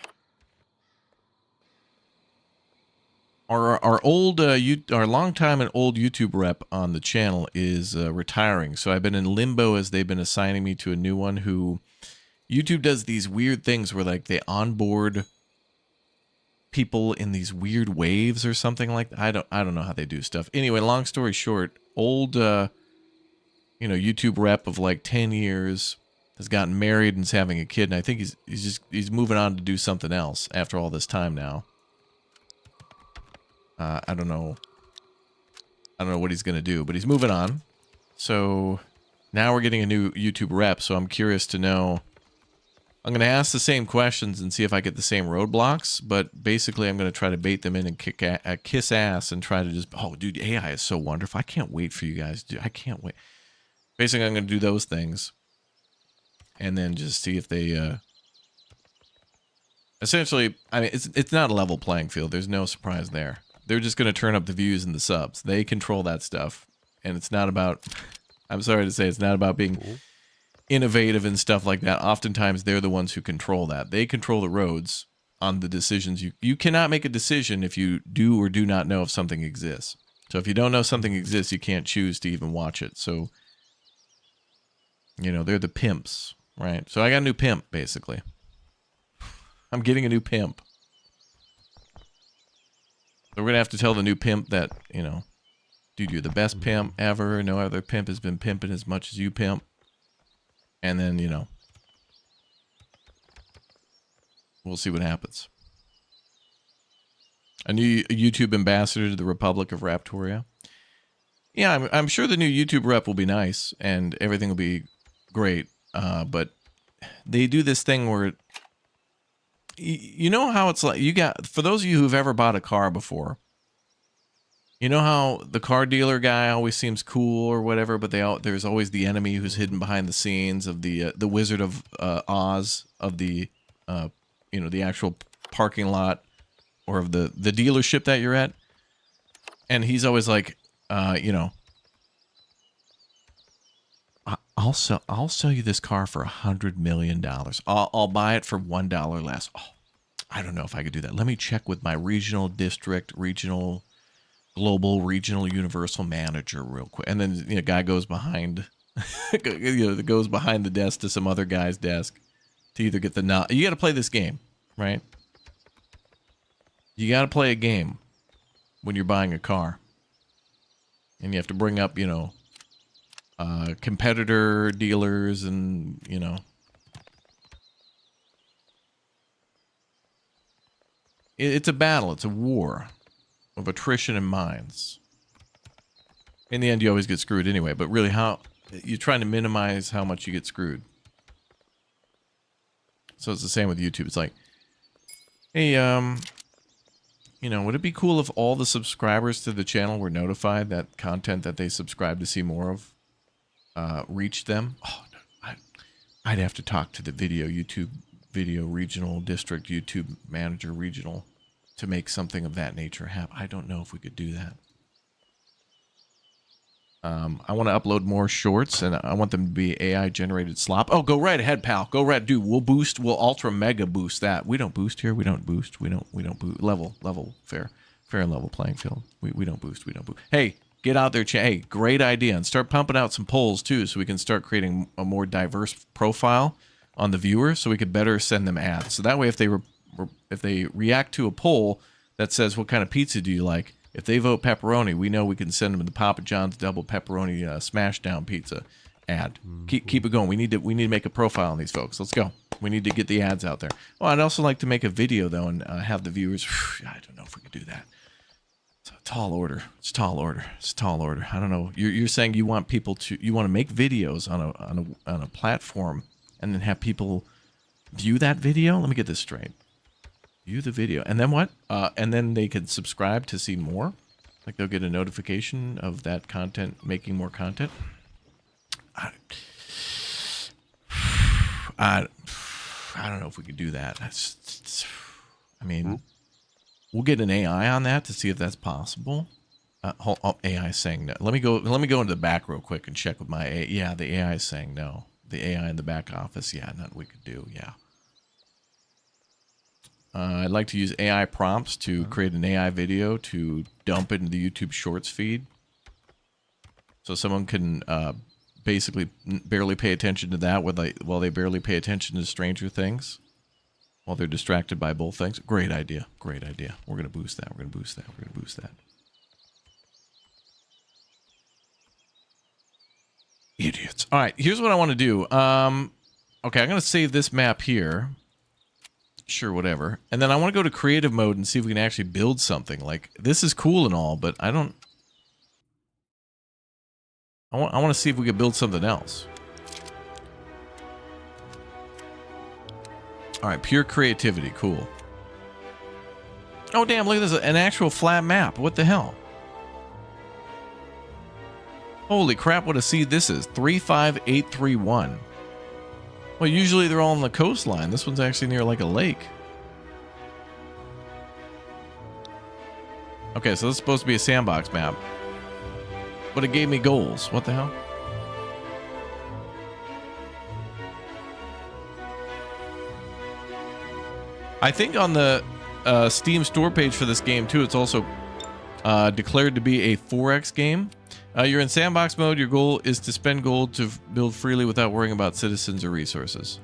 longtime and old YouTube rep on the channel is retiring. So I've been in limbo as they've been assigning me to a new one who YouTube does these weird things where like they onboard people in these weird waves or something like that. I don't know how they do stuff. Anyway, long story short, old YouTube rep of like 10 years has gotten married and is having a kid, and I think he's moving on to do something else after all this time now. I don't know what he's gonna do, but he's moving on. So now we're getting a new YouTube rep, so I'm curious to know. I'm gonna ask the same questions and see if I get the same roadblocks, but basically I'm gonna try to bait them in and kiss ass and try to just, oh dude, AI is so wonderful. I can't wait for you guys. I can't wait. Basically, I'm gonna do those things, and then just see if they. Essentially, I mean, it's not a level playing field. There's no surprise there. They're just going to turn up the views and the subs. They control that stuff. And it's not about, I'm sorry to say, it's not about being innovative and stuff like that. Oftentimes, they're the ones who control that. They control the roads on the decisions. You cannot make a decision if you do or do not know if something exists. So if you don't know something exists, you can't choose to even watch it. So, they're the pimps, right? So I got a new pimp, basically. I'm getting a new pimp. So we're going to have to tell the new pimp that, dude, you're the best pimp ever. No other pimp has been pimping as much as you pimp. And then, we'll see what happens. A new YouTube ambassador to the Republic of Raptoria. Yeah, I'm sure the new YouTube rep will be nice and everything will be great. But they do this thing where... You know how it's like, for those of you who've ever bought a car before, you know how the car dealer guy always seems cool or whatever, but there's always the enemy who's hidden behind the scenes of the Wizard of Oz of the the actual parking lot or of the dealership that you're at, and he's always like, I'll sell you this car for $100 million. I'll buy it for $1 less. Oh, I don't know if I could do that. Let me check with my regional district, regional, global, regional, universal manager real quick. And then a guy goes behind, goes behind the desk to some other guy's desk to either get the nod. You got to play this game, right? You got to play a game when you're buying a car, and you have to bring up, competitor dealers and, it's a battle. It's a war of attrition and minds. In the end, you always get screwed anyway, but really you're trying to minimize how much you get screwed. So it's the same with YouTube. It's like, Hey, would it be cool if all the subscribers to the channel were notified that content that they subscribe to see more of reached them? Oh, no, I'd have to talk to the YouTube video regional district YouTube manager regional to make something of that nature happen. I don't know if we could do that. I want to upload more shorts, and I want them to be AI generated slop. Oh, go right ahead, pal. Go right, dude. We'll ultra mega boost that. We don't boost here. We don't boost. We don't boost. Level, fair and level playing field. We don't boost. We don't boost. Hey, get out there, hey, great idea, and start pumping out some polls too, so we can start creating a more diverse profile on the viewer, so we could better send them ads. So that way, if they react to a poll that says, "What kind of pizza do you like?" If they vote pepperoni, we know we can send them the Papa John's double pepperoni smash down pizza ad. Keep it going. We need to make a profile on these folks. Let's go. We need to get the ads out there. Well, I'd also like to make a video though and have the viewers. I don't know if we could do that. It's a tall order. It's tall order. It's tall order. I don't know. You're saying you want to make videos on a platform and then have people view that video? Let me get this straight. View the video, and then what? And then they can subscribe to see more. Like they'll get a notification of that content, making more content. I don't know if we could do that. I mean, we'll get an AI on that to see if that's possible. AI is saying no. Let me go into the back real quick and check with my AI. Yeah, the AI is saying no. The AI in the back office. Yeah, nothing we could do. Yeah. I'd like to use AI prompts to create an AI video to dump into the YouTube Shorts feed. So someone can basically barely pay attention to that while they barely pay attention to Stranger Things. While they're distracted by both things. Great idea. Great idea. We're going to boost that. We're going to boost that. We're going to boost that. Idiots. All right, here's what I want to do. Okay, I'm going to save this map here. Sure, whatever. And then I want to go to creative mode and see if we can actually build something. Like, this is cool and all, but I want to see if we can build something else. All right, pure creativity. Cool. Oh, damn, look at this. An actual flat map. What the hell? Holy crap, what a seed this is. 35831. Well, usually they're all on the coastline. This one's actually near like a lake. Okay, so this is supposed to be a sandbox map. But it gave me goals. What the hell? I think on the Steam store page for this game too, it's also declared to be a 4X game. You're in sandbox mode. Your goal is to spend gold to build freely without worrying about citizens or resources.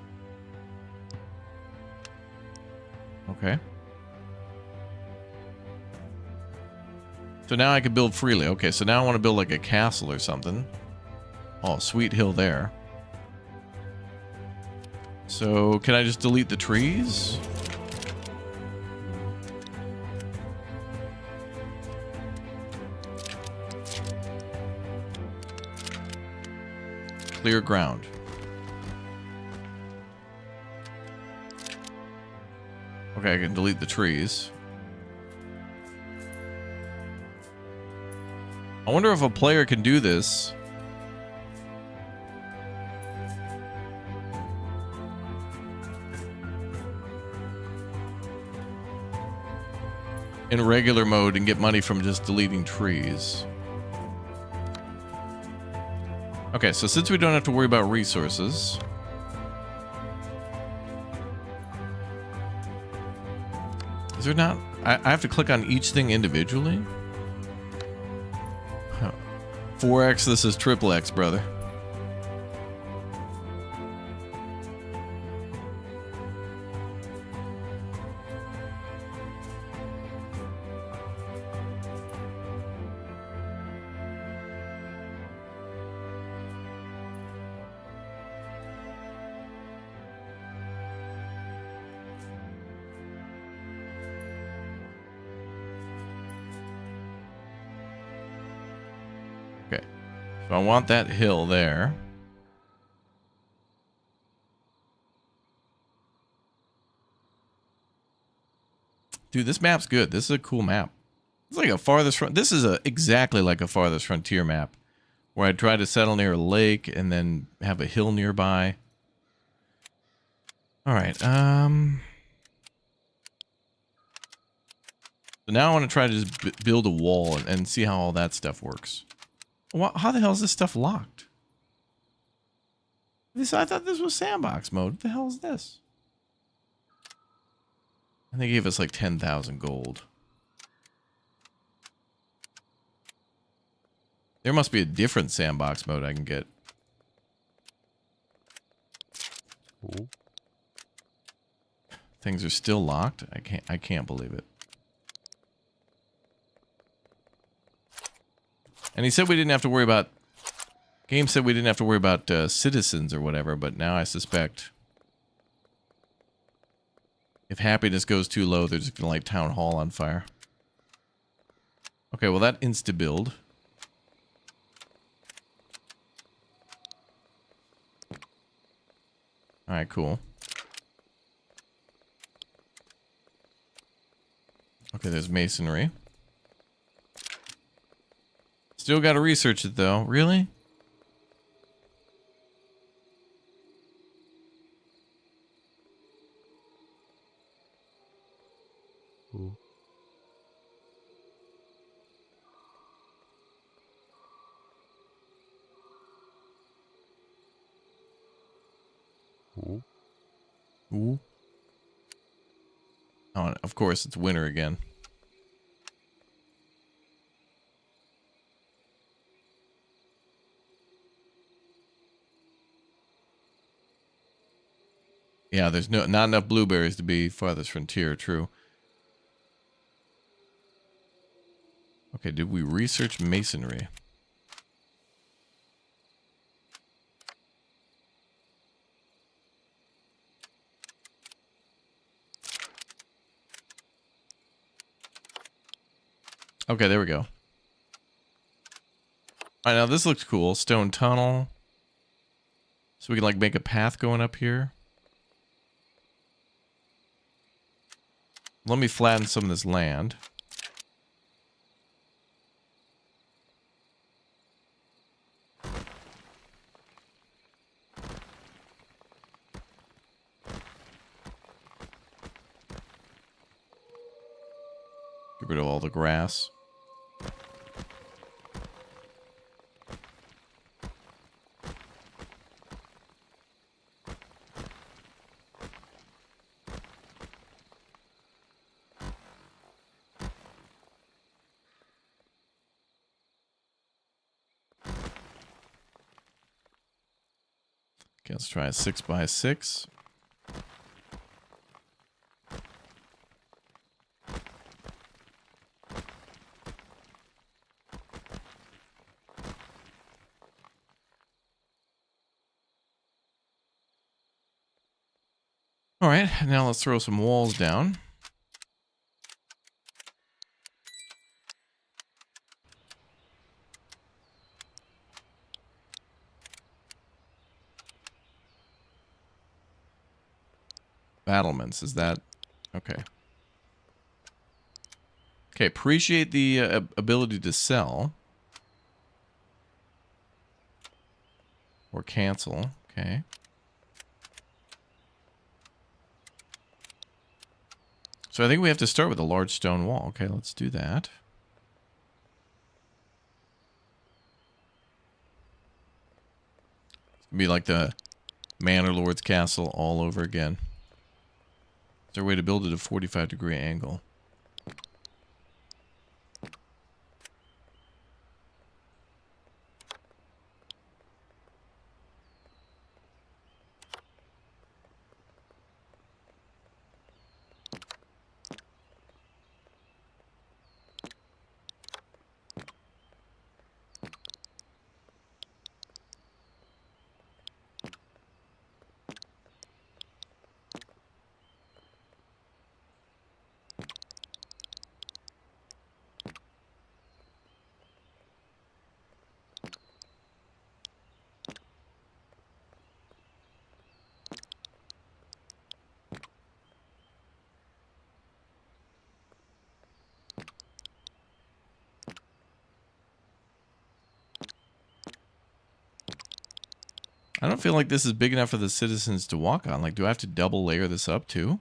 Okay. So now I can build freely. Okay, so now I want to build like a castle or something. Oh, sweet hill there. So can I just delete the trees? Clear ground. Okay, I can delete the trees. I wonder if a player can do this. In regular mode and get money from just deleting trees. Okay, so since we don't have to worry about resources, is there not? I have to click on each thing individually? Huh. 4X, this is triple X, brother. So I want that hill there. Dude, this map's good. This is a cool map. It's like a farthest front. This is exactly like a farthest frontier map, where I try to settle near a lake and then have a hill nearby. All right. So now I want to try to just build a wall and see how all that stuff works. How the hell is this stuff locked? I thought this was sandbox mode. What the hell is this? And they gave us like 10,000 gold. There must be a different sandbox mode I can get. Ooh. Things are still locked. I can't believe it. And he said we didn't have to worry about... Game said we didn't have to worry about citizens or whatever, but now I suspect... if happiness goes too low, they're just going to light Town Hall on fire. Okay, well that insta-build. Alright, cool. Okay, there's masonry. Still gotta research it though. Really? Ooh. Ooh. Ooh. Oh, of course, it's winter again. Yeah, there's not enough blueberries to be farthest frontier, true. Okay, did we research masonry? Okay, there we go. Alright, now this looks cool. Stone tunnel. So we can like make a path going up here. Let me flatten some of this land. Get rid of all the grass. Okay, let's try a 6x6. All right, now let's throw some walls down. Battlements, is that... Okay. Okay, appreciate the ability to sell. Or cancel, okay. So I think we have to start with a large stone wall. Okay, let's do that. It's gonna be like the Manor Lord's Castle all over again. Is there a way to build it at a 45-degree angle? I don't feel like this is big enough for the citizens to walk on. Like, do I have to double layer this up too?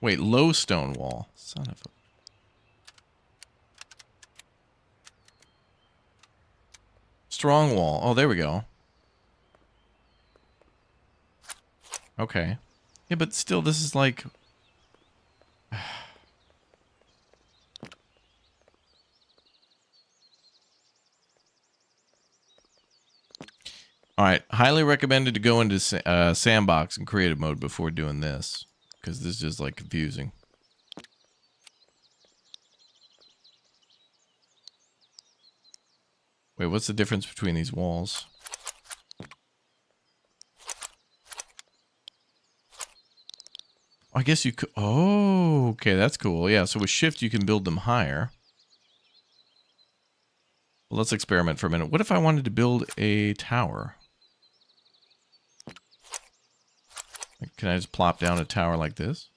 Wait, low stone wall. Son of a... Strong wall. Oh, there we go. Okay. Yeah, but still, this is like... All right, highly recommended to go into Sandbox and creative mode before doing this, because this is just like confusing. Wait, what's the difference between these walls? I guess you could... Oh, okay, that's cool. Yeah, so with shift you can build them higher. Well, let's experiment for a minute. What if I wanted to build a tower? Can I just plop down a tower like this?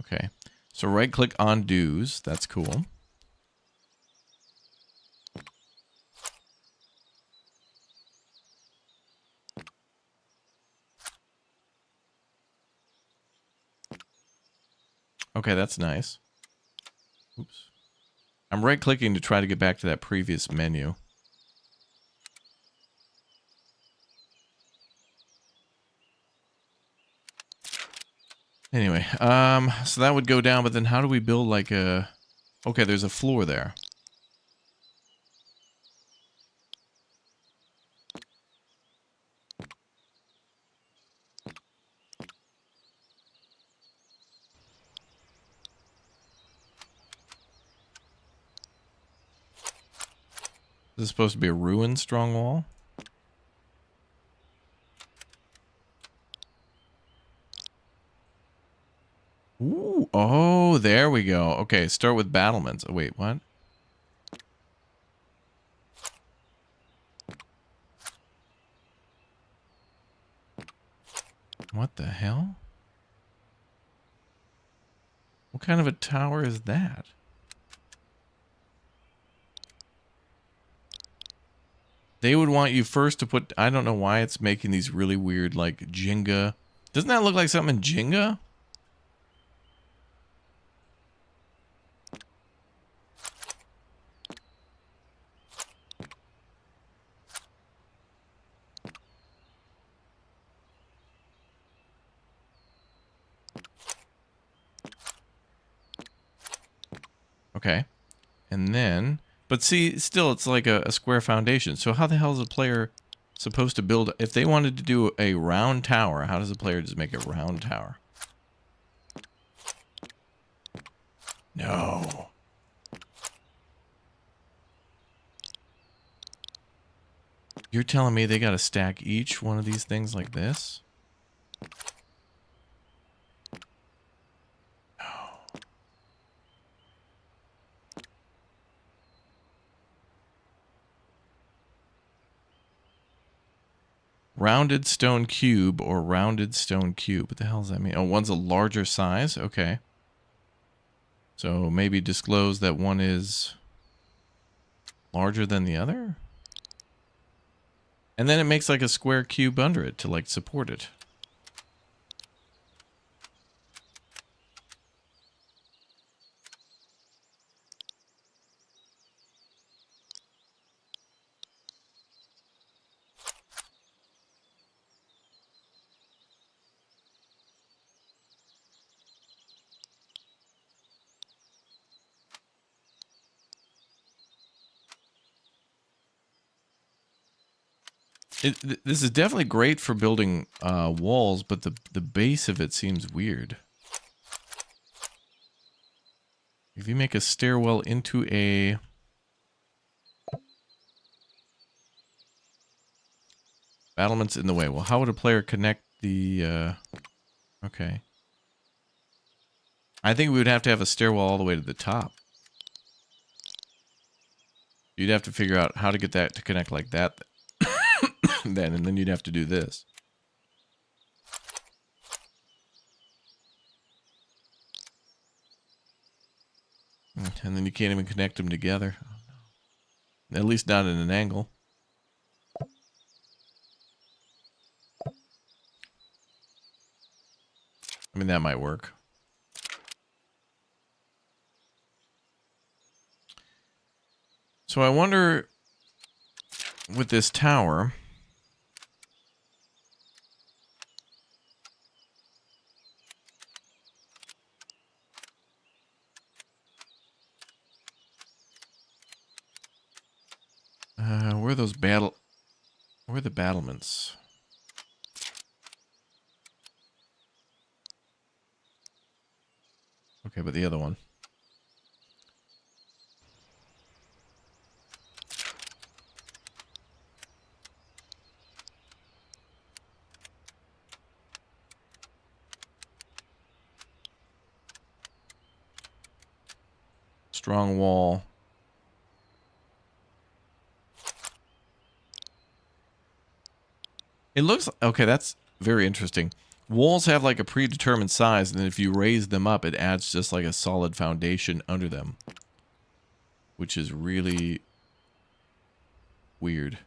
Okay, so right-click on dues. That's cool. Okay, that's nice. Oops. I'm right-clicking to try to get back to that previous menu. Anyway, so that would go down, but then how do we build like a... Okay, there's a floor there. Is this supposed to be a ruined strong wall? Ooh, oh, there we go. Okay, start with battlements. Oh, wait, what? What the hell? What kind of a tower is that? They would want you first to put... I don't know why it's making these really weird, like, Jenga. Doesn't that look like something in Jenga? Okay. And then... But see, still, it's like a square foundation. So how the hell is a player supposed to build... If they wanted to do a round tower, how does a player just make a round tower? No. You're telling me they got to stack each one of these things like this? Rounded stone cube or rounded stone cube. What the hell does that mean? Oh, one's a larger size? Okay. So maybe disclose that one is larger than the other? And then it makes like a square cube under it to like support it. This is definitely great for building walls, but the base of it seems weird. If you make a stairwell into a... Battlements in the way. Well, how would a player connect the... Okay. I think we would have to have a stairwell all the way to the top. You'd have to figure out how to get that to connect like that then, and then you'd have to do this. And then you can't even connect them together. At least not at an angle. I mean, that might work. So I wonder, with this tower, where are the battlements? Okay, but the other one. Strong wall. It looks... Okay, that's very interesting. Walls have like a predetermined size, and then if you raise them up, it adds just like a solid foundation under them. Which is really weird.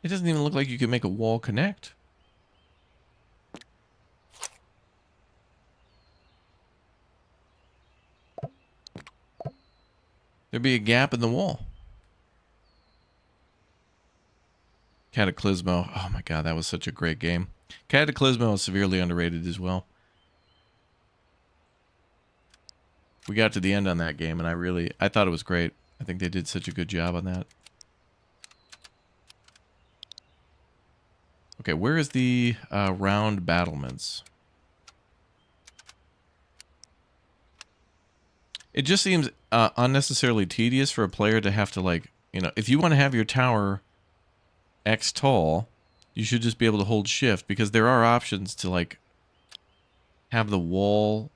It doesn't even look like you can make a wall connect. There'd be a gap in the wall. Cataclysmo. Oh my god, that was such a great game. Cataclysmo is severely underrated as well. We got to the end on that game, and I thought it was great. I think they did such a good job on that. Okay, where is the round battlements? It just seems unnecessarily tedious for a player to have to, like, you know, if you want to have your tower X tall, you should just be able to hold shift, because there are options to, like, have the wall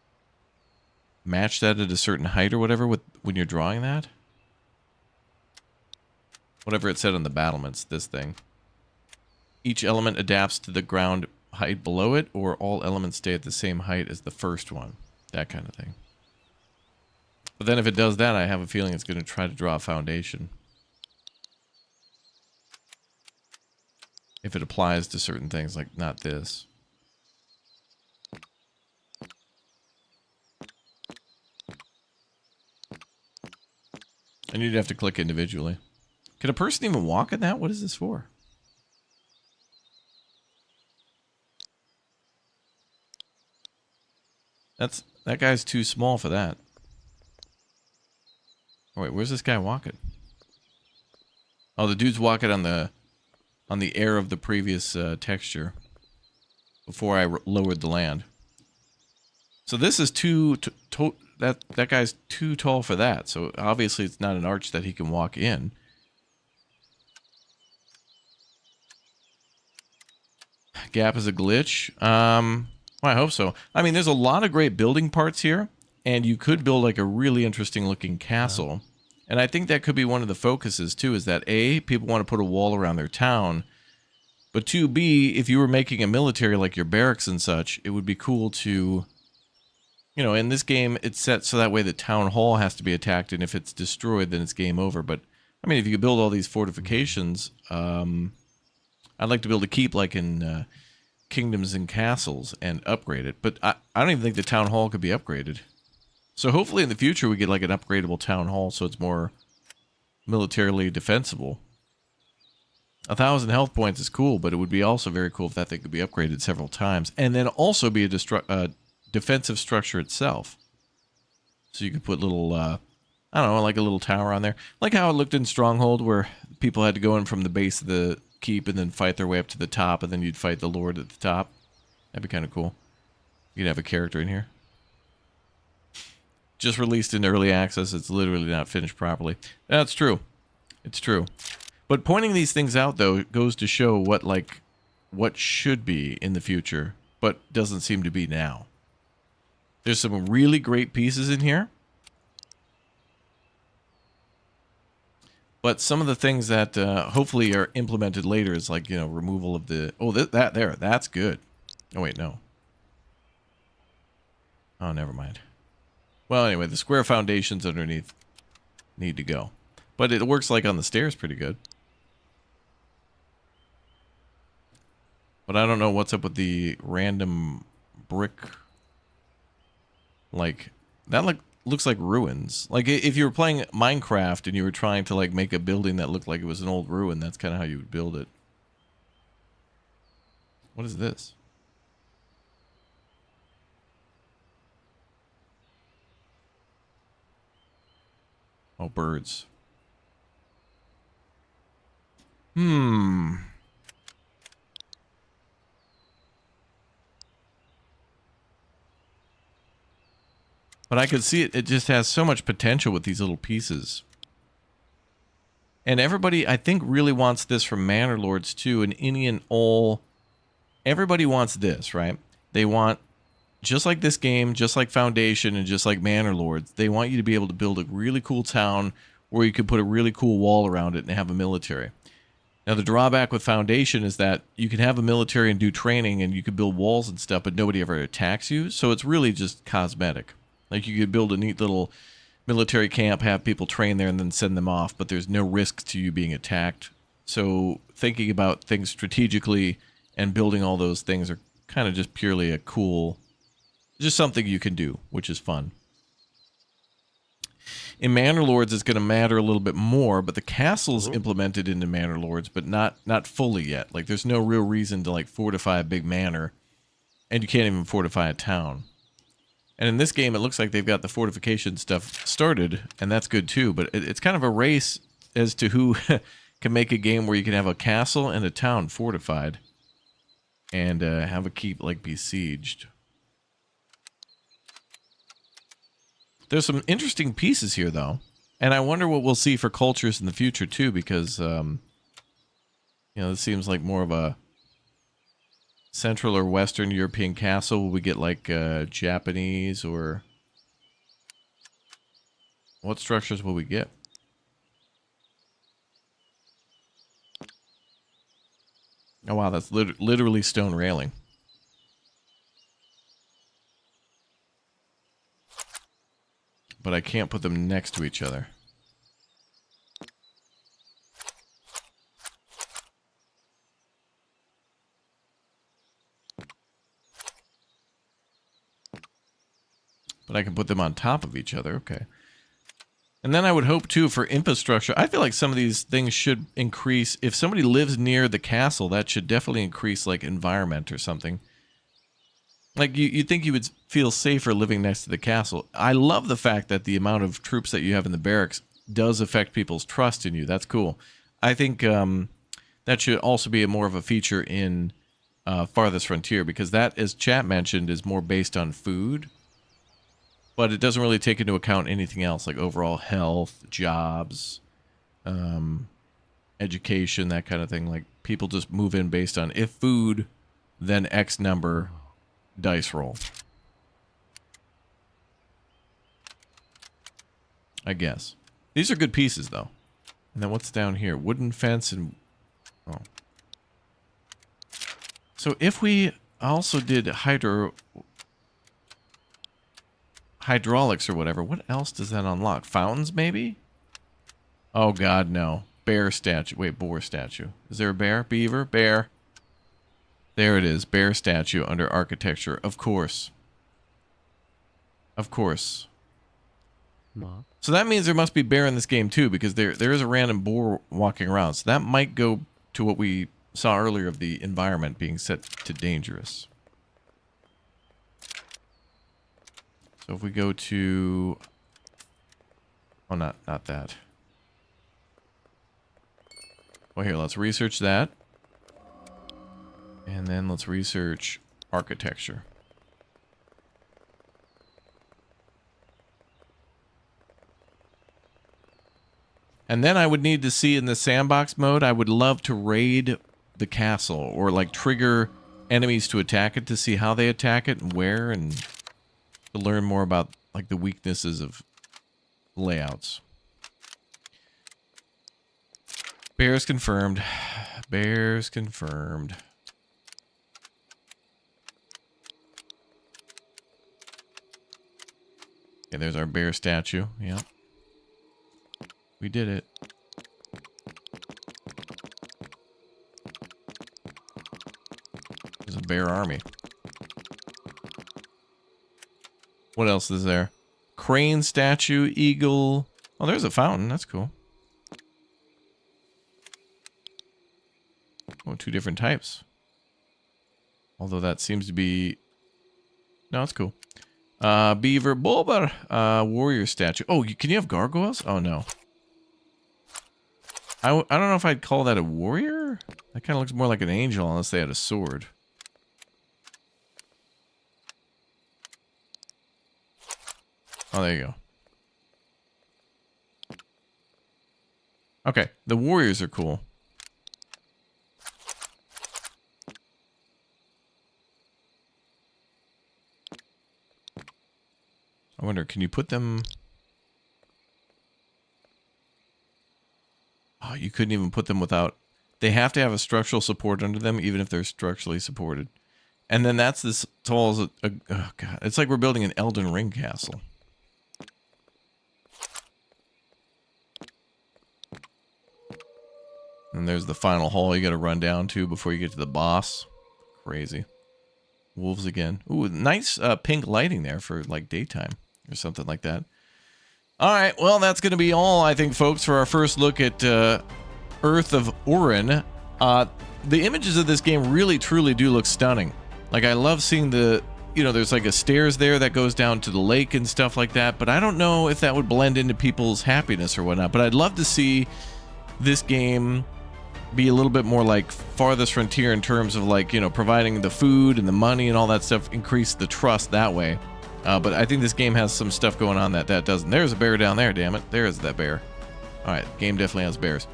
match that at a certain height or whatever when you're drawing that. Whatever it said on the battlements, this thing. Each element adapts to the ground height below it, or all elements stay at the same height as the first one. That kind of thing. But then if it does that, I have a feeling it's going to try to draw a foundation. If it applies to certain things, like not this. And you'd have to click individually. Can a person even walk in that? What is this for? That guy's too small for that. Oh, wait, where's this guy walking? Oh, the dude's walking on the air of the previous texture before I lowered the land. So this is that guy's too tall for that. So obviously it's not an arch that he can walk in. Gap is a glitch. Well, I hope so. I mean, there's a lot of great building parts here, and you could build like a really interesting looking castle. And I think that could be one of the focuses too, is that A, people want to put a wall around their town, but 2B, if you were making a military like your barracks and such, it would be cool to, you know, in this game it's set so that way the town hall has to be attacked, and if it's destroyed then it's game over. But I mean, if you could build all these fortifications, I'd like to build a keep like in Kingdoms and Castles and upgrade it, but I don't even think the town hall could be upgraded. So hopefully in the future we get like an upgradable town hall so it's more militarily defensible. 1,000 health points is cool, but it would be also very cool if that thing could be upgraded several times, and then also be a defensive structure itself. So you could put little, I don't know, like a little tower on there, like how it looked in Stronghold, where people had to go in from the base of the keep and then fight their way up to the top, and then you'd fight the lord at the top. That'd be kind of cool. You'd have a character in here. just released in early access. It's literally not finished properly. That's true. It's true. But pointing these things out, though, goes to show what should be in the future, but doesn't seem to be now. There's some really great pieces in here. But some of the things that hopefully are implemented later is like, removal of the... Oh, that there. That's good. Oh, wait, no. Oh, never mind. Well, anyway, the square foundations underneath need to go. But it works like on the stairs pretty good. But I don't know what's up with the random brick. Like, that looks like ruins. Like, if you were playing Minecraft and you were trying to, like, make a building that looked like it was an old ruin, that's kind of how you would build it. What is this? Oh, birds. But I could see it. It just has so much potential with these little pieces. And everybody, I think, really wants this from Manor Lords, too. And any and all... Everybody wants this, right? They want, just like this game, just like Foundation, and just like Manor Lords, they want you to be able to build a really cool town where you could put a really cool wall around it and have a military. Now, the drawback with Foundation is that you can have a military and do training, and you can build walls and stuff, but nobody ever attacks you. So it's really just cosmetic. Like, you could build a neat little military camp, have people train there, and then send them off, but there's no risk to you being attacked. So thinking about things strategically and building all those things are kind of just purely a cool, just something you can do, which is fun. In Manor Lords, it's going to matter a little bit more, but the castle's implemented into Manor Lords, but not fully yet. Like, there's no real reason to, like, fortify a big manor, and you can't even fortify a town. And in this game, it looks like they've got the fortification stuff started, and that's good too. But it's kind of a race as to who can make a game where you can have a castle and a town fortified, and have a keep like besieged. There's some interesting pieces here, though, and I wonder what we'll see for cultures in the future too, because this seems like more of a Central or Western European castle. Will we get like Japanese, or what structures will we get? Oh wow, that's literally stone railing. But I can't put them next to each other. But I can put them on top of each other. Okay. And then I would hope, too, for infrastructure. I feel like some of these things should increase. If somebody lives near the castle, that should definitely increase, like, environment or something. Like, you'd think you would feel safer living next to the castle. I love the fact that the amount of troops that you have in the barracks does affect people's trust in you. That's cool. I think that should also be more of a feature in Farthest Frontier, because that, as chat mentioned, is more based on food. But it doesn't really take into account anything else, like overall health, jobs, education, that kind of thing. Like, people just move in based on if food, then X number dice roll. I guess. These are good pieces, though. And then what's down here? Wooden fence and... Oh. So if we also did hydraulics or whatever, what else does that unlock? Fountains, maybe? Oh, God, no. Bear statue. Wait, boar statue. Is there a bear? Beaver? Bear. There it is. Bear statue under architecture. Of course. Of course. Mop. So that means there must be bear in this game, too, because there is a random boar walking around. So that might go to what we saw earlier of the environment being set to dangerous. So if we go to... Oh, not that. Well, here, let's research that. And then let's research architecture. And then I would need to see in the sandbox mode, I would love to raid the castle or like trigger enemies to attack it to see how they attack it and where, and to learn more about like the weaknesses of layouts. Bears confirmed. Bears confirmed. Okay, there's our bear statue. Yep. We did it. There's a bear army. What else is there? Crane statue, eagle. Oh, there's a fountain. That's cool. Oh, 2 different types. Although that seems to be... No, it's cool. Beaver, Bulbar, warrior statue. Oh, can you have gargoyles? Oh, no. I don't know if I'd call that a warrior. That kind of looks more like an angel unless they had a sword. Oh, there you go. Okay, the warriors are cool. I wonder, can you put them... Oh, you couldn't even put them without... They have to have a structural support under them, even if they're structurally supported. And then that's as tall as a oh, God. It's like we're building an Elden Ring castle. And there's the final hall you got to run down to before you get to the boss. Crazy. Wolves again. Ooh, nice pink lighting there for like daytime or something like that. All right, well, that's going to be all, I think, folks, for our first look at Earth of Oryn. The images of this game really, truly do look stunning. Like, I love seeing the, you know, there's like a stairs there that goes down to the lake and stuff like that, but I don't know if that would blend into people's happiness or whatnot. But I'd love to see this game be a little bit more like Farthest Frontier in terms of like, you know, providing the food and the money and all that stuff, increase the trust that way. But I think this game has some stuff going on that doesn't. There's a bear down there, damn it. There's that bear. All right, game definitely has bears.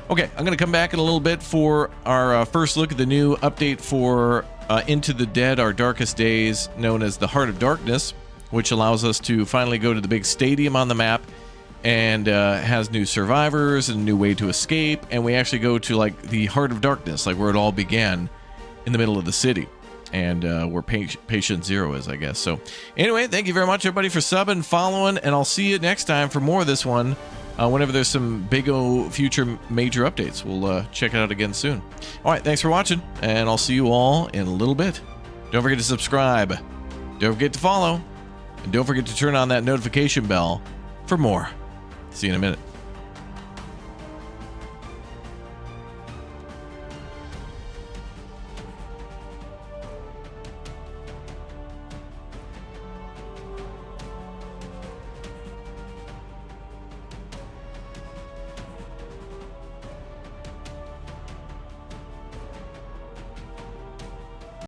Okay, I'm going to come back in a little bit for our first look at the new update for Into the Dead, Our Darkest Days, known as the Heart of Darkness, which allows us to finally go to the big stadium on the map and has new survivors and a new way to escape. And we actually go to like the Heart of Darkness, like where it all began in the middle of the city. And where Patient Zero is, I guess. So anyway, thank you very much, everybody, for subbing, following, and I'll see you next time for more of this one. Whenever there's some big future major updates, we'll check it out again soon. All right, thanks for watching, and I'll see you all in a little bit. Don't forget to subscribe. Don't forget to follow. And don't forget to turn on that notification bell for more. See you in a minute.